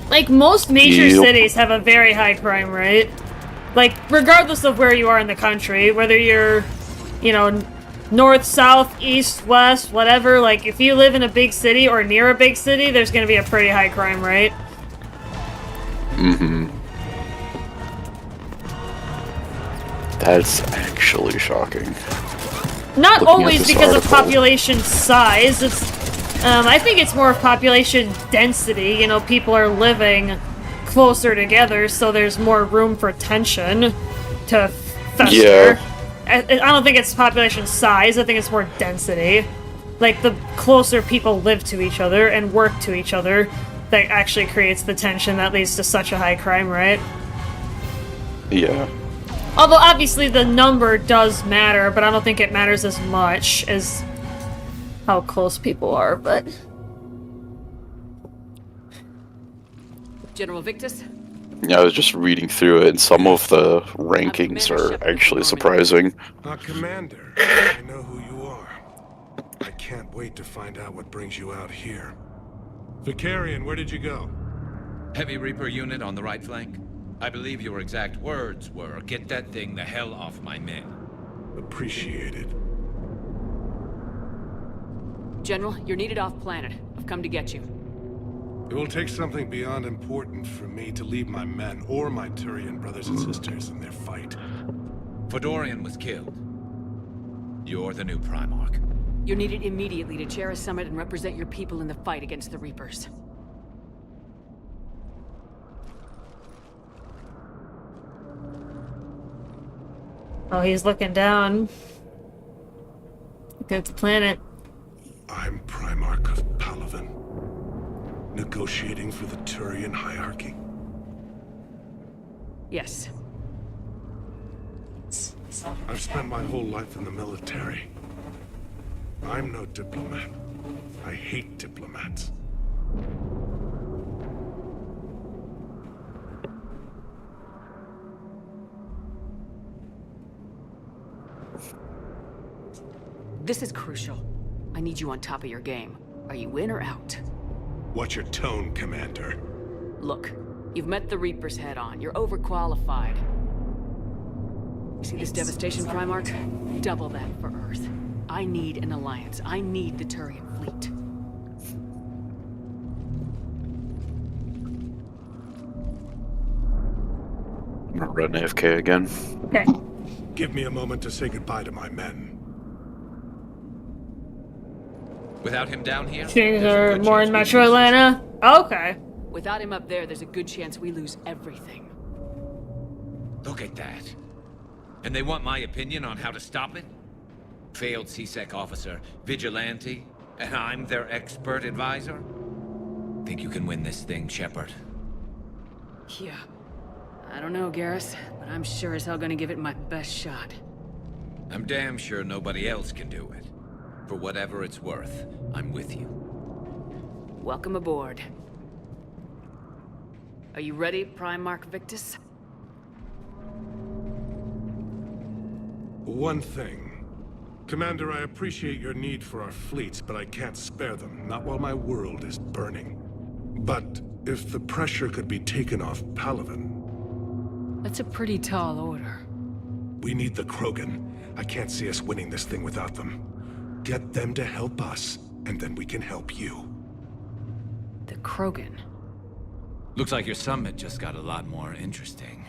Like, most major cities have a very high crime rate. Like, regardless of where you are in the country, whether you're, you know, north, south, east, west, whatever, like, if you live in a big city or near a big city, there's gonna be a pretty high crime rate. Mm-hmm. That's actually shocking. Not Looking always because of article. population size, it's, I think it's more of population density, you know, people are living closer together, so there's more room for tension to fester. Yeah. I don't think it's population size, I think it's more density. Like, the closer people live to each other and work to each other, that actually creates the tension that leads to such a high crime rate. Yeah. Although, obviously, the number does matter, but I don't think it matters as much as how close people are, but... General Victus? Yeah, I was just reading through it, and some of the rankings are actually surprising. Commander, I know who you are. I can't wait to find out what brings you out here. Vicarian, where did you go? Heavy Reaper unit on the right flank. I believe your exact words were, "Get that thing the hell off my men." Appreciated. General, you're needed off planet. I've come to get you. It will take something beyond important for me to leave my men or my Turian brothers and sisters in their fight. Fedorian was killed. You're the new Primarch. You're needed immediately to chair a summit and represent your people in the fight against the Reapers. Oh, he's looking down. Looking at the planet. I'm Primarch of Palaven, negotiating for the Turian hierarchy. Yes. I've spent my whole life in the military. I'm no diplomat. I hate diplomats. This is crucial. I need you on top of your game. Are you in or out? What's your tone, Commander? Look, you've met the Reapers head on. You're overqualified. You see this devastation, Primarch? Double that for Earth. I need an alliance. I need the Turian fleet. I'm gonna run AFK again. Okay. Give me a moment to say goodbye to my men. Without him down here, Things there's a are good more chance in we Metro lose. Atlanta? Okay. Without him up there, there's a good chance we lose everything. Look at that. And they want my opinion on how to stop it? Failed CSEC officer, vigilante, and I'm their expert advisor? Think you can win this thing, Shepard? Yeah. I don't know, Garrus, but I'm sure as hell gonna give it my best shot. I'm damn sure nobody else can do it. For whatever it's worth, I'm with you. Welcome aboard. Are you ready, Primarch Victus? One thing. Commander, I appreciate your need for our fleets, but I can't spare them, not while my world is burning. But if the pressure could be taken off Palaven... That's a pretty tall order. We need the Krogan. I can't see us winning this thing without them. Get them to help us, and then we can help you. The Krogan. Looks like your summit just got a lot more interesting.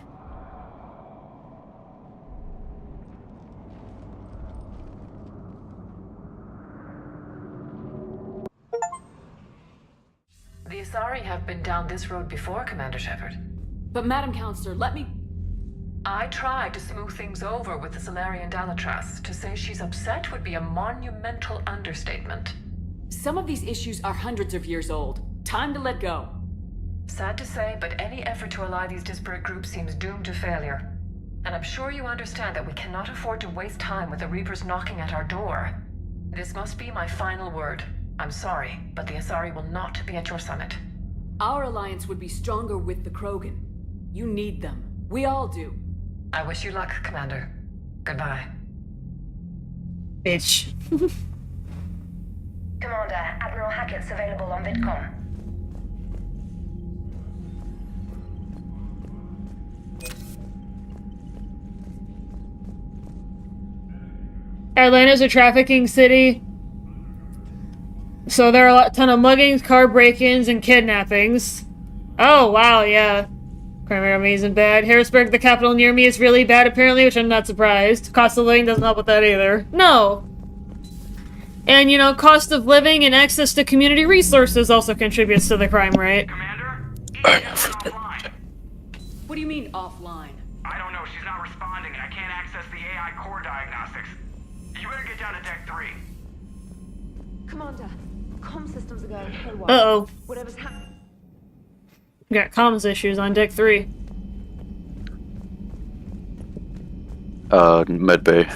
Asari have been down this road before, Commander Shepard. But Madam Counselor, let me... I tried to smooth things over with the Salarian Dalatras. To say she's upset would be a monumental understatement. Some of these issues are hundreds of years old. Time to let go. Sad to say, but any effort to ally these disparate groups seems doomed to failure. And I'm sure you understand that we cannot afford to waste time with the Reapers knocking at our door. This must be my final word. I'm sorry, but the Asari will not be at your summit. Our alliance would be stronger with the Krogan. You need them. We all do. I wish you luck, Commander. Goodbye. Bitch. Commander, Admiral Hackett's available on VidCom. Atlanta's a trafficking city. So there are a ton of muggings, car break-ins, and kidnappings. Oh, wow, yeah. Crime rate isn't bad. Harrisburg, the capital near me, is really bad, apparently, which I'm not surprised. Cost of living doesn't help with that either. No! And, you know, cost of living and access to community resources also contributes to the crime rate. What do you mean, offline? I don't know, she's not responding, and I can't access the AI core diagnostics. You better get down to Deck 3. Commander, comm systems are going haywire. Uh-oh. Whatever's happening. We got comms issues on Deck 3. Med Bay.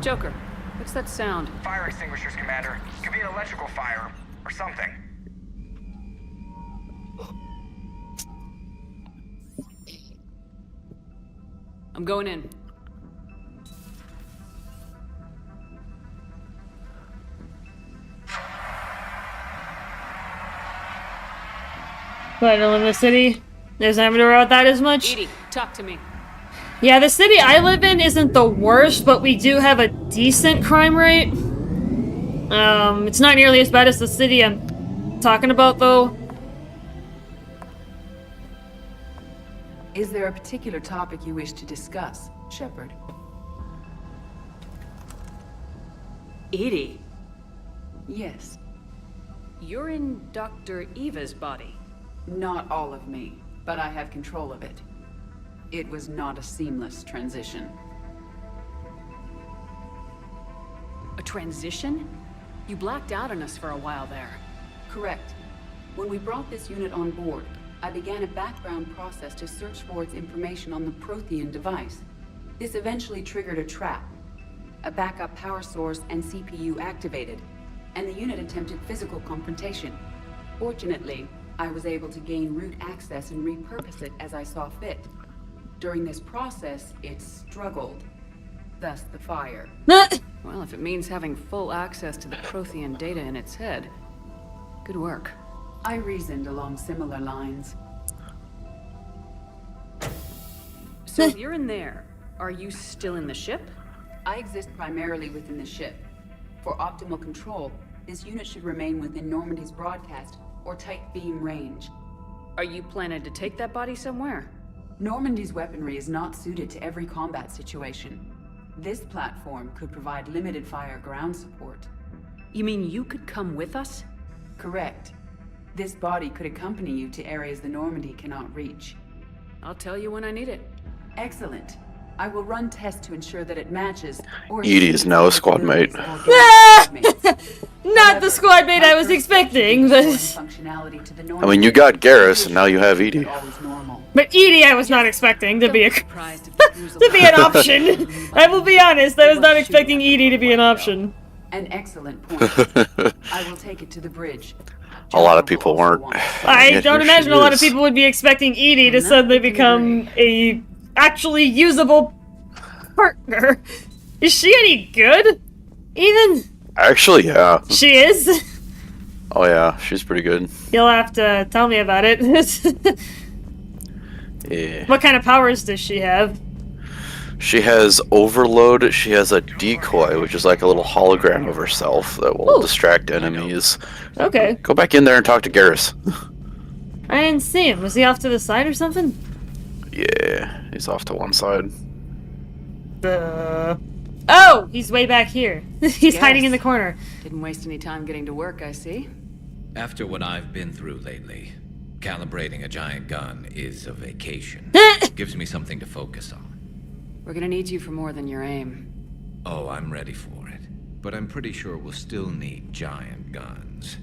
Joker, what's that sound? Fire extinguishers, Commander. Could be an electrical fire, or something. I'm going in. But I don't live in the city. Doesn't have to worry about that as much. Edie, talk to me. Yeah, the city I live in isn't the worst, but we do have a decent crime rate. It's not nearly as bad as the city I'm talking about, though. Is there a particular topic you wish to discuss, Shepard? Edie. Yes. You're in Dr. Eva's body. Not all of me, but I have control of it. It was not a seamless transition. A transition? You blacked out on us for a while there. Correct. When we brought this unit on board, I began a background process to search for its information on the Prothean device. This eventually triggered a trap. A backup power source and CPU activated, and the unit attempted physical confrontation. Fortunately, I was able to gain root access and repurpose it as I saw fit. During this process, it struggled. Thus the fire. Well, if it means having full access to the Prothean data in its head, good work. I reasoned along similar lines. So if you're in there, are you still in the ship? I exist primarily within the ship. For optimal control, this unit should remain within Normandy's broadcast or tight beam range. Are you planning to take that body somewhere? Normandy's weaponry is not suited to every combat situation. This platform could provide limited fire ground support. You mean you could come with us? Correct. This body could accompany you to areas the Normandy cannot reach. I'll tell you when I need it. Excellent. I will run tests to ensure that it matches. Or Edie is now a squad mate. Not the squad mate I was expecting, but... I mean, you got Garrus, and now you have Edie. But Edie I was not expecting to be a... to be an option. I will be honest, I was not expecting Edie to be an option. An excellent point. I will take it to the bridge. A lot of people weren't. I don't imagine a lot of people would be expecting Edie to suddenly become a actually usable partner. Is she any good? Even? Actually, yeah. She is? Oh yeah, she's pretty good. You'll have to tell me about it. Yeah. What kind of powers does she have? She has overload. She has a decoy, which is like a little hologram of herself that will distract enemies. Okay. Go back in there and talk to Garrus. I didn't see him. Was he off to the side or something? Yeah, he's off to one side. Oh! He's way back here. He's hiding in the Garrus. corner. Didn't waste any time getting to work, I see. After what I've been through lately, calibrating a giant gun is a vacation. Gives me something to focus on. We're gonna need you for more than your aim. Oh, I'm ready for it. But I'm pretty sure we'll still need giant guns.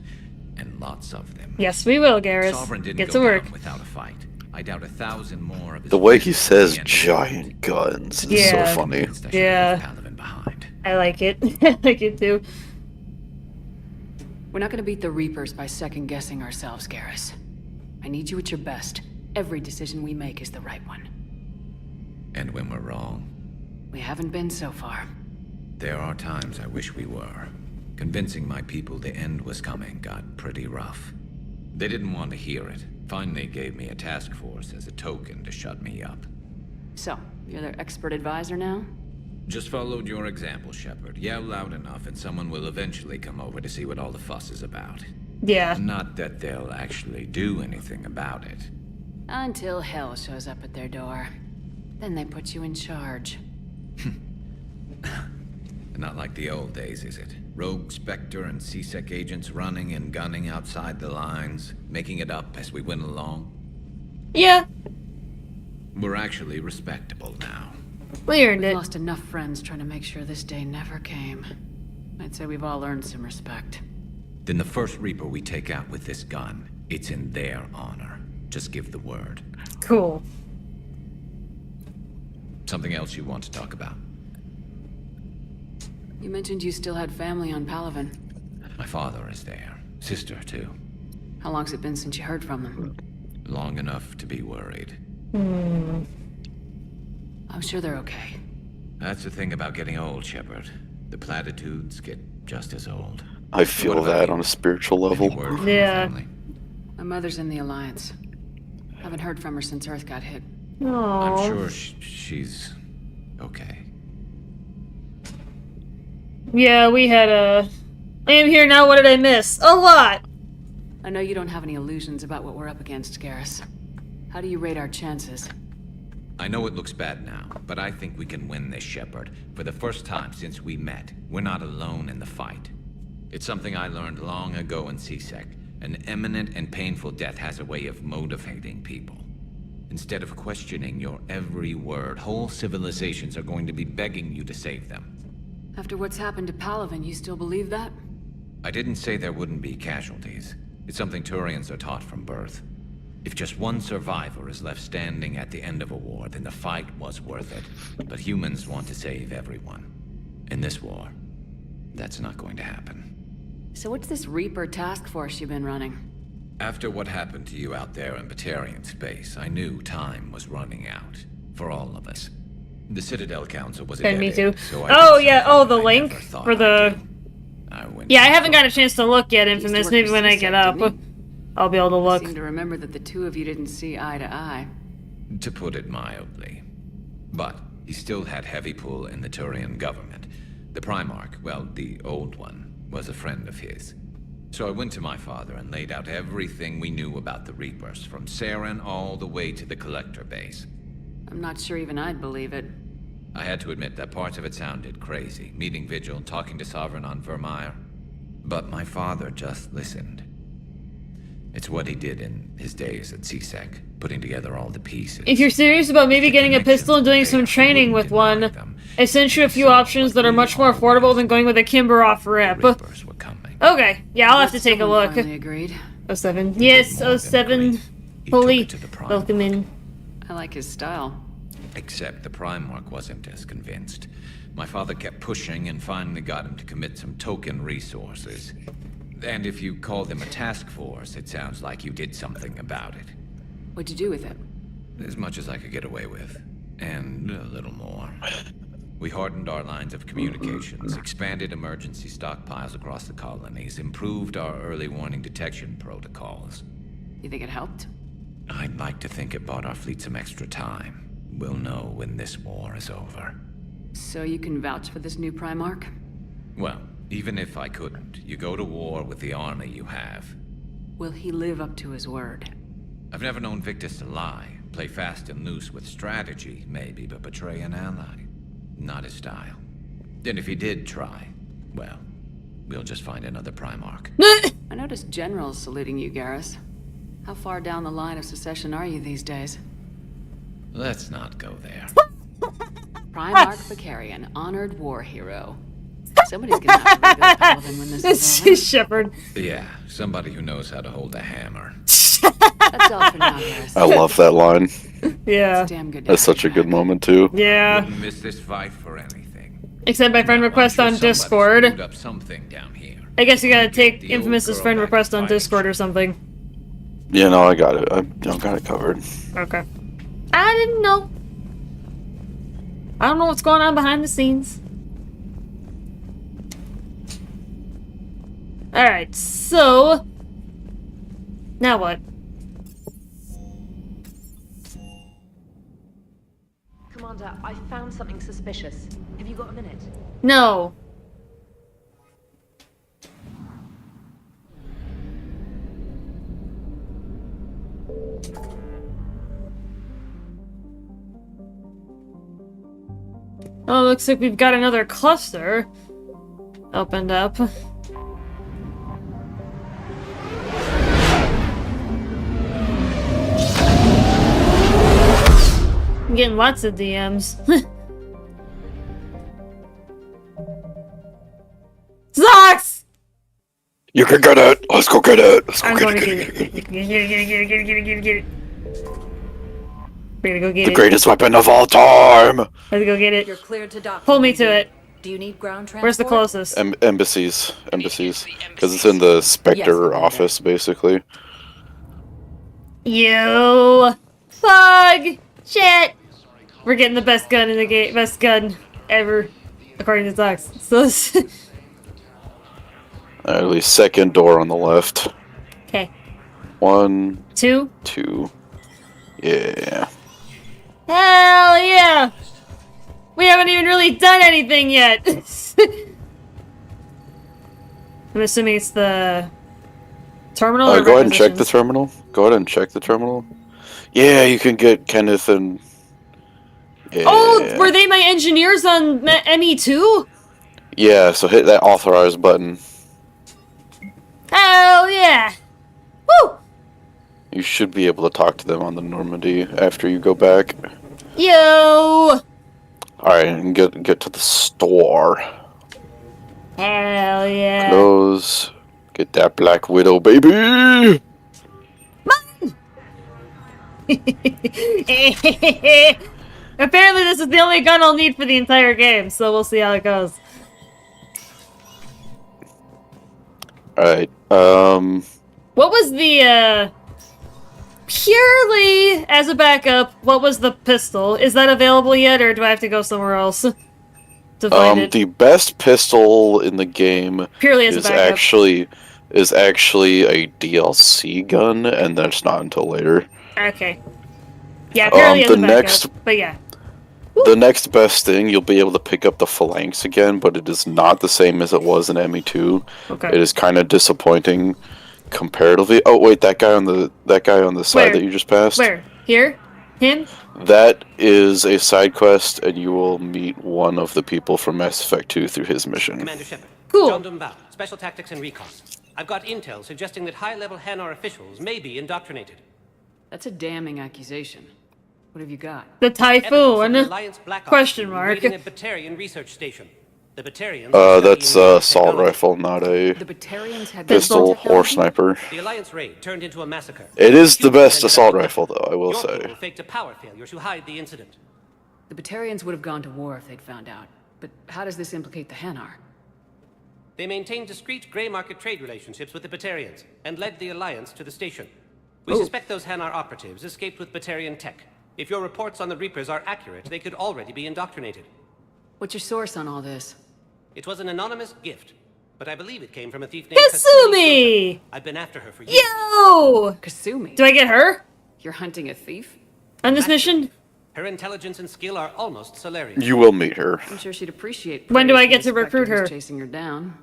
And lots of them. Yes, we will, Garrus. Sovereign didn't Get go to work. down without a fight. I doubt 1,000 more of his The way he friends says at the end giant guns is Yeah. so funny. Yeah. I like it. I like it too. We're not gonna beat the Reapers by second-guessing ourselves, Garrus. I need you at your best. Every decision we make is the right one. And when we're wrong, We haven't been so far. there are times I wish we were. Convincing my people the end was coming got pretty rough. They didn't want to hear it. Finally gave me a task force as a token to shut me up. So, you're their expert advisor now? Just followed your example, Shepard. Yell loud enough and someone will eventually come over to see what all the fuss is about. Yeah. Not that they'll actually do anything about it. Until hell shows up at their door. Then they put you in charge. Not like the old days, is it? Rogue Spectre and C-Sec agents running and gunning outside the lines, making it up as we went along. Yeah. We're actually respectable now. We earned We've it. lost enough friends trying to make sure this day never came. I'd say we've all earned some respect. Then the first Reaper we take out with this gun, it's in their honor. Just give the word. Cool. Something else you want to talk about? You mentioned you still had family on Palaven. My father is there. Sister, too. How long's it been since you heard from them? Long enough to be worried. I'm sure they're okay. That's the thing about getting old, Shepard. The platitudes get just as old. I feel that on a spiritual level. Yeah. My mother's in the Alliance. Haven't heard from her since Earth got hit. Aww. I'm sure she's okay. Yeah, we had a... I am here now, what did I miss? A lot! I know you don't have any illusions about what we're up against, Garrus. How do you rate our chances? I know it looks bad now, but I think we can win this, Shepard. For the first time since we met, we're not alone in the fight. It's something I learned long ago in C-Sec. An imminent and painful death has a way of motivating people. Instead of questioning your every word, whole civilizations are going to be begging you to save them. After what's happened to Palaven, you still believe that? I didn't say there wouldn't be casualties. It's something Turians are taught from birth. If just one survivor is left standing at the end of a war, then the fight was worth it. But humans want to save everyone. In this war, that's not going to happen. So what's this Reaper task force you've been running? After what happened to you out there in Batarian space, I knew time was running out. For all of us. The Citadel Council was a And me dead too. end, so I Oh did yeah, something oh the I link never thought for I'd the... do. I went Yeah, I haven't got a chance to look yet, Infamous. work Maybe for when I C-Sec, get up, didn't I'll be able to I look. seem to remember that the two of you didn't see eye to eye. To put it mildly. But he still had heavy pull in the Turian government. The Primarch, well, the old one, was a friend of his. So I went to my father and laid out everything we knew about the Reapers, from Saren all the way to the Collector base. I'm not sure even I'd believe it. I had to admit that parts of it sounded crazy, meeting Vigil, talking to Sovereign on Vermeer. But my father just listened. It's what he did in his days at C-Sec, putting together all the pieces. If you're serious about maybe getting a pistol and doing some training with one, I sent you a few options that are much more affordable than going with a Kimberoff rep. Okay, yeah, I'll have to take a look. Finally agreed. 07. Yes, 07. Fully welcome in. I like his style. Except the Primarch wasn't as convinced. My father kept pushing and finally got him to commit some token resources. And if you call them a task force, it sounds like you did something about it. What'd you do with it? As much as I could get away with. And a little more. We hardened our lines of communications, expanded emergency stockpiles across the colonies, improved our early warning detection protocols. You think it helped? I'd like to think it bought our fleet some extra time. We'll know when this war is over. So you can vouch for this new Primarch? Well, even if I couldn't, you go to war with the army you have. Will he live up to his word? I've never known Victus to lie. Play fast and loose with strategy, maybe, but betray an ally. Not his style. And if he did try, well, we'll just find another Primarch. I noticed generals saluting you, Garrus. How far down the line of succession are you these days? Let's not go there. Primarch Vicarian, honored war hero. Somebody's gonna have to rebuild Paladin when this is over. Shepard. Yeah, somebody who knows how to hold a hammer. That's all for now, Garrus. I love that line. Yeah. It's damn good to That's have such you a good back. moment too. Yeah. Wouldn't miss this fight for anything. Except my friend request on Somebody Discord. screwed up something down here. I guess you gotta take The old Infamous's girl friend back request to on fighting. Discord or something. Yeah, no, I got it. I've got it covered. Okay. I didn't know. I don't know what's going on behind the scenes. Alright, so... Now what? Commander, I found something suspicious. Have you got a minute? No. Oh, looks like we've got another cluster opened up. I'm getting lots of DMs. Zox! You can get it! Let's go get it! Let's go I'm get going it! to get it. Get it. We're gonna go get The it. greatest weapon of all time! Let's go get it. You're cleared to dock. Pull me to it. Do you need ground transport? Where's the closest? Embassies. Because it's in the Spectre office, basically. You fug shit. We're getting the best gun in the game, best gun ever, according to Zox. So, At least second door on the left. okay, 1, 2. 2. Yeah. Hell yeah! We haven't even really done anything yet. I'm assuming it's the terminal. Or Go ahead and check the requisitions? terminal. Go ahead and check the terminal. Yeah, you can get Kenneth and... Yeah. Oh, were they my engineers on ME2? Yeah, so hit that authorize button. Hell yeah! Woo! You should be able to talk to them on the Normandy after you go back. Yo! Alright, and get to the store. Hell yeah! Close. Get that Black Widow, baby! Apparently this is the only gun I'll need for the entire game, so we'll see how it goes. Alright, What was the, purely as a backup, what was the pistol? Is that available yet, or do I have to go somewhere else to find it? the best pistol in the game Purely as a is backup. actually a DLC gun, and that's not until later. Okay. Yeah, purely as the a backup, next- but yeah. The next best thing, you'll be able to pick up the Phalanx again, but it is not the same as it was in ME2. Okay. It is kind of disappointing comparatively. Oh wait, that guy on the side Where? that you just passed. Where? Here? Him? That is a side quest, and you will meet one of the people from Mass Effect 2 through his mission. Commander Shepard. Cool. John Dumbal, Special Tactics and Recon. I've got intel suggesting that high-level Hanar officials may be indoctrinated. That's a damning accusation. What have you got? The Evidence of Typhoon? an Alliance Black Ops Question team mark. raiding a Batarian research station. The Batarians are That's studying assault technology. rifle, not a The Batarians had pistol pistol or sniper. The Alliance raid turned into a massacre. It is the Humans best ended up assault in rifle, though, I will Your say. people faked a power failure to hide the incident. The Batarians would have gone to war if they'd found out. But how does this implicate the Hanar? They maintained discreet gray market trade relationships with the Batarians and led the Alliance to the station. We suspect those Hanar operatives escaped with Batarian tech. If your reports on the Reapers are accurate, they could already be indoctrinated. What's your source on all this? It was an anonymous gift, but I believe it came from a thief named Kasumi! I've been after her for years. Yo! Kasumi? Do I get her You're hunting a thief? on this mission? Her intelligence and skill are almost Solarian. You will meet her. I'm sure she'd appreciate When do praise I from get the to recruit Spectre who's her? chasing her down.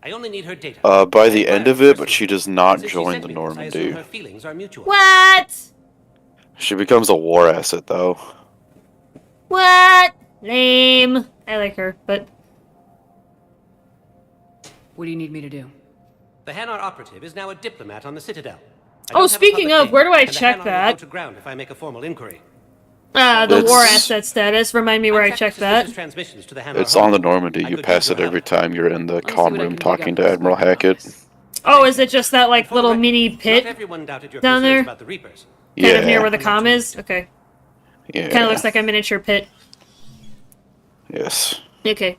I only need her data. By the end of it, but she does not Since she join sent the me this, I assume Normandy. her feelings are mutual. What? She becomes a war asset, though. What? Lame. I like her, but... What do you need me to do? The Hanar operative is now a diplomat on the Citadel. I Oh, don't have a speaking public of, name, where do I and the check Hanar will that? go to ground if I make a formal inquiry. The war It's- asset status. Remind me where I check that. Transmissions to the Hanar It's home. on the Normandy. You pass it every time you're in the comm room talking to Admiral Hackett. Oh, is it just that, like, little mini pit Everyone doubted your down concerns there? about the Reapers. Kind of near Yeah. where the comm is? Okay. Yeah. Kind of looks like a miniature pit. Yes. Okay.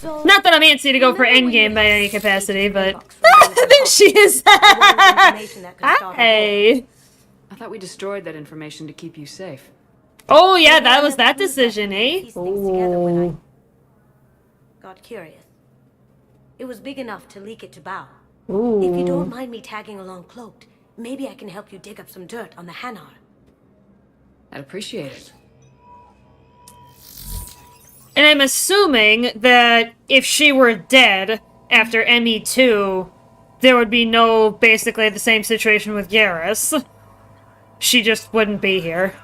Not that I'm antsy to go for endgame by any capacity, but... I think she is! Hi! I thought we destroyed that information to keep you safe. Oh, yeah, that was that decision, eh? Oh. Got curious. It was big enough to leak it to Bao. Ooh. If you don't mind me tagging along cloaked, maybe I can help you dig up some dirt on the Hanar. I'd appreciate it. And I'm assuming that if she were dead after ME2, there would be no, basically, the same situation with Garrus. She just wouldn't be here.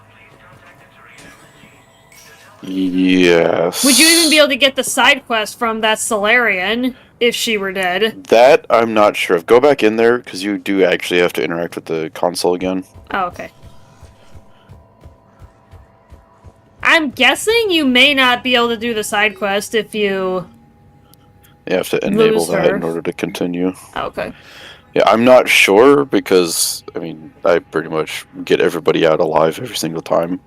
Yes. Would you even be able to get the side quest from that Solarian if she were dead? That I'm not sure of. Go back in there, because you do actually have to interact with the console again. Oh, okay. I'm guessing you may not be able to do the side quest if you... You have to enable Lose that her. in order to continue. Oh, okay. Yeah, I'm not sure, because, I mean, I pretty much get everybody out alive every single time.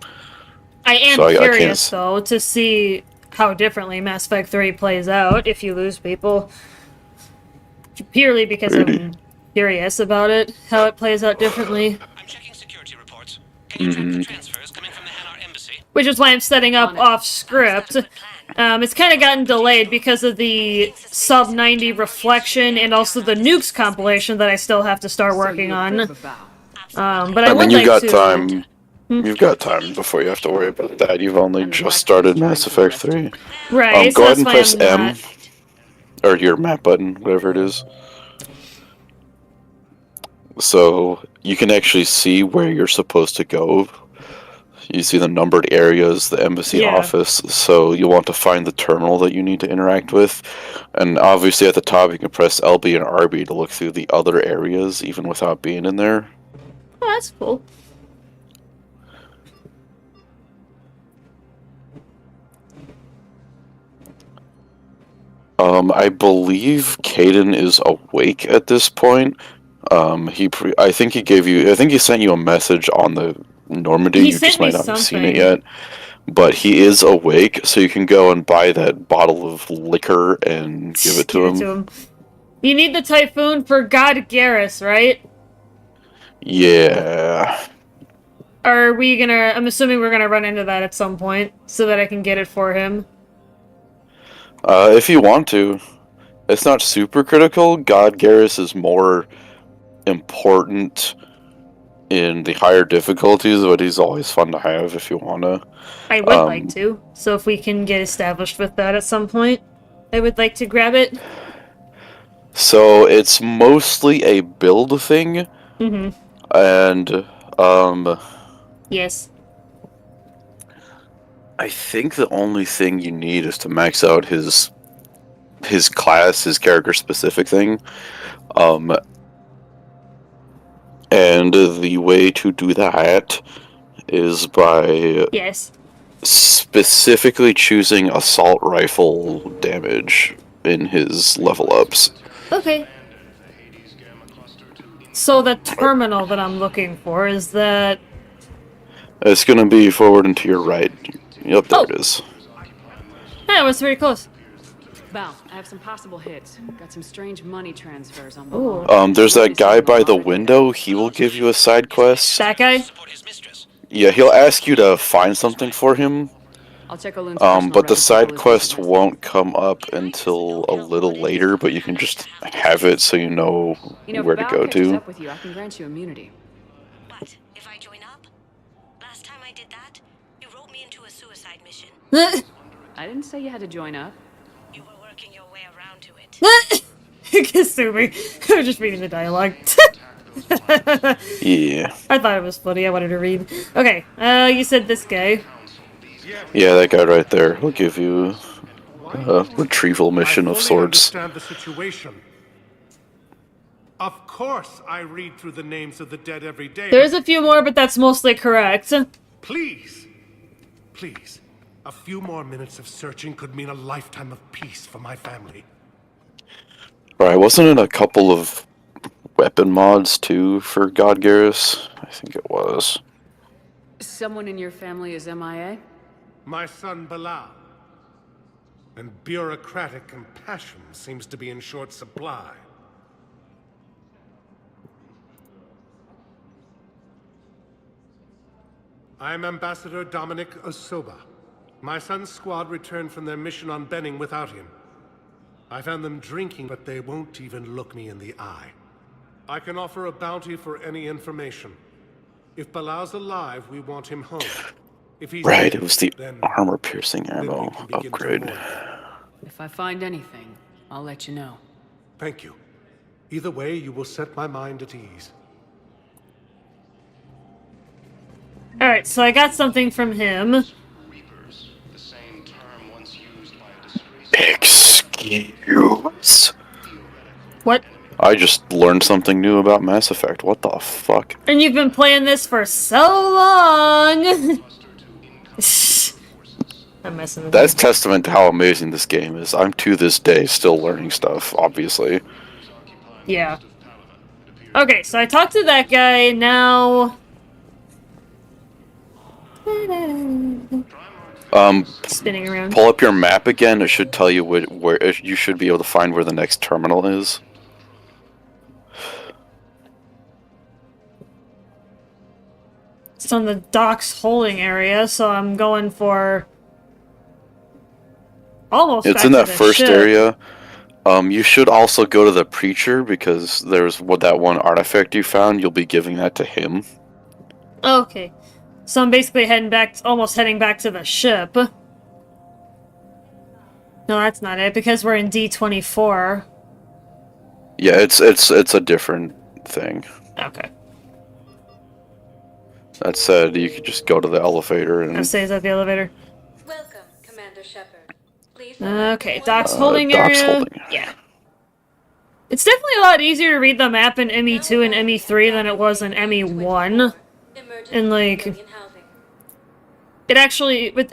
I am So I can't curious, though, to see how differently Mass Effect 3 plays out if you lose people. Purely because I'm curious about it, how it plays out differently. Which is why I'm setting up off-script. It's kind of gotten delayed because of the Sub-90 reflection and also the nukes compilation that I still have to start working on. But I mean, would you've like got to... time. You've got time before you have to worry about that. You've only just started Mass Effect 3. Right, so go ahead that's and why press I'm M. not... Or your map button, whatever it is. So, you can actually see where you're supposed to go. You see the numbered areas, the embassy office, so you'll want to find the terminal that you need to interact with. And obviously at the top you can press LB and RB to look through the other areas, even without being in there. Oh, that's cool. I believe Caden is awake at this point. I think he sent you a message on the Normandy. He You sent just might me not have seen it something. yet. But he is awake, so you can go and buy that bottle of liquor and give it to him. You need the Typhoon for God Garrus, right? Yeah. Are we gonna... I'm assuming we're gonna run into that at some point, so that I can get it for him. If you want to. It's not super critical. God Garrus is more important in the higher difficulties, but he's always fun to have if you want to. I would like to, so if we can get established with that at some point, I would like to grab it. So it's mostly a build thing, Mm-hmm. and Yes. I think the only thing you need is to max out his class, his character specific thing. And the way to do that is by Yes. specifically choosing assault rifle damage in his level ups. Okay. So the terminal that I'm looking for is that... It's going to be forward and to your right. Yep, there it is. Yeah, it was pretty close. Val, I have some possible hits. Got some strange money transfers on Ooh. board. There's that guy by the window. He will give you a side quest. That guy? Yeah, he'll ask you to find something for him. I'll check Olun's personal But the records side before quest won't come up until a little later, but you can just have it so you know You know, where if to Val go catches to. up with you, I can grant you immunity. But if I join up, last time I did that, you wrote me into a suicide mission. I didn't say you had to join up. You were working your way around to it. Kasumi. I was just reading the dialogue. Yeah. I thought it was funny. I wanted to read. Okay, you said this guy. Yeah, that guy right there. He'll give you a retrieval mission of sorts. Understand the situation. Of course, I read through the names of the dead every day. There's a few more, but that's mostly correct. Please, please, a few more minutes of searching could mean a lifetime of peace for my family. Right, wasn't it a couple of weapon mods too for God Garrus? I think it was. Someone in your family is MIA? My son Bilal. And bureaucratic compassion seems to be in short supply. I am Ambassador Dominic Osoba. My son's squad returned from their mission on Benning without him. I found them drinking, but they won't even look me in the eye. I can offer a bounty for any information. If Bilal's alive, we want him home. If he's Right, dead, it was the then armor-piercing ammo upgrade. If I find anything, I'll let you know. Thank you. Either way, you will set my mind at ease. Alright, so I got something from him. Excuse? What? I just learned something new about Mass Effect. What the fuck? And you've been playing this for so long! I'm messing with That's testament to how amazing this game is. I'm to this day still learning stuff, obviously. Yeah. Okay, so I talked to that guy, now... Spinning around. Pull up your map again. It should tell you where you should be able to find where the next terminal is. It's on the docks holding area, so I'm going for... Almost It's back in to that the first ship. area. You should also go to the Preacher, because there's that one artifact you found. You'll be giving that to him. Okay. So I'm basically almost heading back to the ship. No, that's not it, because we're in D24. Yeah, it's a different thing. Okay. That said, you could just go to the elevator and... I'll say, is that the elevator? Welcome, Commander Shepard. Please. Okay, docks holding docks area. holding. Yeah. It's definitely a lot easier to read the map in ME2 and ME3 than it was in ME1. And, like... It actually... What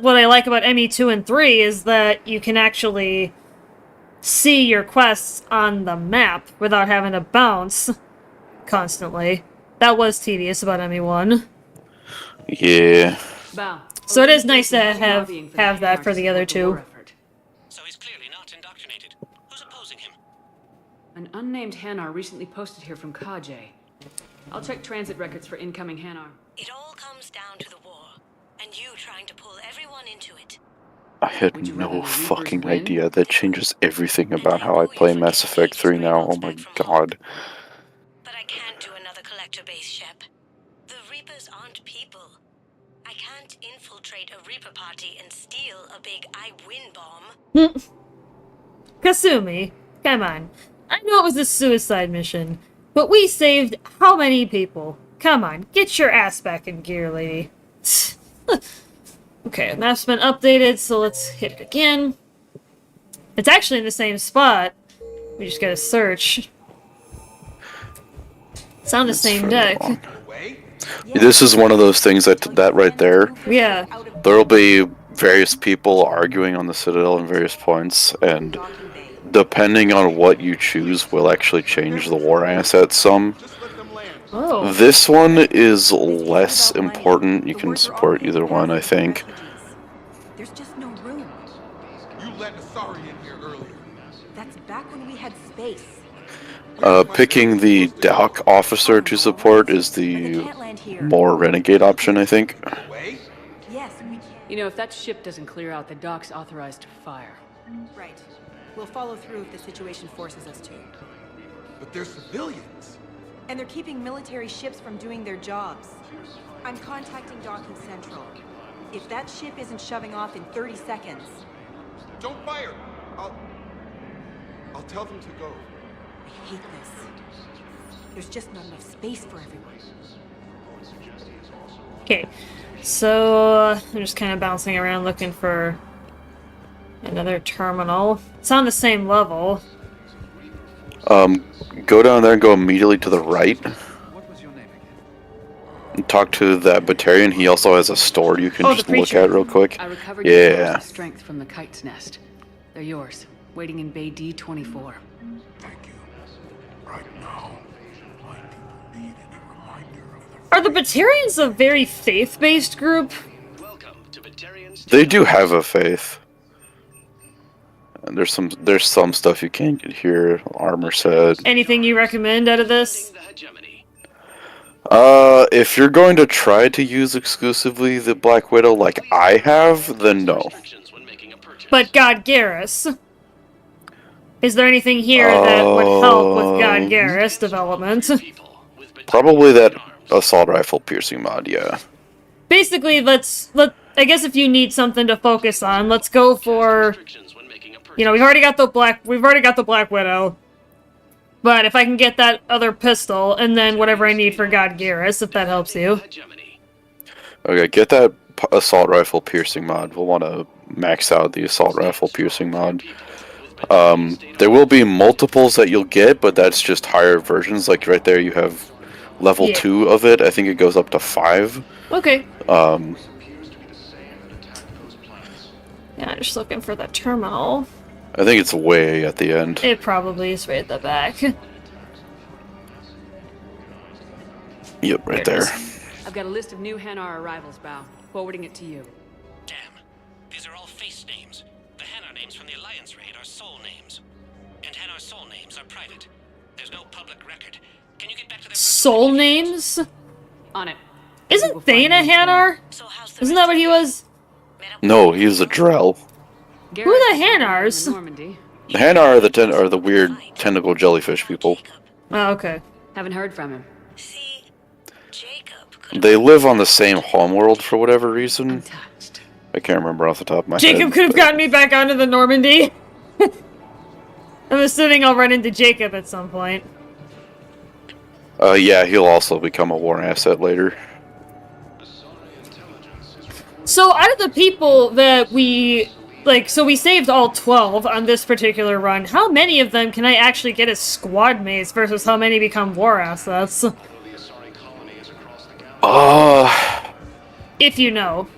I like about ME2 and 3 is that you can actually see your quests on the map without having to bounce constantly. That was tedious about ME1. Yeah. So it is nice to have that for the other two. So he's clearly not indoctrinated. Who's opposing him? An unnamed Hanar recently posted here from Kajay. I'll check transit records for incoming Hanar. It all comes down to the war, and you trying to pull everyone into it. I had no fucking idea. That changes everything about how I play Mass Effect 3 now. Oh my god. But I can't do another collector base, Shep. The Reapers aren't people. I can't infiltrate a Reaper party and steal a big I win bomb. Kasumi, come on. I know it was a suicide mission, but we saved how many people? Come on, get your ass back in gear, lady. Okay, map's been updated, so let's hit it again. It's actually in the same spot. We just gotta search. It's on the same deck. This is one of those things that right there. Yeah. There'll be various people arguing on the Citadel in various points, and depending on what you choose will actually change the war assets some. Oh. This one is less important. You can support either one, I think. There's just no room. You let Asari in here earlier. That's back when we had space. Picking the dock officer to support is the more renegade option, I think. Yes, we can. You know, if that ship doesn't clear out, the dock's authorized to fire. Right. We'll follow through if the situation forces us to. But they're civilians. And they're keeping military ships from doing their jobs. I'm contacting Docking Central. If that ship isn't shoving off in 30 seconds... Don't fire! I'll tell them to go. I hate this. There's just not enough space for everyone. Okay, so I'm just kind of bouncing around looking for another terminal. It's on the same level. Go down there and go immediately to the right. And talk to that Batarian. He also has a store you can just look at real quick. I recovered your Yeah. source of strength from the kite's nest. They're yours, waiting in Bay D24. Are the Batarians a very faith-based group? They do have a faith. And there's some stuff you can't get here. Armor set. Anything you recommend out of this? If you're going to try to use exclusively the Black Widow like I have, then no. But God Garrus. Is there anything here that would help with God Garrus development? Probably that assault rifle piercing mod, yeah. Basically, I guess if you need something to focus on, let's go for. You know, we've already got the Black Widow. But if I can get that other pistol, and then whatever I need for God Garrus, if that helps you. Okay, get that assault rifle piercing mod. We'll want to max out the assault rifle piercing mod. There will be multiples that you'll get, but that's just higher versions. Like right there, you have level 2 of it. I think it goes up to 5. Okay. Yeah, I'm just looking for the terminal. I think it's way at the end. It probably is right at the back. Yep, right there. I've got a list of new Hanar arrivals, Bao. Forwarding it to you. These are all face names. The Hanar names from the Alliance raid are soul names. And Hanar soul names are private. There's no public record. Can you get back to their Soul names? On it. Isn't Thane a Hanar? Isn't that what he was? No, he's a Drell. Who are the Hanars? The Hanar are the weird tentacle jellyfish people. Oh, okay. Haven't heard from him. They live on the same homeworld for whatever reason. I can't remember off the top of my head. Jacob could have gotten me back onto the Normandy. I'm assuming I'll run into Jacob at some point. Yeah, he'll also become a war asset later. So out of the people that we saved all 12 on this particular run. How many of them can I actually get as squad mates versus how many become war assets? If you know.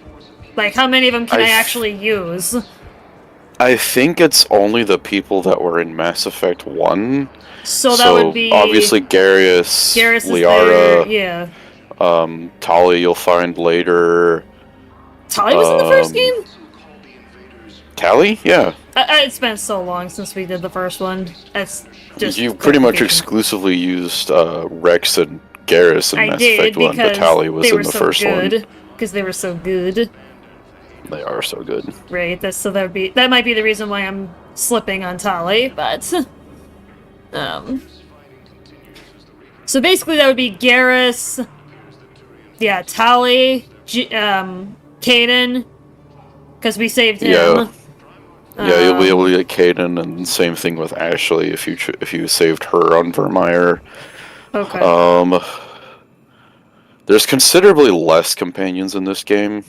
Like, how many of them can I actually use? I think it's only the people that were in Mass Effect 1. So that would be... obviously Garrus, there, Liara, yeah. Tali you'll find later. Tali was in the first game? Tali? Yeah. It's been so long since we did the first one. It's just You pretty much exclusively used Rex and Garrus in Mass Effect 1, but Tali was in the first one. Because they were so good. They are so good. Right, that might be the reason why I'm slipping on Tali, but... So basically that would be Garrus, yeah, Tali, Kaidan, because we saved him. Yeah. Yeah, you'll be able to get Kaidan, and same thing with Ashley if you saved her on Vermeer. Okay. There's considerably less companions in this game.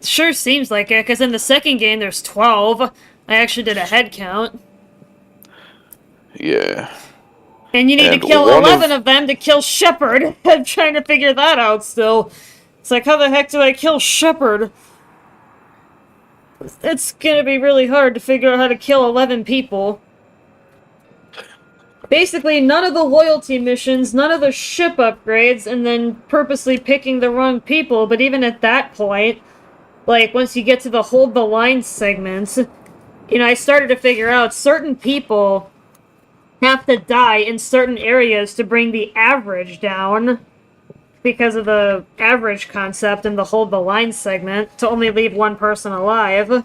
Sure seems like it, because in the second game there's 12. I actually did a head count. Yeah. And you need to kill 11 of them to kill Shepard. I'm trying to figure that out still. It's like, how the heck do I kill Shepard? It's gonna be really hard to figure out how to kill 11 people. Basically, none of the loyalty missions, none of the ship upgrades, and then purposely picking the wrong people, but even at that point, like, once you get to the hold the line segments, you know, I started to figure out certain people have to die in certain areas to bring the average down because of the average concept in the hold the line segment to only leave one person alive.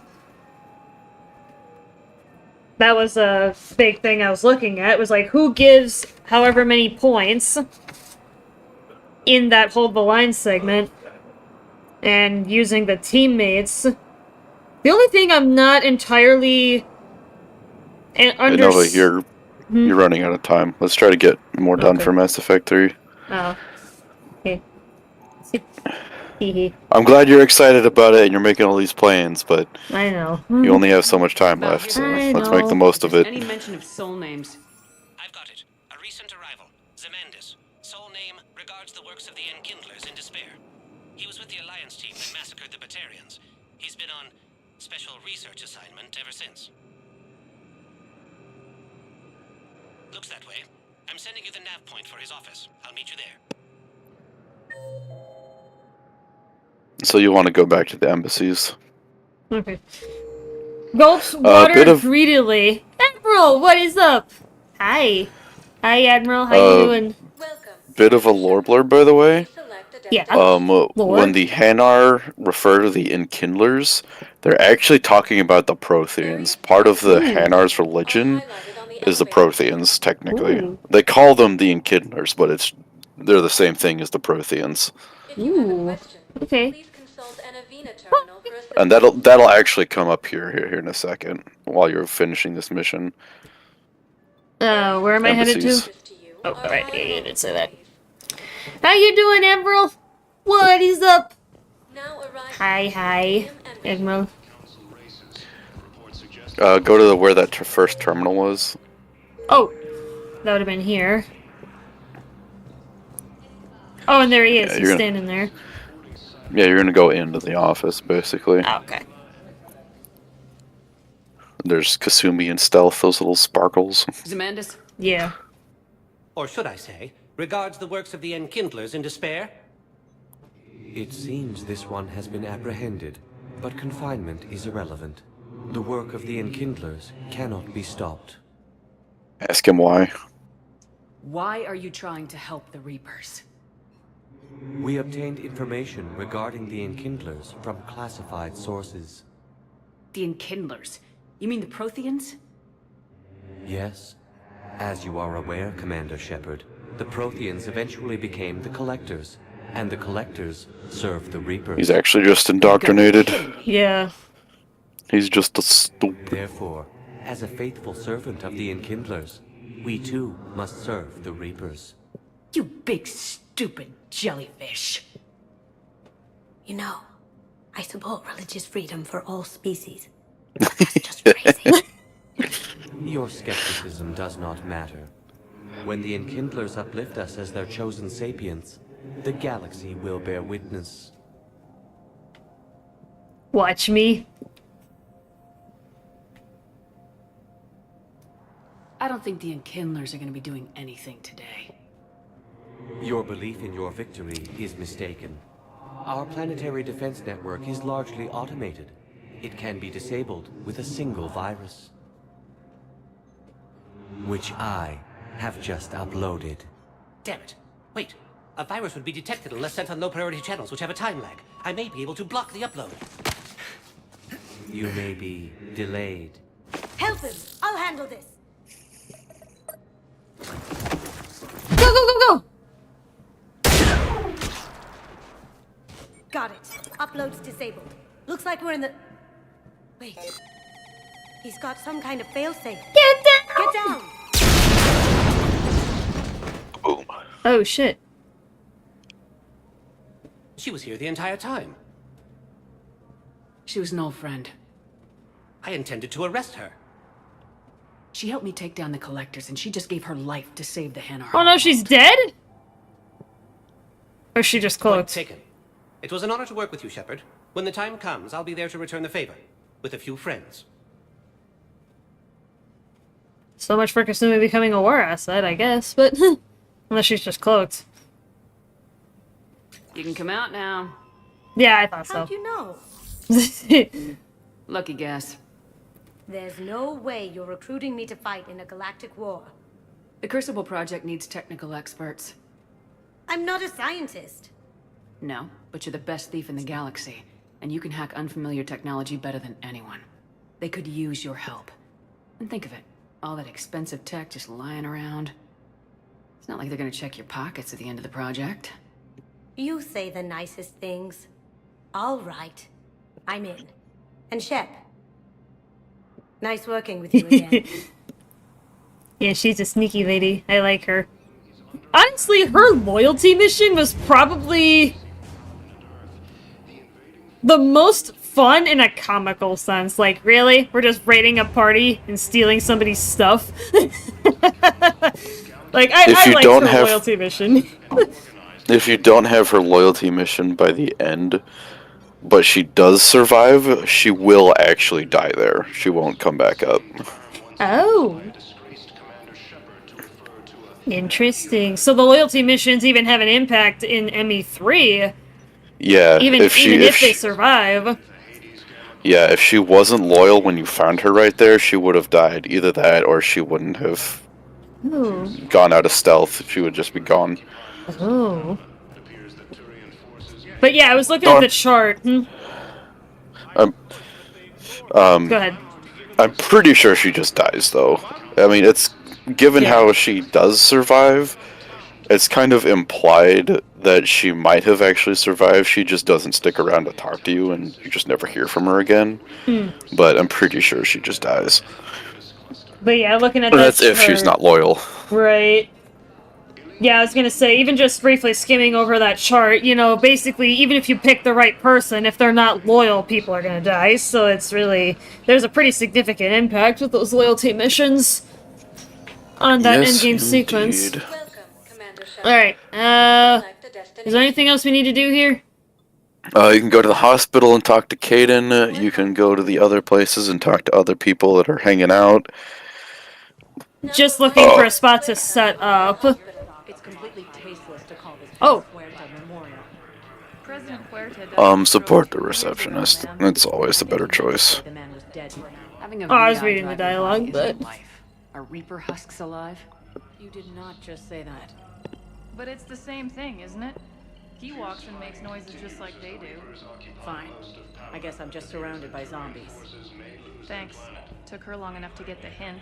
That was a big thing I was looking at. It was like, who gives however many points in that hold the line segment and using the teammates. The only thing I'm not entirely You're running out of time. Let's try to get more done for Mass Effect 3. Oh. Okay. I'm glad you're excited about it and you're making all these plans, but I know. you only have so much time left, so let's make the most of it. Any mention of soul names? I've got it. A recent arrival. Zemandis. Soul name regards the works of the Enkindlers in despair. He was with the Alliance team that massacred the Batarians. He's been on special research assignment ever since. Looks that way. I'm sending you the nav point for his office. I'll meet you there. So you want to go back to the embassies. Okay. Gulps water bit of- greedily. Admiral, what is up? Hi. Hi, Admiral. How you doing? Bit of a lore blurb, by the way. Yeah. When the Hanar refer to the Enkindlers, they're actually talking about the Protheans. Part of the Hanar's religion is the Protheans, technically. Ooh. They call them the Enkindlers, but they're the same thing as the Protheans. Ooh. Okay. And that'll actually come up here in a second while you're finishing this mission. Where am I headed Embassies. to? Oh, alright, yeah, you did say that. How you doing, Admiral? What is up? Hi, Admiral. Go to where that first terminal was. Oh, that would have been here. Oh, and there he is. Yeah, He's you're gonna- standing there. Yeah, you're gonna go into the office, basically. Okay. There's Kasumi and Stealth, those little sparkles. Zemandis? Yeah. Or should I say, regards the works of the Enkindlers in despair? It seems this one has been apprehended, but confinement is irrelevant. The work of the Enkindlers cannot be stopped. Ask him why. Why are you trying to help the Reapers? We obtained information regarding the Enkindlers from classified sources. The Enkindlers? You mean the Protheans? Yes. As you are aware, Commander Shepard, the Protheans eventually became the Collectors, and the Collectors served the Reapers. He's actually just indoctrinated. Yeah. He's just a stupid. Therefore, as a faithful servant of the Enkindlers, we too must serve the Reapers. You big stupid jellyfish. You know, I support religious freedom for all species. Your skepticism does not matter. When the Enkindlers uplift us as their chosen sapients, the galaxy will bear witness. Watch me. I don't think the Enkindlers are going to be doing anything today. Your belief in your victory is mistaken. Our planetary defense network is largely automated. It can be disabled with a single virus, which I have just uploaded. Damn it. Wait. A virus would be detected unless sent on low-priority channels, which have a time lag. I may be able to block the upload. You may be delayed. Help him! I'll handle this! Go! Got it. Upload's disabled. Looks like we're in the... Wait. He's got some kind of failsafe. Get down! Get down! Boom. Oh, shit. She was here the entire time. She was an old friend. I intended to arrest her. She helped me take down the Collectors, and she just gave her life to save the Hanar. Oh no, she's dead? Or she just Point cloaked? taken. It was an honor to work with you, Shepard. When the time comes, I'll be there to return the favor. With a few friends. So much for Kasumi becoming a war asset, I guess, but... Unless she's just cloaked. You can come out now. Yeah, I thought so. How'd you know? Lucky guess. There's no way you're recruiting me to fight in a galactic war. The Crucible Project needs technical experts. I'm not a scientist. No, but you're the best thief in the galaxy, and you can hack unfamiliar technology better than anyone. They could use your help. And think of it, all that expensive tech just lying around. It's not like they're gonna check your pockets at the end of the project. You say the nicest things. All right. I'm in. And Shep. Nice working with you again. Yeah, she's a sneaky lady. I like her. Honestly, her loyalty mission was probably the most fun in a comical sense. Like, really? We're just raiding a party and stealing somebody's stuff? Like, I like her loyalty mission. If you don't have her loyalty mission by the end, but she does survive, she will actually die there. She won't come back up. Oh. Interesting. So the loyalty missions even have an impact in ME3. Yeah, Even if they survive. Yeah, if she wasn't loyal when you found her right there, she would have died. Either that, or she wouldn't have gone out of stealth. She would just be gone. Oh. But yeah, I was looking at the chart. Go ahead. I'm pretty sure she just dies, though. I mean, it's given how she does survive, it's kind of implied that she might have actually survived. She just doesn't stick around to talk to you, and you just never hear from her again. But I'm pretty sure she just dies. But yeah, looking at That's if she's not loyal. Right. Yeah, I was gonna say, even just briefly skimming over that chart, you know, basically, even if you pick the right person, if they're not loyal, people are gonna die. So it's really, there's a pretty significant impact with those loyalty missions on that endgame sequence. Alright, is there anything else we need to do here? You can go to the hospital and talk to Kaidan. You can go to the other places and talk to other people that are hanging out. Just looking for a spot to set up. It's completely tasteless to call this Oh. Huerta Memorial. Support the receptionist. It's always the better choice. Oh, I was reading the dialogue, but... Are Reaper husks alive? You did not just say that. But it's the same thing, isn't it? He walks and makes noises just like they do. Fine. I guess I'm just surrounded by zombies. Thanks. Took her long enough to get the hint.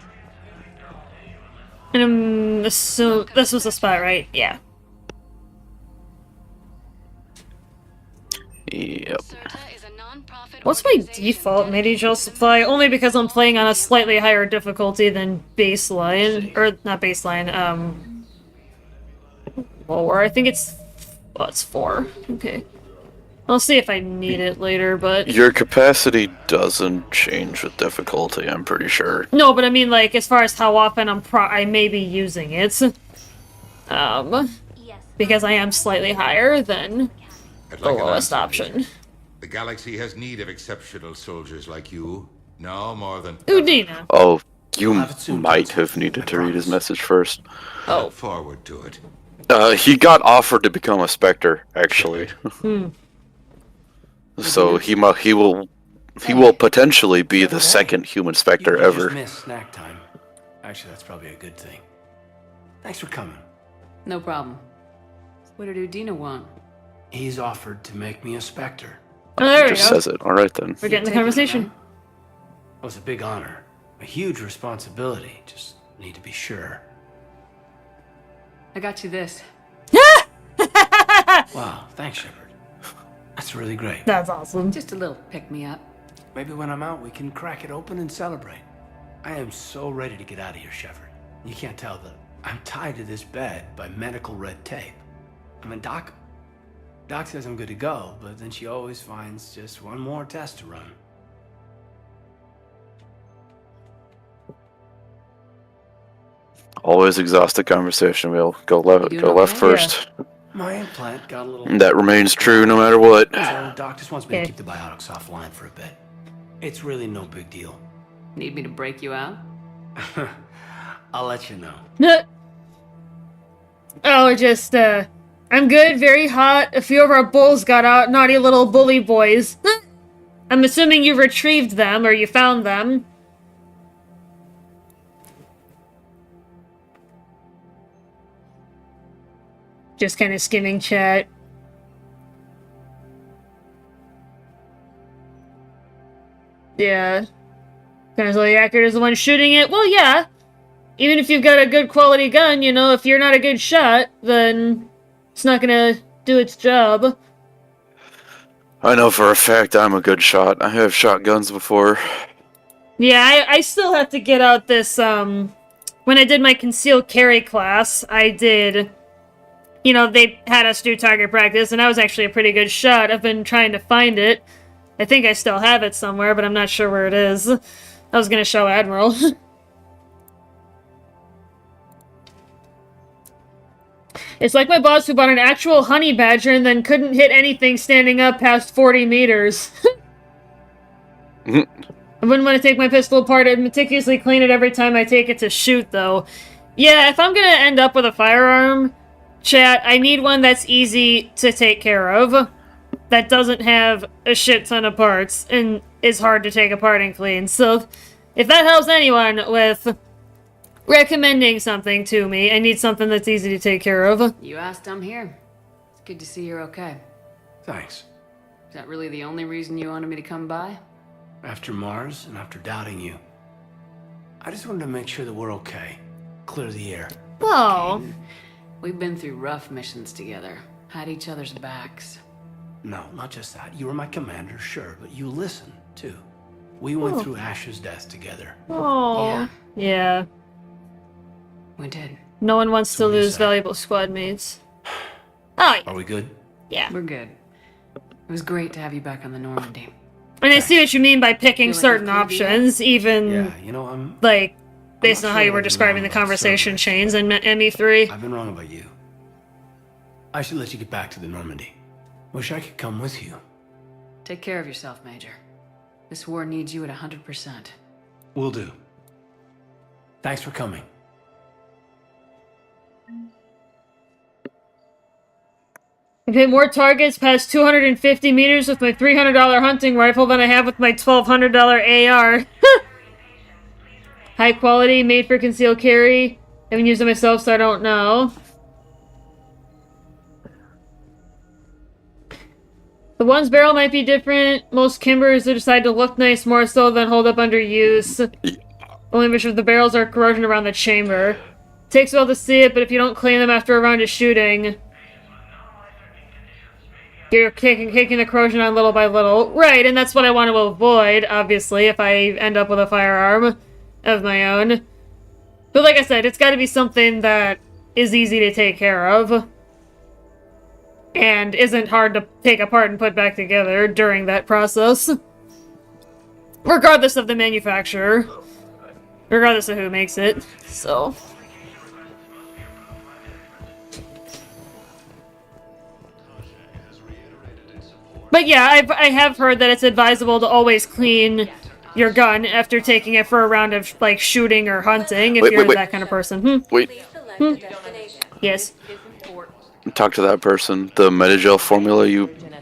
And so this was the spot, right? Yeah. Yep. What's my default Medieval supply? Only because I'm playing on a slightly higher difficulty than baseline, or not baseline. Lower. I think it's. Well, it's 4. Okay. I'll see if I need it later, but... Your capacity doesn't change with difficulty, I'm pretty sure. No, but I mean, like, as far as how often I may be using it. Because I am slightly higher than the lowest option. The galaxy has need of exceptional soldiers like you. No more than... Udina. Oh, you might have needed to read his message first. Oh. Look forward to it. He got offered to become a Spectre, actually. So he will potentially be the second human Spectre You ever. just missed snack time. Actually, that's probably a good thing. Thanks for coming. No problem. What did Udina want? He's offered to make me a Spectre. Oh, there we go. Just says it. All right then. We're getting the conversation. It was a big honor. A huge responsibility. Just need to be sure. I got you this. Wow, thanks, Shepard. That's really great. That's awesome. Just a little pick-me-up. Maybe when I'm out, we can crack it open and celebrate. I am so ready to get out of here, Shepard. You can't tell that I'm tied to this bed by medical red tape. I mean, Doc says I'm good to go, but then she always finds just one more test to run. Always exhausted conversation. We'll go left first. My implant got a little... That remains true no matter what. So Doc just wants me to keep the biotics offline for a bit. It's really no big deal. Need me to break you out? I'll let you know. Oh, just, I'm good, very hot. A few of our bulls got out, naughty little bully boys. I'm assuming you retrieved them, or you found them. Just kind of skimming chat. Yeah. Sounds like Yakkerd is the one shooting it. Well, yeah. Even if you've got a good quality gun, you know, if you're not a good shot, then it's not gonna do its job. I know for a fact I'm a good shot. I have shot guns before. Yeah, I still have to get out this, when I did my concealed carry class, I did... You know, they had us do target practice, and I was actually a pretty good shot. I've been trying to find it. I think I still have it somewhere, but I'm not sure where it is. I was gonna show Admiral. It's like my boss who bought an actual honey badger and then couldn't hit anything standing up past 40 meters. I wouldn't want to take my pistol apart and meticulously clean it every time I take it to shoot, though. Yeah, if I'm gonna end up with a firearm, chat, I need one that's easy to take care of, that doesn't have a shit ton of parts, and is hard to take apart and clean. So, if that helps anyone with recommending something to me, I need something that's easy to take care of. You asked, I'm here. It's good to see you're okay. Thanks. Is that really the only reason you wanted me to come by? After Mars and after doubting you, I just wanted to make sure that we're okay. Clear the air. Oh. We've been through rough missions together. Had each other's backs. No, not just that. You were my commander, sure, but you listened, too. We went through Ash's death together. Oh. Yeah. We did. No one wants to lose valuable squad mates. Oh, yeah. Are we good? Yeah. We're good. It was great to have you back on the Normandy. And I see what you mean by picking Feel like certain we've cleared the air? options, even, Yeah, you know, I'm like, based not on how sure you that were I've been describing wrong the about conversation chains in ME3. I've been wrong about you. I should let you get back to the Normandy. Wish I could come with you. Take care of yourself, Major. This war needs you at 100%. Will do. Thanks for coming. I hit more targets past 250 meters with my $300 hunting rifle than I have with my $1,200 AR. High quality, made for concealed carry. I haven't used it myself, so I don't know. The one's barrel might be different. Most Kimbers decide to look nice more so than hold up under use. Only issue the barrels are corrosion around the chamber. Takes a while to see it, but if you don't clean them after a round of shooting, you're kicking the corrosion on little by little. Right, and that's what I want to avoid, obviously, if I end up with a firearm of my own. But like I said, it's got to be something that is easy to take care of. And isn't hard to take apart and put back together during that process. Regardless of the manufacturer. Regardless of who makes it. So. But yeah, I have heard that it's advisable to always clean your gun after taking it for a round of, like, shooting or hunting, if you're that kind of person. Wait. Yes. Talk to that person. The Metagel formula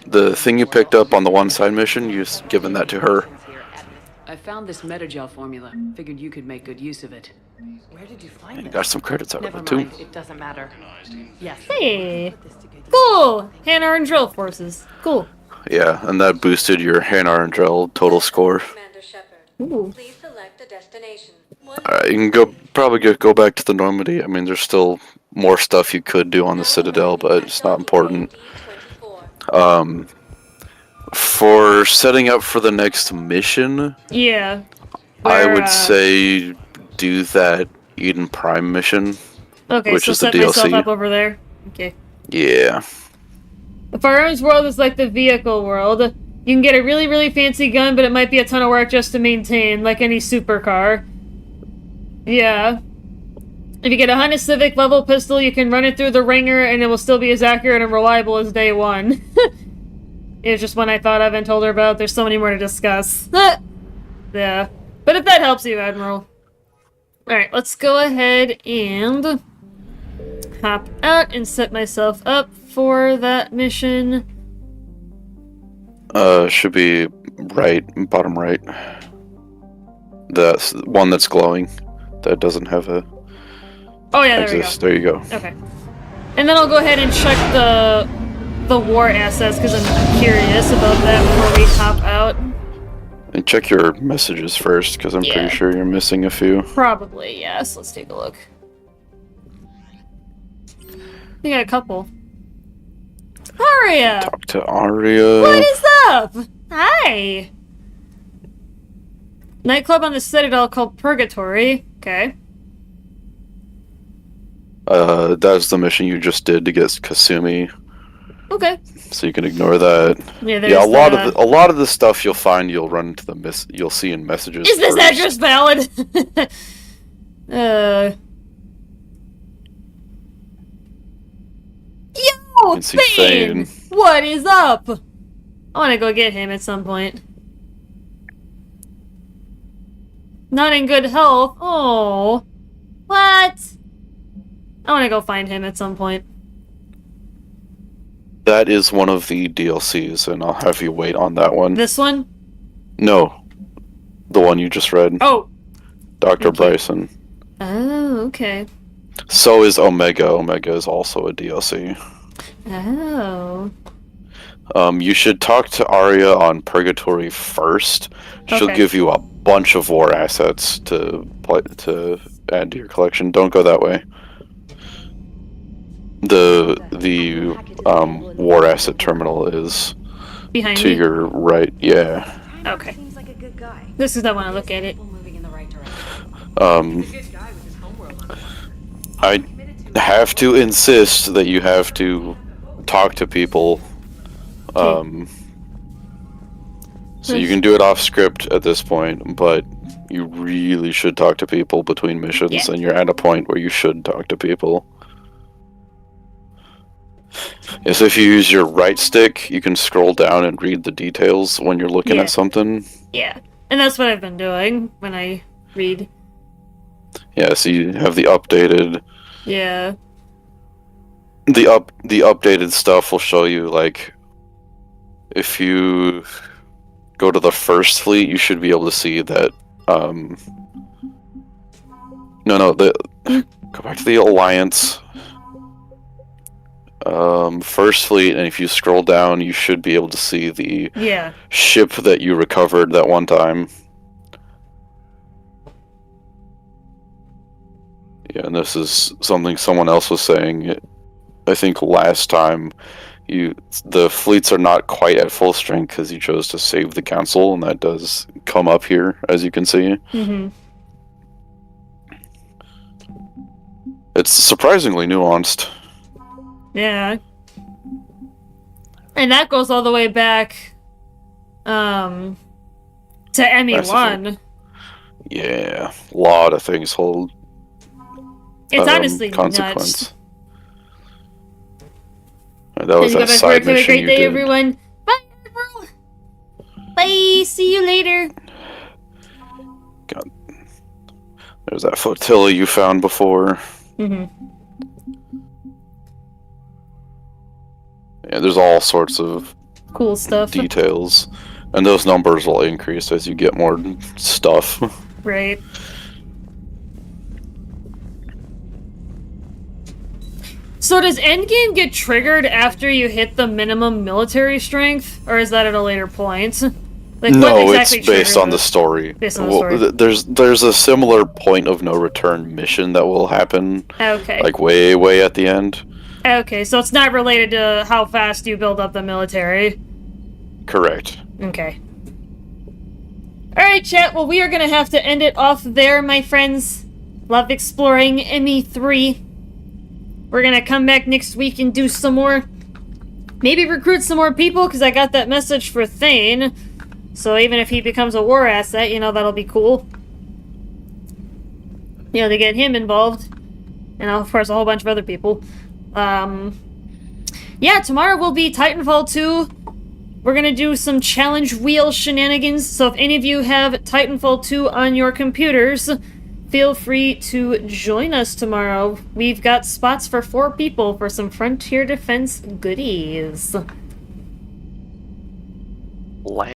the thing you picked up on the one side mission, you've given that to her. I found this Metagel formula. Figured you could make good use of it. Where did you find You it? got some credits out Never of it too. mind. It doesn't matter. Yes. Hey. Cool. Hanar and Drill forces. Cool. Yeah, and that boosted your Hanar and Drell total score. Ooh. Alright, you can probably go back to the Normandy. I mean, there's still more stuff you could do on the Citadel, but it's not important. For setting up for the next mission, Yeah. I Where, would say do that Eden Prime mission, Okay, which so is the set myself DLC. up over there. Okay. Yeah. The firearms world is like the vehicle world. You can get a really, really fancy gun, but it might be a ton of work just to maintain, like any supercar. Yeah. If you get a Honda Civic level pistol, you can run it through the ringer, and it will still be as accurate and reliable as day one. It's just one I thought of and told her about. There's so many more to discuss. Yeah. But if that helps you, Admiral. Alright, let's go ahead and hop out and set myself up for that mission. Should be right, bottom right. The one that's glowing, that doesn't have a Oh yeah, there exist. we go. There you go. Okay. And then I'll go ahead and check the war assets, because I'm curious about that before we hop out. And check your messages first, because I'm Yeah. pretty sure you're missing a few. Probably, yes. Let's take a look. We got a couple. Aria! Talk to Aria. What is up? Hi! Nightclub on the Citadel called Purgatory. Okay. That's the mission you just did to get Kasumi. Okay. So you can ignore that. Yeah, Yeah, a there's lot of the stuff you'll find you'll run into you'll see in messages. Is this first. address valid? Yo, can see Thane! Thane. What is up? I want to go get him at some point. Not in good health. Oh, what? I want to go find him at some point. That is one of the DLCs, and I'll have you wait on that one. This one? No, the one you just read. Oh. Dr. Bryson. Oh, okay. So is Omega. Omega is also a DLC. Oh. You should talk to Arya on Purgatory first. She'll Okay. give you a bunch of war assets to add to your collection. Don't go that way. The war asset terminal is Behind to me? your right. Yeah. Okay. This is the one I look at it. I have to insist that you have to talk to people. So you can do it off script at this point, but you really should talk to people between missions, Yeah. and you're at a point where you should talk to people. Yes, if you use your right stick, you can scroll down and read the details when you're looking Yeah. at something. Yeah. And that's what I've been doing when I read. Yeah, so you have the updated. Yeah. The updated stuff will show you, like, if you go to the first fleet, you should be able to see that. Go back to the Alliance. First fleet, and if you scroll down, you should be able to see the Yeah. ship that you recovered that one time. Yeah, and this is something someone else was saying. I think last time, the fleets are not quite at full strength because you chose to save the council, and that does come up here, as you can see. Mm-hmm. It's surprisingly nuanced. Yeah. And that goes all the way back to ME1. Yeah, a lot of things hold It's honestly consequence. nuts. And that was Go that back to work. side Have a mission great you day, did. everyone. Bye, April. Bye. See you later. God. There's that flotilla you found before. Mm-hmm. Yeah, there's all sorts of Cool stuff. details, and those numbers will increase as you get more stuff. Right. So does Endgame get triggered after you hit the minimum military strength, or is that at a later point? Like, No, what exactly it's based triggers on the it? story. Based on the story. There's a similar point of no return mission that will happen. Okay. Like way at the end. Okay, so it's not related to how fast you build up the military. Correct. Okay. Alright, chat. Well, we are gonna have to end it off there, my friends. Love exploring ME3. We're gonna come back next week and do some more. Maybe recruit some more people, because I got that message for Thane. So even if he becomes a war asset, you know, that'll be cool. You know, to get him involved. And of course, a whole bunch of other people. Yeah, tomorrow will be Titanfall 2. We're gonna do some challenge wheel shenanigans, so if any of you have Titanfall 2 on your computers, feel free to join us tomorrow. We've got spots for 4 people for some Frontier Defense goodies.